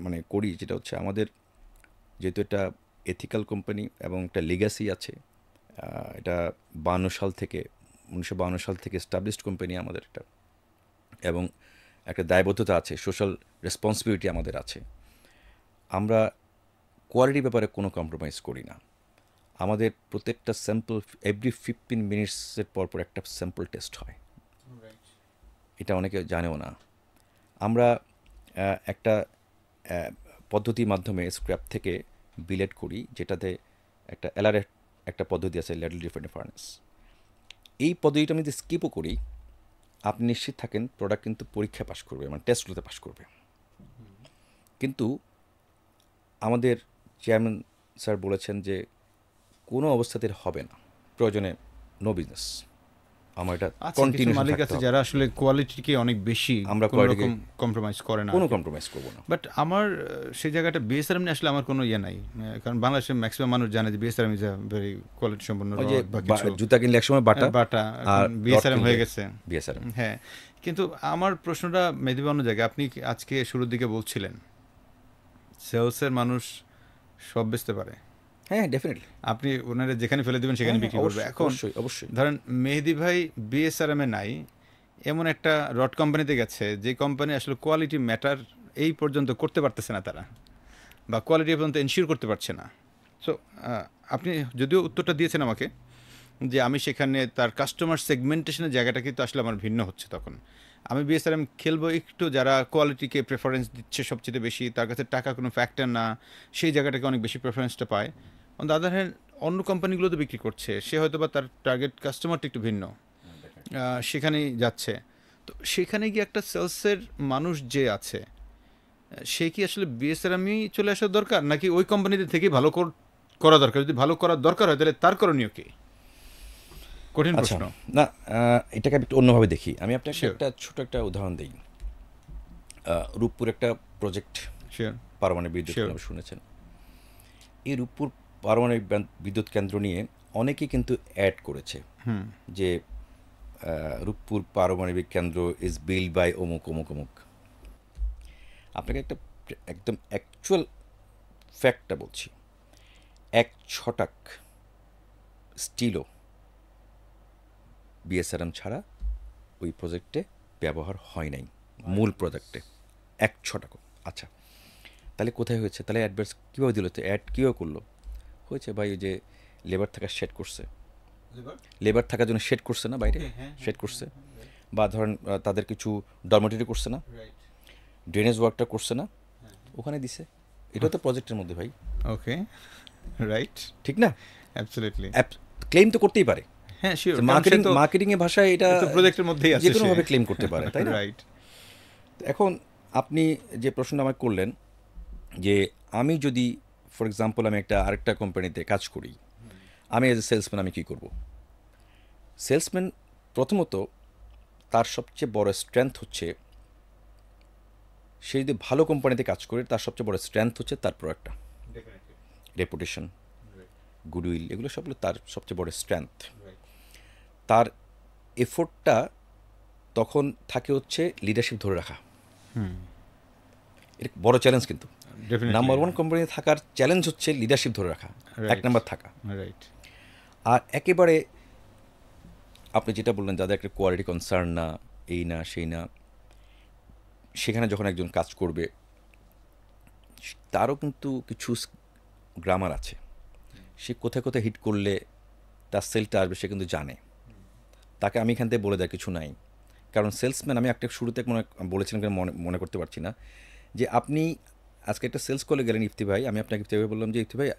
মানে করি, যেটা হচ্ছে আমাদের, যেহেতু এটা এথিক্যাল কোম্পানি এবং একটা লিগ্যাসি আছে, এটা 1952 সাল থেকে এস্টাবলিশড কোম্পানি আমাদের এটা, এবং একটা দায়বদ্ধতা আছে, সোশ্যাল রেসপন্সিবিলিটি আমাদের আছে। আমরা কোয়ালিটির ব্যাপারে কোনো কম্প্রোমাইজ করি না। আমাদের প্রত্যেকটা স্যাম্পল এভরি 15 মিনিটসের পর পর একটা স্যাম্পল টেস্ট হয়, এটা অনেকে জানেও না। আমরা একটা পদ্ধতির মাধ্যমে স্ক্র্যাপ থেকে বিলেট করি, যেটাতে একটা এলআরএফ একটা পদ্ধতি আছে, ল্যাডল ডিফারেন্ট ফার্নেস। এই পদ্ধতিটা আমি যদি স্কিপও করি, আপনি নিশ্চিত থাকেন প্রোডাক্ট কিন্তু পরীক্ষা পাস করবে, মানে টেস্টগুলোতে পাস করবে। কিন্তু আমাদের চেয়ারম্যান স্যার বলেছেন যে কোনো অবস্থাতে হবে না, প্রয়োজনে নো বিজনেস। আমার এটা কিছু কন্টিনিউশন মালিক থাকতে আছে হবে, যারা আসলে কোয়ালিটিকে অনেক বেশি, আমরা কোনো কোয়ালিটিকে রকম কম্প্রোমাইজ করে না। কোনো কম্প্রোমাইজ করবো না। বাট আমার সেই জায়গাটা বিএসআরএম নিয়ে আসলে আমার কোনো ইয়ে নাই, কারণ বাংলাদেশের ম্যাক্সিমাম মানুষ জানে যে BSRM is a very quality সম্পন্ন ওই যে রড বা কিছু জুতা কিনলে একসময় বাটা, বাটা, আর বিএসআরএম হয়ে গেছে। বিএসআরএম। হ্যাঁ, কিন্তু আমার প্রশ্নটা মেদিবা অন্য জায়গায়। আপনি আজকে শুরুর দিকে বলছিলেন সেলসের মানুষ সব বেচতে পারে, হ্যাঁ ডেফিনেটলি, আপনি ওনারা যেখানে ফেলে দেবেন সেখানে বিক্রি করবে। এখন অবশ্যই অবশ্যই। ধরেন মেহেদি ভাই বিএসআরএম এ নাই, এমন একটা রড কোম্পানিতে গেছে যে কোম্পানি আসলে কোয়ালিটি ম্যাটার এই পর্যন্ত করতে পারতেছে না তারা, বা কোয়ালিটি পর্যন্ত এনশিওর করতে পারছে না। সো আপনি যদিও উত্তরটা দিয়েছেন আমাকে যে আমি সেখানে তার কাস্টমার সেগমেন্টেশনের জায়গাটা কিন্তু আসলে আমার ভিন্ন হচ্ছে। তখন আমি বিএসআরএম খেলবো একটু যারা কোয়ালিটিকে প্রেফারেন্স দিচ্ছে সবচেয়ে বেশি, তার কাছে টাকা কোনো ফ্যাক্টর না, সেই জায়গাটাকে অনেক বেশি প্রেফারেন্সটা পায়। অন দ্য আদার হ্যান্ড অন্য কোম্পানিগুলো তো বিক্রি করছে, সে হয়তো বা তার টার্গেট কাস্টমারটা একটু ভিন্ন, সেখানেই যাচ্ছে। তো সেখানে গিয়ে একটা সেলসের মানুষ যে আছে, সে কি আসলে বিএসআরএমই চলে আসা দরকার, নাকি ওই কোম্পানিতে থেকেই ভালো করা দরকার? যদি ভালো করার দরকার হয় তাহলে তার করণীয় কি? কঠিন আচ্ছা, প্রশ্ন। না এটাকে আমি একটু অন্যভাবে দেখি। আমি আপনাকে Sure. একটা ছোট একটা উদাহরণ দিই। রূপপুর একটা প্রজেক্ট, শিওর, পারমাণবিক বিদ্যুৎ Sure. কেন্দ্র, শুনেছেন? এই রূপপুর পারমাণবিক বিদ্যুৎ কেন্দ্র নিয়ে অনেকেই কিন্তু অ্যাড করেছে যে রূপপুর পারমাণবিক কেন্দ্র ইজ বিল্ড বাই অমুক অমুক অমুক। আপনাকে একটা একদম অ্যাকচুয়াল ফ্যাক্টটা বলছি, 1 ছটাক স্টিলও বিএসআরএম ছাড়া ওই প্রজেক্টে ব্যবহার হয় নাই, মূল প্রজেক্টে 1 ছটাকও। আচ্ছা, তাহলে কোথায় হয়েছে? তাহলে অ্যাডভার্স কীভাবে দিল? তো অ্যাড কীভাবে করলো? হয়েছে ভাই, ওই যে লেবার থাকার শেড করছে, লেবার থাকার জন্য শেড করছে না, বাইরে শেড করছে, বা ধরেন তাদের কিছু ডরমেটরি করছে না, ড্রেনেজ ওয়ার্কটা করছে না, ওখানে দিছে। এটা তো প্রজেক্টের মধ্যে ভাই, ওকে, রাইট, ঠিক না? অ্যাবসলিউটলি। ক্লেম তো করতেই পারে, হ্যাঁ, শিওর, মার্কেটিংয়ের ভাষায় এটা প্রজেক্টের মধ্যেই আছে, যে কোনোভাবে ক্লেম করতে পারে, তাই না? রাইট। এখন আপনি যে প্রশ্নটা আমাকে করলেন, যে আমি যদি ফর এক্সাম্পল আমি আরেকটা কোম্পানিতে কাজ করি, আমি এজ এ সেলসম্যান আমি কী করব? সেলসম্যান প্রথমত তার সবচেয়ে বড় স্ট্রেংথ হচ্ছে, সে যদি ভালো কোম্পানিতে কাজ করে তার সবচেয়ে বড় স্ট্রেংথ হচ্ছে তার প্রোডাক্টটা, রেপুটেশন, গুডউইল, এগুলো সবগুলো তার সবচেয়ে বড় স্ট্রেংথ। তার এফোর্টটা তখন থাকে হচ্ছে লিডারশিপ ধরে রাখা। এটা বড় চ্যালেঞ্জ কিন্তু। ডেফিনেটলি। নাম্বার ওয়ান কোম্পানি থাকার চ্যালেঞ্জ হচ্ছে লিডারশিপ ধরে রাখা, এক রাইট, নাম্বার থাকা। রাইট। আর একেবারে আপনি যেটা বললেন, যাদের একটা কোয়ালিটি কনসার্ন না, এই না সেই না, সেখানে যখন একজন কাজ করবে তারও কিন্তু কিছু গ্রামার আছে। সে কোথায় কোথায় হিট করলে তার সেলটা আসবে সে কিন্তু জানে। তাকে আমি এখান থেকে বলে দেওয়ার কিছু নাই, কারণ সেলসম্যান, আমি একটা শুরুতে মনে বলেছিলাম, মনে করতে পারছি না, যে আপনি আজকে একটা সেলস কলে গেলেন ইফতি ভাই, আমি আপনাকে ইফতি ভাই বললাম যে ইফতি ভাই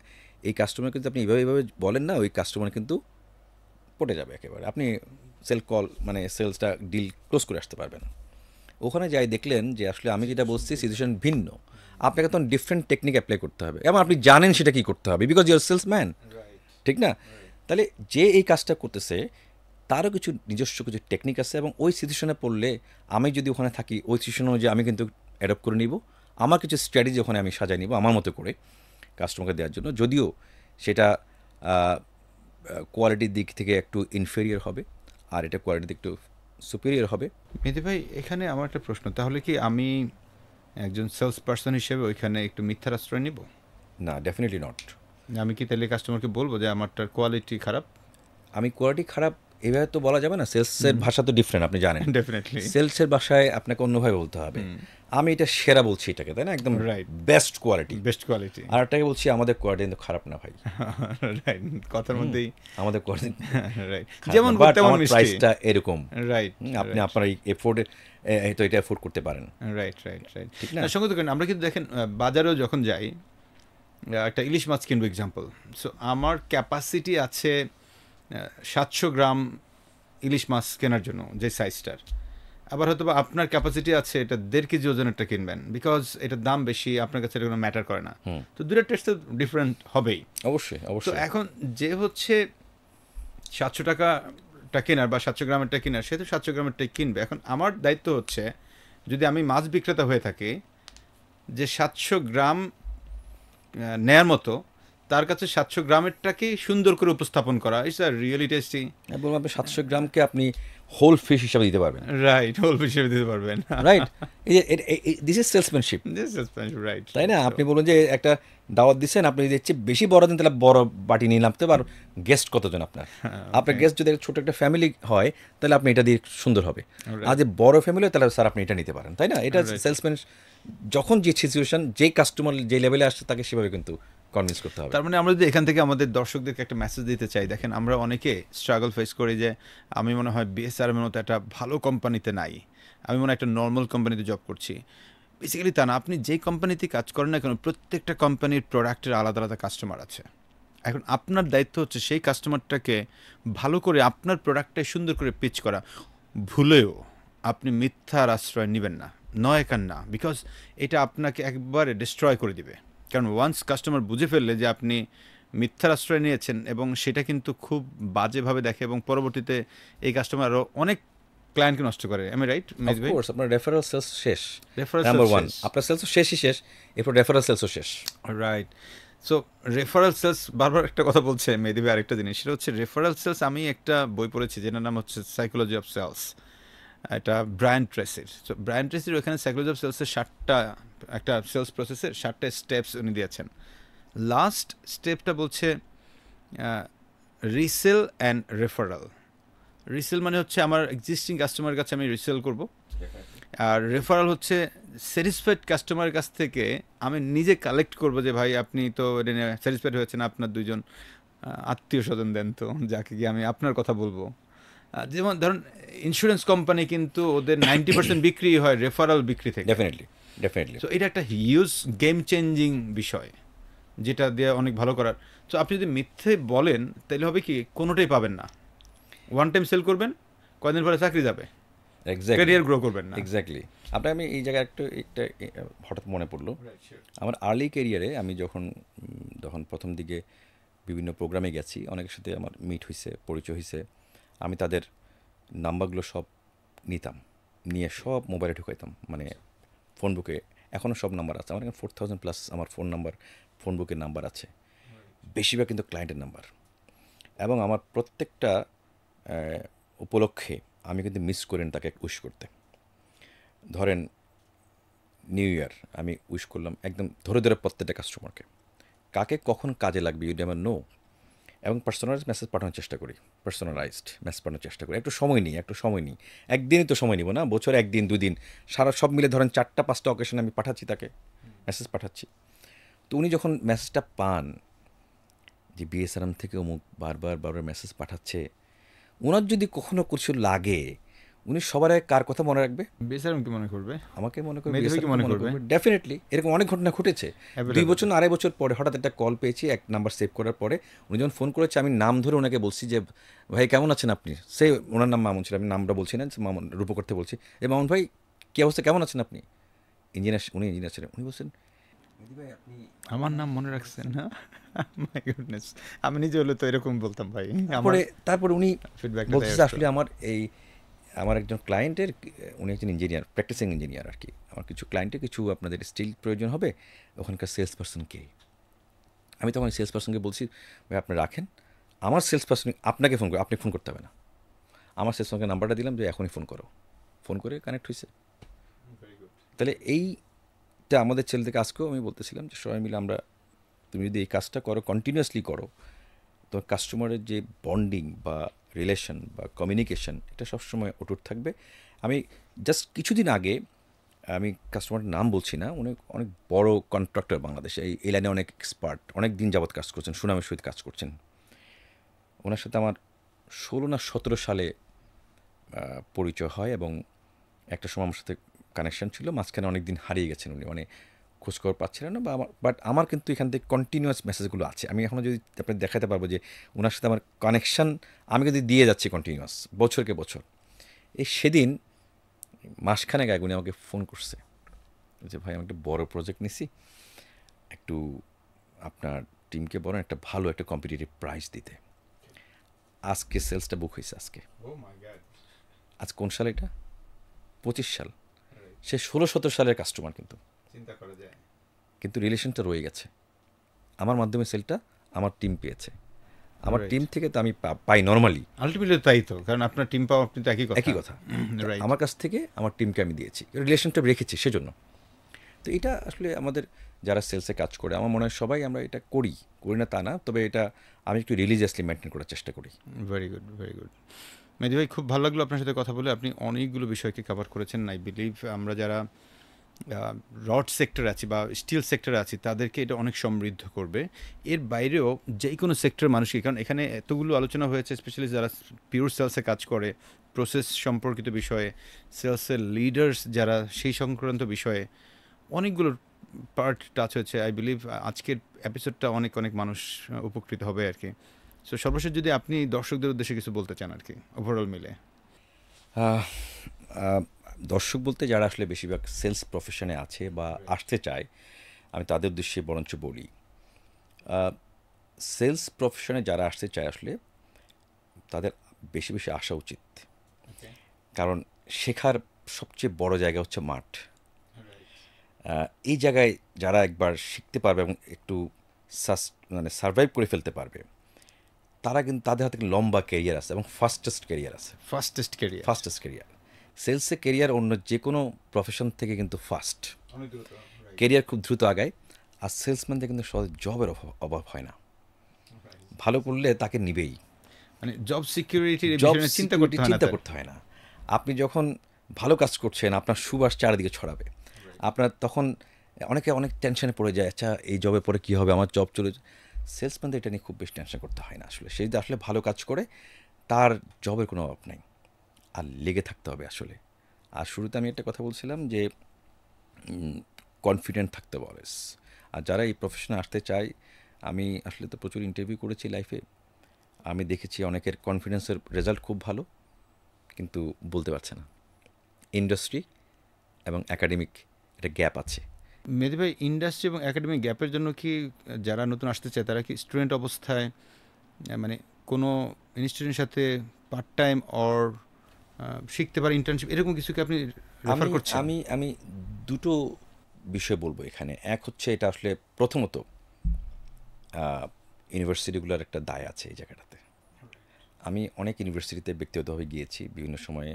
এই কাস্টমার কিন্তু আপনি এইভাবে এইভাবে বলেন না, ওই কাস্টমার কিন্তু পটে যাবে একেবারে, আপনি সেল কল মানে সেলসটা ডিল ক্লোজ করে আসতে পারবেন। ওখানে যাই দেখলেন যে আসলে আমি যেটা বলছি সিচুয়েশন ভিন্ন, আপনাকে তখন ডিফারেন্ট টেকনিক অ্যাপ্লাই করতে হবে এবং আপনি জানেন সেটা কী করতে হবে, বিকজ ইউর সেলসম্যান, ঠিক না? তাহলে যে এই কাজটা করতেছে তারও কিছু নিজস্ব কিছু টেকনিক আছে, এবং ওই সিচুয়েশনে পড়লে আমি যদি ওখানে থাকি ওই সিচুয়েশন অনুযায়ী আমি কিন্তু অ্যাডপ্ট করে নিব, আমার কিছু স্ট্র্যাটেজি ওখানে আমি সাজাই নিব আমার মতো করে কাস্টমারকে দেওয়ার জন্য, যদিও সেটা কোয়ালিটির দিক থেকে একটু ইনফেরিয়র হবে আর এটা কোয়ালিটির দিক একটু সুপিরিয়র হবে। মেহেদী ভাই, এখানে আমার একটা প্রশ্ন, তাহলে কি আমি একজন সেলস পার্সন হিসেবে ওইখানে একটু মিথ্যার আশ্রয় নিব? না, ডেফিনেটলি নট। আমি কি তাহলে কাস্টমারকে বলবো যে আমারটার কোয়ালিটি খারাপ? আমি কোয়ালিটি খারাপ এভাবে তো বলা যাবে না, সেলসের ভাষা তো ডিফারেন্ট, আপনি জানেন। ডেফিনেটলি। সেলসের ভাষায় আপনাকে অন্যভাবে বলতে হবে। আমি এটা সেরা বলছি এটাকে, তাই না, একদম right, best quality. Best quality. আর একটাকে বলছি আমাদের কোয়ালিটি কিন্তু খারাপ না ভাই, রাইট, কথার মধ্যেই। আমাদের কোয়ালিটি রাইট, খারাপ যেমন না, বাট তেমন আমার মিষ্টি। প্রাইসটা এরকম। রাইট, আপনি আপনার এই এফোর্ডে তো এটা এফোর্ড করতে পারেন, রাইট, রাইট, রাইট। ঠিক না? সঙ্গত করেন, আমরা কিন্তু দেখেন বাজারেও যখন যাই, একটা ইলিশ মাছ কিনবো এক্সাম্পল, সো আমার ক্যাপাসিটি আছে 700 গ্রাম ইলিশ মাছ কেনার জন্য, যে সাইজটার। আবার হয়তো বা আপনার ক্যাপাসিটি আছে এটা 1.5 কেজি ওজনেরটা কিনবেন, বিকজ এটার দাম বেশি, আপনার কাছে এটা কোনো ম্যাটার করে না। তো দুটো টেস্ট তো ডিফারেন্ট হবেই। অবশ্যই তো অবশ্যই। এখন যে হচ্ছে 700 টাকাটা কেনার বা 700 গ্রামেরটা কেনার, সে তো 700 গ্রামেরটাই কিনবে। এখন আমার দায়িত্ব হচ্ছে, যদি আমি মাছ বিক্রেতা হয়ে থাকি, যে 700 গ্রাম নেয়ার মতো তার কাছে 700 গ্রামেরটাকেই সুন্দর করে উপস্থাপন করা। It's are really tasty. এবং আপনি 700 গ্রামকে আপনি হোল ফিশ হিসাবে দিতে পারবেন, রাইট, হোল হিসেবে দিতে পারবেন। Right? This is salesmanship, right, তাই না? আপনি বলুন যে একটা দাওয়াত দিচ্ছেন, আপনি যদি এর চেয়ে বেশি বড় দেন তাহলে বড় বাটি নিয়ে নামতে পার। গেস্ট কতজন আপনার? আপনার গেস্ট যদি ছোট একটা ফ্যামিলি হয় তাহলে আপনি এটা দিয়ে সুন্দর হবে। আর যে বড় ফ্যামিলি হয় তাহলে স্যার আপনি এটা নিতে পারেন, তাই না? এটা সেলসম্যান যখন যে সিচুয়েশন, যে কাস্টমার যে লেভেলে আসছে তাকে সেভাবে কিন্তু কনভিন্স করতে হবে। তার মানে আমরা যদি এখান থেকে আমাদের দর্শকদেরকে একটা মেসেজ দিতে চাই, দেখেন আমরা অনেকে স্ট্রাগল ফেস করি যে আমি মনে হয় বিএসআরএমের মতো একটা ভালো কোম্পানিতে নাই, আমি মনে হয় একটা নর্মাল কোম্পানিতে জব করছি। বেসিক্যালি তা না, আপনি যেই কোম্পানিতে কাজ করেন না কেন, প্রত্যেকটা কোম্পানির প্রোডাক্টের আলাদা আলাদা কাস্টমার আছে। এখন আপনার দায়িত্ব হচ্ছে সেই কাস্টমারটাকে ভালো করে আপনার প্রোডাক্টটাই সুন্দর করে পিচ করা। ভুলেও আপনি মিথ্যার আশ্রয় নেবেন না, নয় একান না, বিকজ এটা আপনাকে একবারে ডিস্ট্রয় করে দিবে। কারণ ওয়ান্স কাস্টমার বুঝে ফেললে যে আপনি মিথ্যার আশ্রয় নিয়েছেন, এবং সেটা কিন্তু খুব বাজেভাবে দেখে, এবং পরবর্তীতে এই কাস্টমার আরও অনেক ক্লায়েন্টকে নষ্ট করে। আমি রাইট? অফ কোর্স আপনার রেফারেল সেলস শেষ, রেফারেল নাম্বার ওয়ান। শেষ। আপনার সেলসও শেষই শেষ, এরপর রেফারেল সেলসও শেষ। রাইট। সো রেফারেল সেলস, বারবার একটা কথা বলছে মেহেদী ভাই, আরেকটা জিনিস, সেটা হচ্ছে রেফারেল সেলস। আমি একটা বই পড়েছি যেটার নাম হচ্ছে সাইকোলজি অফ সেলস, এটা ব্রায়ান ট্রেসির। সো ব্রায়ান ট্রেসির ওখানে সাইকোলজি অফ সেলসের 7টা, একটা সেলস প্রসেসের 7টা স্টেপস উনি দিয়েছেন। লাস্ট স্টেপটা বলছে রিসেল অ্যান্ড রেফারেল। রিসেল মানে হচ্ছে আমার এক্সিস্টিং কাস্টমারের কাছে আমি রিসেল করব, আর রেফারেল হচ্ছে স্যাটিসফাইড কাস্টমারের কাছ থেকে আমি নিজে কালেক্ট করব যে ভাই আপনি তো এটা নিয়ে স্যাটিসফাইড হয়েছেন, আপনার 2জন আত্মীয় স্বজন দেন তো, যাকে গিয়ে আমি আপনার কথা বলবো। যেমন ধরুন ইন্স্যুরেন্স কোম্পানি কিন্তু ওদের 90% বিক্রি হয় রেফারেল বিক্রি থেকে। Definitely definitely. সো এটা একটা হিউজ গেম চেঞ্জিং বিষয়, যেটা দিয়ে অনেক ভালো করার। সো আপনি যদি মিথ্যে বলেন তাহলে হবে কি, কোনোটাই পাবেন না। ওয়ান টাইম সেল করবেন, কয়দিন পরে চাকরি যাবে, ক্যারিয়ার গ্রো করবেন না। এক্স্যাক্টলি। আপনার আমি এই জায়গায় একটা হঠাৎ মনে পড়লো, আমার আর্লি ক্যারিয়ারে আমি যখন প্রথম দিকে বিভিন্ন প্রোগ্রামে গেছি, অনেকের সাথে আমার মিট হয়েছে, পরিচয় হয়েছে, আমি তাদের নাম্বারগুলো সব নিতাম, নিয়ে সব মোবাইলে ঢুকাইতাম, মানে ফোন বুকে এখনও সব নাম্বার আছে আমার, এখন 4000+ আমার ফোন বুকের নাম্বার আছে, বেশিরভাগ কিন্তু ক্লায়েন্টের নাম্বার। এবং আমার প্রত্যেকটা উপলক্ষে আমি কিন্তু মিস করেন তাকে উইশ করতে। ধরেন নিউ ইয়ার আমি উইশ করলাম একদম ধরে ধরে প্রত্যেকটা কাস্টমারকে, কাকে কখন কাজে লাগবে ইউ নেভার নো, এবং পার্সোনালাইজ মেসেজ পাঠানোর চেষ্টা করি, পার্সোনালাইজড মেসেজ পাঠানোর চেষ্টা করি। একটু সময় নিই, একদিনই তো সময় নিব না, বছরে একদিন দুদিন, সারা সব মিলে ধরেন 4টা 5টা অকেশন আমি পাঠাচ্ছি, তাকে মেসেজ পাঠাচ্ছি। তো উনি যখন মেসেজটা পান যে বিএসআরএম থেকে অমুক বারবার মেসেজ পাঠাচ্ছে, ওনার যদি কখনো কিছু লাগে উনি সবার আগে কার কথা মনে রাখবে? বিএসআরএম কি মনে করবে? আমাকে মনে করবে, মেহেদী ভাই কি BSRM মনে কে করবে? ডেফিনেটলি। এরকম অনেক ঘটনা ঘটেছে। Available. 2 বছর না 2.5 বছর পরে হঠাৎ একটা কল পেয়েছি এক নাম্বার সেভ করার পরে। উনি যখন ফোন করেছে আমি নাম ধরে ওনাকে বলছি যে ভাই কেমন আছেন আপনি, সে ওনার নাম মামুন ছিল, আমি নামটা বলছি না, মামুন রূপকর্তে বলছি, এ মামুন ভাই কী অবস্থা, কেমন আছেন আপনি? উনি ইঞ্জিনিয়ার ছিলেন। উনি বলছেন মেহেদী ভাই আপনি আমার নাম মনে রাখছেন না? মাই গুডনেস, আমি নিজে হলে তো এরকম বলতাম ভাই। তারপরে উনি ফিডব্যাকটা বলতেছে আসলে আমার একজন ক্লায়েন্টের, উনি একজন ইঞ্জিনিয়ার, প্র্যাকটিসিং ইঞ্জিনিয়ার আর কি, আমার কিছু ক্লায়েন্টের কিছু আপনাদের স্টিল প্রয়োজন হবে, ওখানকার সেলস পার্সন কে? আমি তখন সেলস পার্সনকে বলছি ভাই আপনি রাখেন, আমার সেলস পার্সন আপনাকে ফোন করে, আপনি ফোন করতে হবে না। আমার সেলস পার্সনকে নাম্বারটা দিলাম যে এখনই ফোন করো, ফোন করে কানেক্ট হয়েছে। তাহলে এইটা আমাদের ছেলেদেরকে আজকেও আমি বলতেছিলাম যে সবাই মিলে আমরা, তুমি যদি এই কাজটা করো, কন্টিনিউয়াসলি করো, তো কাস্টমারের যে বন্ডিং বা রিলেশন বা কমিউনিকেশন এটা সবসময় অটুট থাকবে। আমি জাস্ট কিছুদিন আগে, আমি কাস্টমারের নাম বলছি না, উনি অনেক বড় কন্ট্রাক্টর বাংলাদেশে, এই লাইনে অনেক এক্সপার্ট, অনেক দিন যাবৎ কাজ করছেন, সুনামের সহিত কাজ করছেন। ওনার সাথে আমার 16 না 17 সালে পরিচয় হয়, এবং একটা সময় আমার সাথে কানেকশন ছিল, মাঝখানে অনেক দিন হারিয়ে গেছেন উনি, মানে খোঁজখবর পাচ্ছিলেন না, বা আমার কিন্তু এখান থেকে কন্টিনিউয়াস মেসেজগুলো আছে, আমি এখনও যদি আপনার দেখাতে পারবো যে ওনার সাথে আমার কানেকশান আমি কিন্তু দিয়ে যাচ্ছি কন্টিনিউয়াস বছরকে বছর। সেদিন মাসখানেক আগে উনি আমাকে ফোন করছে যে ভাই আমি একটা বড় প্রজেক্ট নিছি, একটু আপনার টিমকে বলেন একটা ভালো একটা কম্পিটিটিভ প্রাইস দিতে। আজকে সেলসটা বুক হয়েছে আজকে। আজ কোন সাল এটা? 25 সাল। সে 16-17 সালের কাস্টমার, কিন্তু রিলেশনটা রয়ে গেছে। আমার মাধ্যমে সেলটা আমার টিম পেয়েছে, আমার টিম থেকে তো আমি পাই নর্মালি। আলটিমেটলি তাই তো, কারণ আপনার টিম পাওয়া আপনি তো একই কথা। রাইট। আমার কাছ থেকে আমার টিমকে আমি দিয়েছি, রিলেশনটা রেখেছি সেজন্য। তো এটা আসলে আমাদের যারা সেলসে কাজ করে আমার মনে হয় সবাই আমরা এটা করি না তা না, তবে এটা আমি একটু রিলিজিয়াসলি মেনটেন করার চেষ্টা করি। Very good, very good. Mehedi ভাই খুব ভালো লাগলো আপনার সাথে কথা বলে, আপনি অনেকগুলো বিষয়কে কভার করেছেন। আই বিলিভ আমরা যারা রড সেক্টর আছি বা স্টিল সেক্টরে আছি তাদেরকে এটা অনেক সমৃদ্ধ করবে। এর বাইরেও যে কোনো সেক্টর মানুষকে, কারণ এখানে এতগুলো আলোচনা হয়েছে স্পেশালি যারা পিওর সেলসে কাজ করে, প্রসেস সম্পর্কিত বিষয়ে, সেলসের লিডার্স যারা সেই সংক্রান্ত বিষয়ে অনেকগুলো পার্ট টাচ হয়েছে। আই বিলিভ আজকের এপিসোডটা অনেক মানুষ উপকৃত হবে আর কি। সো সর্বশেষ যদি আপনি দর্শকদের উদ্দেশ্যে কিছু বলতে চান আর কি, ওভারঅল মিলে। আহ, আহ, দর্শক বলতে যারা আসলে বেশিরভাগ সেলস প্রফেশনে আছে বা আসতে চায়, আমি তাদের উদ্দেশ্যে বরঞ্চ বলি, সেলস প্রফেশনে যারা আসতে চায় আসলে তাদের বেশি বেশি আসা উচিত, কারণ শেখার সবচেয়ে বড় জায়গা হচ্ছে মাঠ। এই জায়গায় যারা একবার শিখতে পারবে এবং একটু সার্ভাইভ করে ফেলতে পারবে, তারা কিন্তু তাদের হাতে লম্বা ক্যারিয়ার আছে এবং ফাস্টেস্ট ক্যারিয়ার আছে। ফাস্টেস্ট ক্যারিয়ার সেলসে ক্যারিয়ার অন্য যে কোনো প্রফেশন থেকে কিন্তু ফাস্ট ক্যারিয়ার, খুব দ্রুত আগায়। আর সেলসম্যানদের কিন্তু সহজে জবের অভাব হয় না, ভালো করলে তাকে নিবেই, মানে জব সিকিউরিটির চিন্তা করতে হয় না। আপনি যখন ভালো কাজ করছেন আপনার সুবাস চারিদিকে ছড়াবে, আপনার তখন অনেক টেনশনে পড়ে যায়, আচ্ছা এই জবে পরে কী হবে, আমার জব চলে। সেলসম্যানদের এটা নিয়ে খুব বেশি টেনশন করতে হয় না আসলে। সে যদি আসলে ভালো কাজ করে তার জবের কোনো অভাব নেই, আর লেগে থাকতে হবে আসলে। আর শুরুতে আমি একটা কথা বলছিলাম যে কনফিডেন্ট থাকতে হবে অলওয়েজ। আর যারা এই প্রফেশনে আসতে চায়, আমি আসলে তো প্রচুর ইন্টারভিউ করেছি লাইফে, আমি দেখেছি অনেকের কনফিডেন্সের রেজাল্ট খুব ভালো কিন্তু বলতে পারছে না। ইন্ডাস্ট্রি এবং একাডেমিক একটা গ্যাপ আছে। মেহেদী ভাই, ইন্ডাস্ট্রি এবং একাডেমিক গ্যাপের জন্য কি যারা নতুন আসতে চায় তারা কি স্টুডেন্ট অবস্থায় মানে কোনো ইনস্টিটিউটের সাথে পার্ট টাইম অর শিখতে পারে, ইন্টার্নশিপ এরকম কিছু কি আপনি রেফার করছেন? আমি দুটো বিষয় বলবো এখানে। এক হচ্ছে এটা আসলে প্রথমত ইউনিভার্সিটিগুলোর একটা দায় আছে এই জায়গাটাতে। আমি অনেক ইউনিভার্সিটিতে ব্যক্তিগতভাবে গিয়েছি, বিভিন্ন সময়ে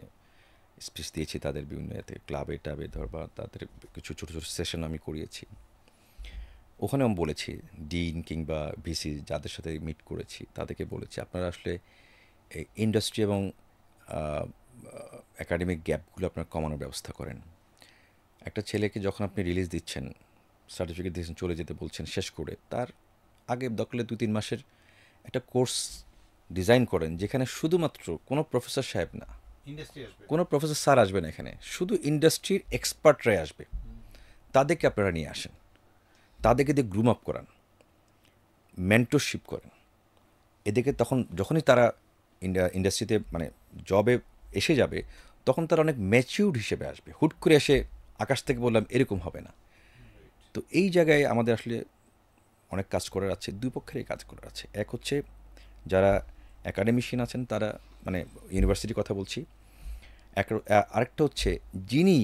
স্পিচ দিয়েছি তাদের বিভিন্ন এতে ক্লাবে টাবে ধরবা তাদের কিছু ছোটো ছোটো সেশন আমি করিয়েছি। ওখানে আমি বলেছি ডিন কিংবা ভিসি যাদের সাথে মিট করেছি তাদেরকে বলেছি আপনারা আসলে এই ইন্ডাস্ট্রি এবং একাডেমিক গ্যাপগুলো আপনারা কমানোর ব্যবস্থা করেন। একটা ছেলেকে যখন আপনি রিলিজ দিচ্ছেন, সার্টিফিকেট দিচ্ছেন, চলে যেতে বলছেন শেষ করে, তার আগে দরকারে 2-3 মাসের একটা কোর্স ডিজাইন করেন যেখানে শুধুমাত্র কোনো প্রফেসর সাহেব না, কোনো প্রফেসর স্যার আসবে না, এখানে শুধু ইন্ডাস্ট্রির এক্সপার্টরাই আসবে। তাদেরকে আপনারা নিয়ে আসেন, তাদেরকে দিয়ে গ্রুম আপ করান, মেন্টরশিপ করেন। এদেরকে তখন যখনই তারা ইন্ডাস্ট্রিতে মানে জবে এসে যাবে, তখন তারা অনেক ম্যাচিউরড হিসেবে আসবে। হুট করে এসে আকাশ থেকে বললাম এরকম হবে না। তো এই জায়গায় আমাদের আসলে অনেক কাজ করার আছে, দুই পক্ষেরই কাজ করার আছে। এক হচ্ছে যারা অ্যাকাডেমিশিয়ান আছেন তারা, মানে ইউনিভার্সিটির কথা বলছি। আরেকটা হচ্ছে যিনি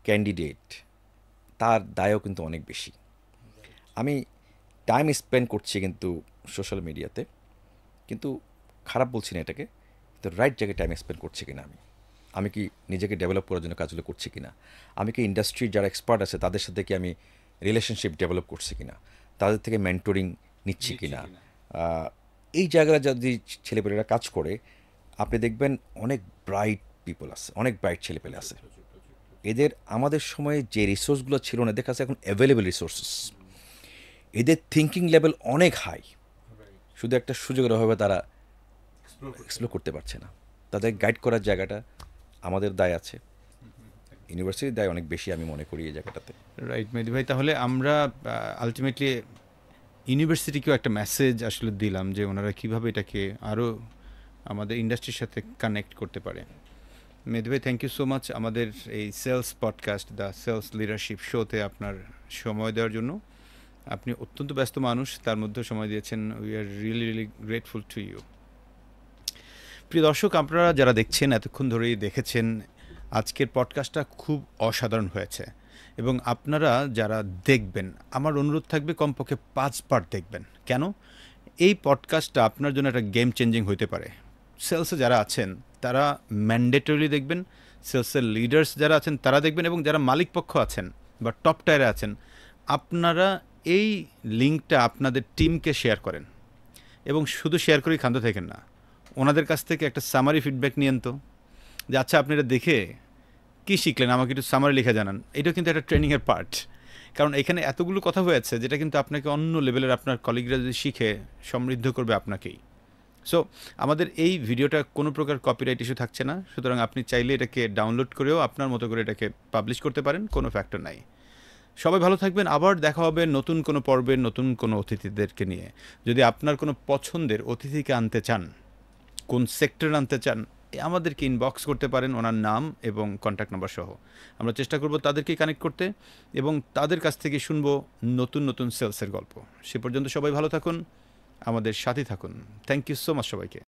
ক্যান্ডিডেট, তার দায়ও কিন্তু অনেক বেশি। আমি টাইম স্পেন্ড করছি কিন্তু সোশ্যাল মিডিয়াতে, কিন্তু খারাপ বলছি না এটাকে, তো রাইট জায়গায় টাইম স্পেন্ড করছি কিনা, আমি কি নিজেকে ডেভেলপ করার জন্য কাজগুলো করছি কিনা, আমি কি ইন্ডাস্ট্রির যারা এক্সপার্ট আছে তাদের সাথে কি আমি রিলেশনশিপ ডেভেলপ করছি কিনা, তাদের থেকে মেন্টরিং নিচ্ছি কিনা। এই জায়গায় যদি ছেলেপেলেরা কাজ করে, আপনি দেখবেন অনেক ব্রাইট পিপল আছে, অনেক ব্রাইট ছেলেপেলে আছে। এদের আমাদের সময়ে যে রিসোর্সগুলো ছিল না, এদের কাছে এখন অ্যাভেলেবল রিসোর্সেস। এদের থিঙ্কিং লেভেল অনেক হাই, শুধু একটা সুযোগের অভাবে তারা এক্সপ্লোর করতে পারছে না। তাদের গাইড করার জায়গাটা আমাদের দায় আছে, ইউনিভার্সিটির দায় অনেক বেশি আমি মনে করি এই জায়গাটাতে। রাইট মেহেদী ভাই, তাহলে আমরা আলটিমেটলি ইউনিভার্সিটিকেও একটা মেসেজ আসলে দিলাম যে ওনারা কীভাবে এটাকে আরও আমাদের ইন্ডাস্ট্রির সাথে কানেক্ট করতে পারে। মেহেদী ভাই, থ্যাংক ইউ সো মাচ আমাদের এই sales podcast the sales leadership শোতে আপনার সময় দেওয়ার জন্য। আপনি অত্যন্ত ব্যস্ত মানুষ, তার মধ্যে সময় দিয়েছেন। We are really really grateful to you. প্রিয় দর্শক, আপনারা যারা দেখছেন, এতক্ষণ ধরেই দেখেছেন, আজকের পডকাস্টটা খুব অসাধারণ হয়েছে। এবং আপনারা যারা দেখবেন, আমার অনুরোধ থাকবে কমপক্ষে 5 বার দেখবেন। কেন? এই পডকাস্টটা আপনার জন্য একটা গেম চেঞ্জিং হতে পারে। সেলসে যারা আছেন তারা ম্যান্ডেটরিলি দেখবেন, সেলসের লিডার্স যারা আছেন তারা দেখবেন, এবং যারা মালিক পক্ষ আছেন বা টপ টায়ারে আছেন, আপনারা এই লিঙ্কটা আপনাদের টিমকে শেয়ার করেন। এবং শুধু শেয়ার করেই ক্ষান্ত থাকেন না, ওনাদের কাছ থেকে একটা সামারি ফিডব্যাক নিয়েন তো, যে আচ্ছা আপনি এটা দেখে কী শিখলেন, আমাকে একটু সামারি লিখে জানান। এটাও কিন্তু একটা ট্রেনিংয়ের পার্ট, কারণ এখানে এতগুলো কথা হয়েছে যেটা কিন্তু আপনাকে অন্য লেভেলের আপনার কলিগরা যদি শিখে সমৃদ্ধ করবে আপনাকেই। সো আমাদের এই ভিডিওটা কোনো প্রকার কপিরাইট ইস্যু থাকছে না, সুতরাং আপনি চাইলে এটাকে ডাউনলোড করেও আপনার মতো করে এটাকে পাবলিশ করতে পারেন, কোনো ফ্যাক্টর নাই। সবাই ভালো থাকবেন, আবার দেখা হবে নতুন কোনো পর্বে নতুন কোনো অতিথিদেরকে নিয়ে। যদি আপনার কোনো পছন্দের অতিথিকে আনতে চান, কোন সেক্টর আনতে চান, আমাদেরকে ইনবক্স করতে পারেন ওনার নাম এবং কন্ট্যাক্ট নাম্বার সহ। আমরা চেষ্টা করব তাদেরকে কানেক্ট করতে এবং তাদের কাছ থেকে শুনবো নতুন নতুন সেলসের গল্প। সে পর্যন্ত সবাই ভালো থাকুন, আমাদের সাথে থাকুন। থ্যাংক ইউ সো মাচ সবাইকে।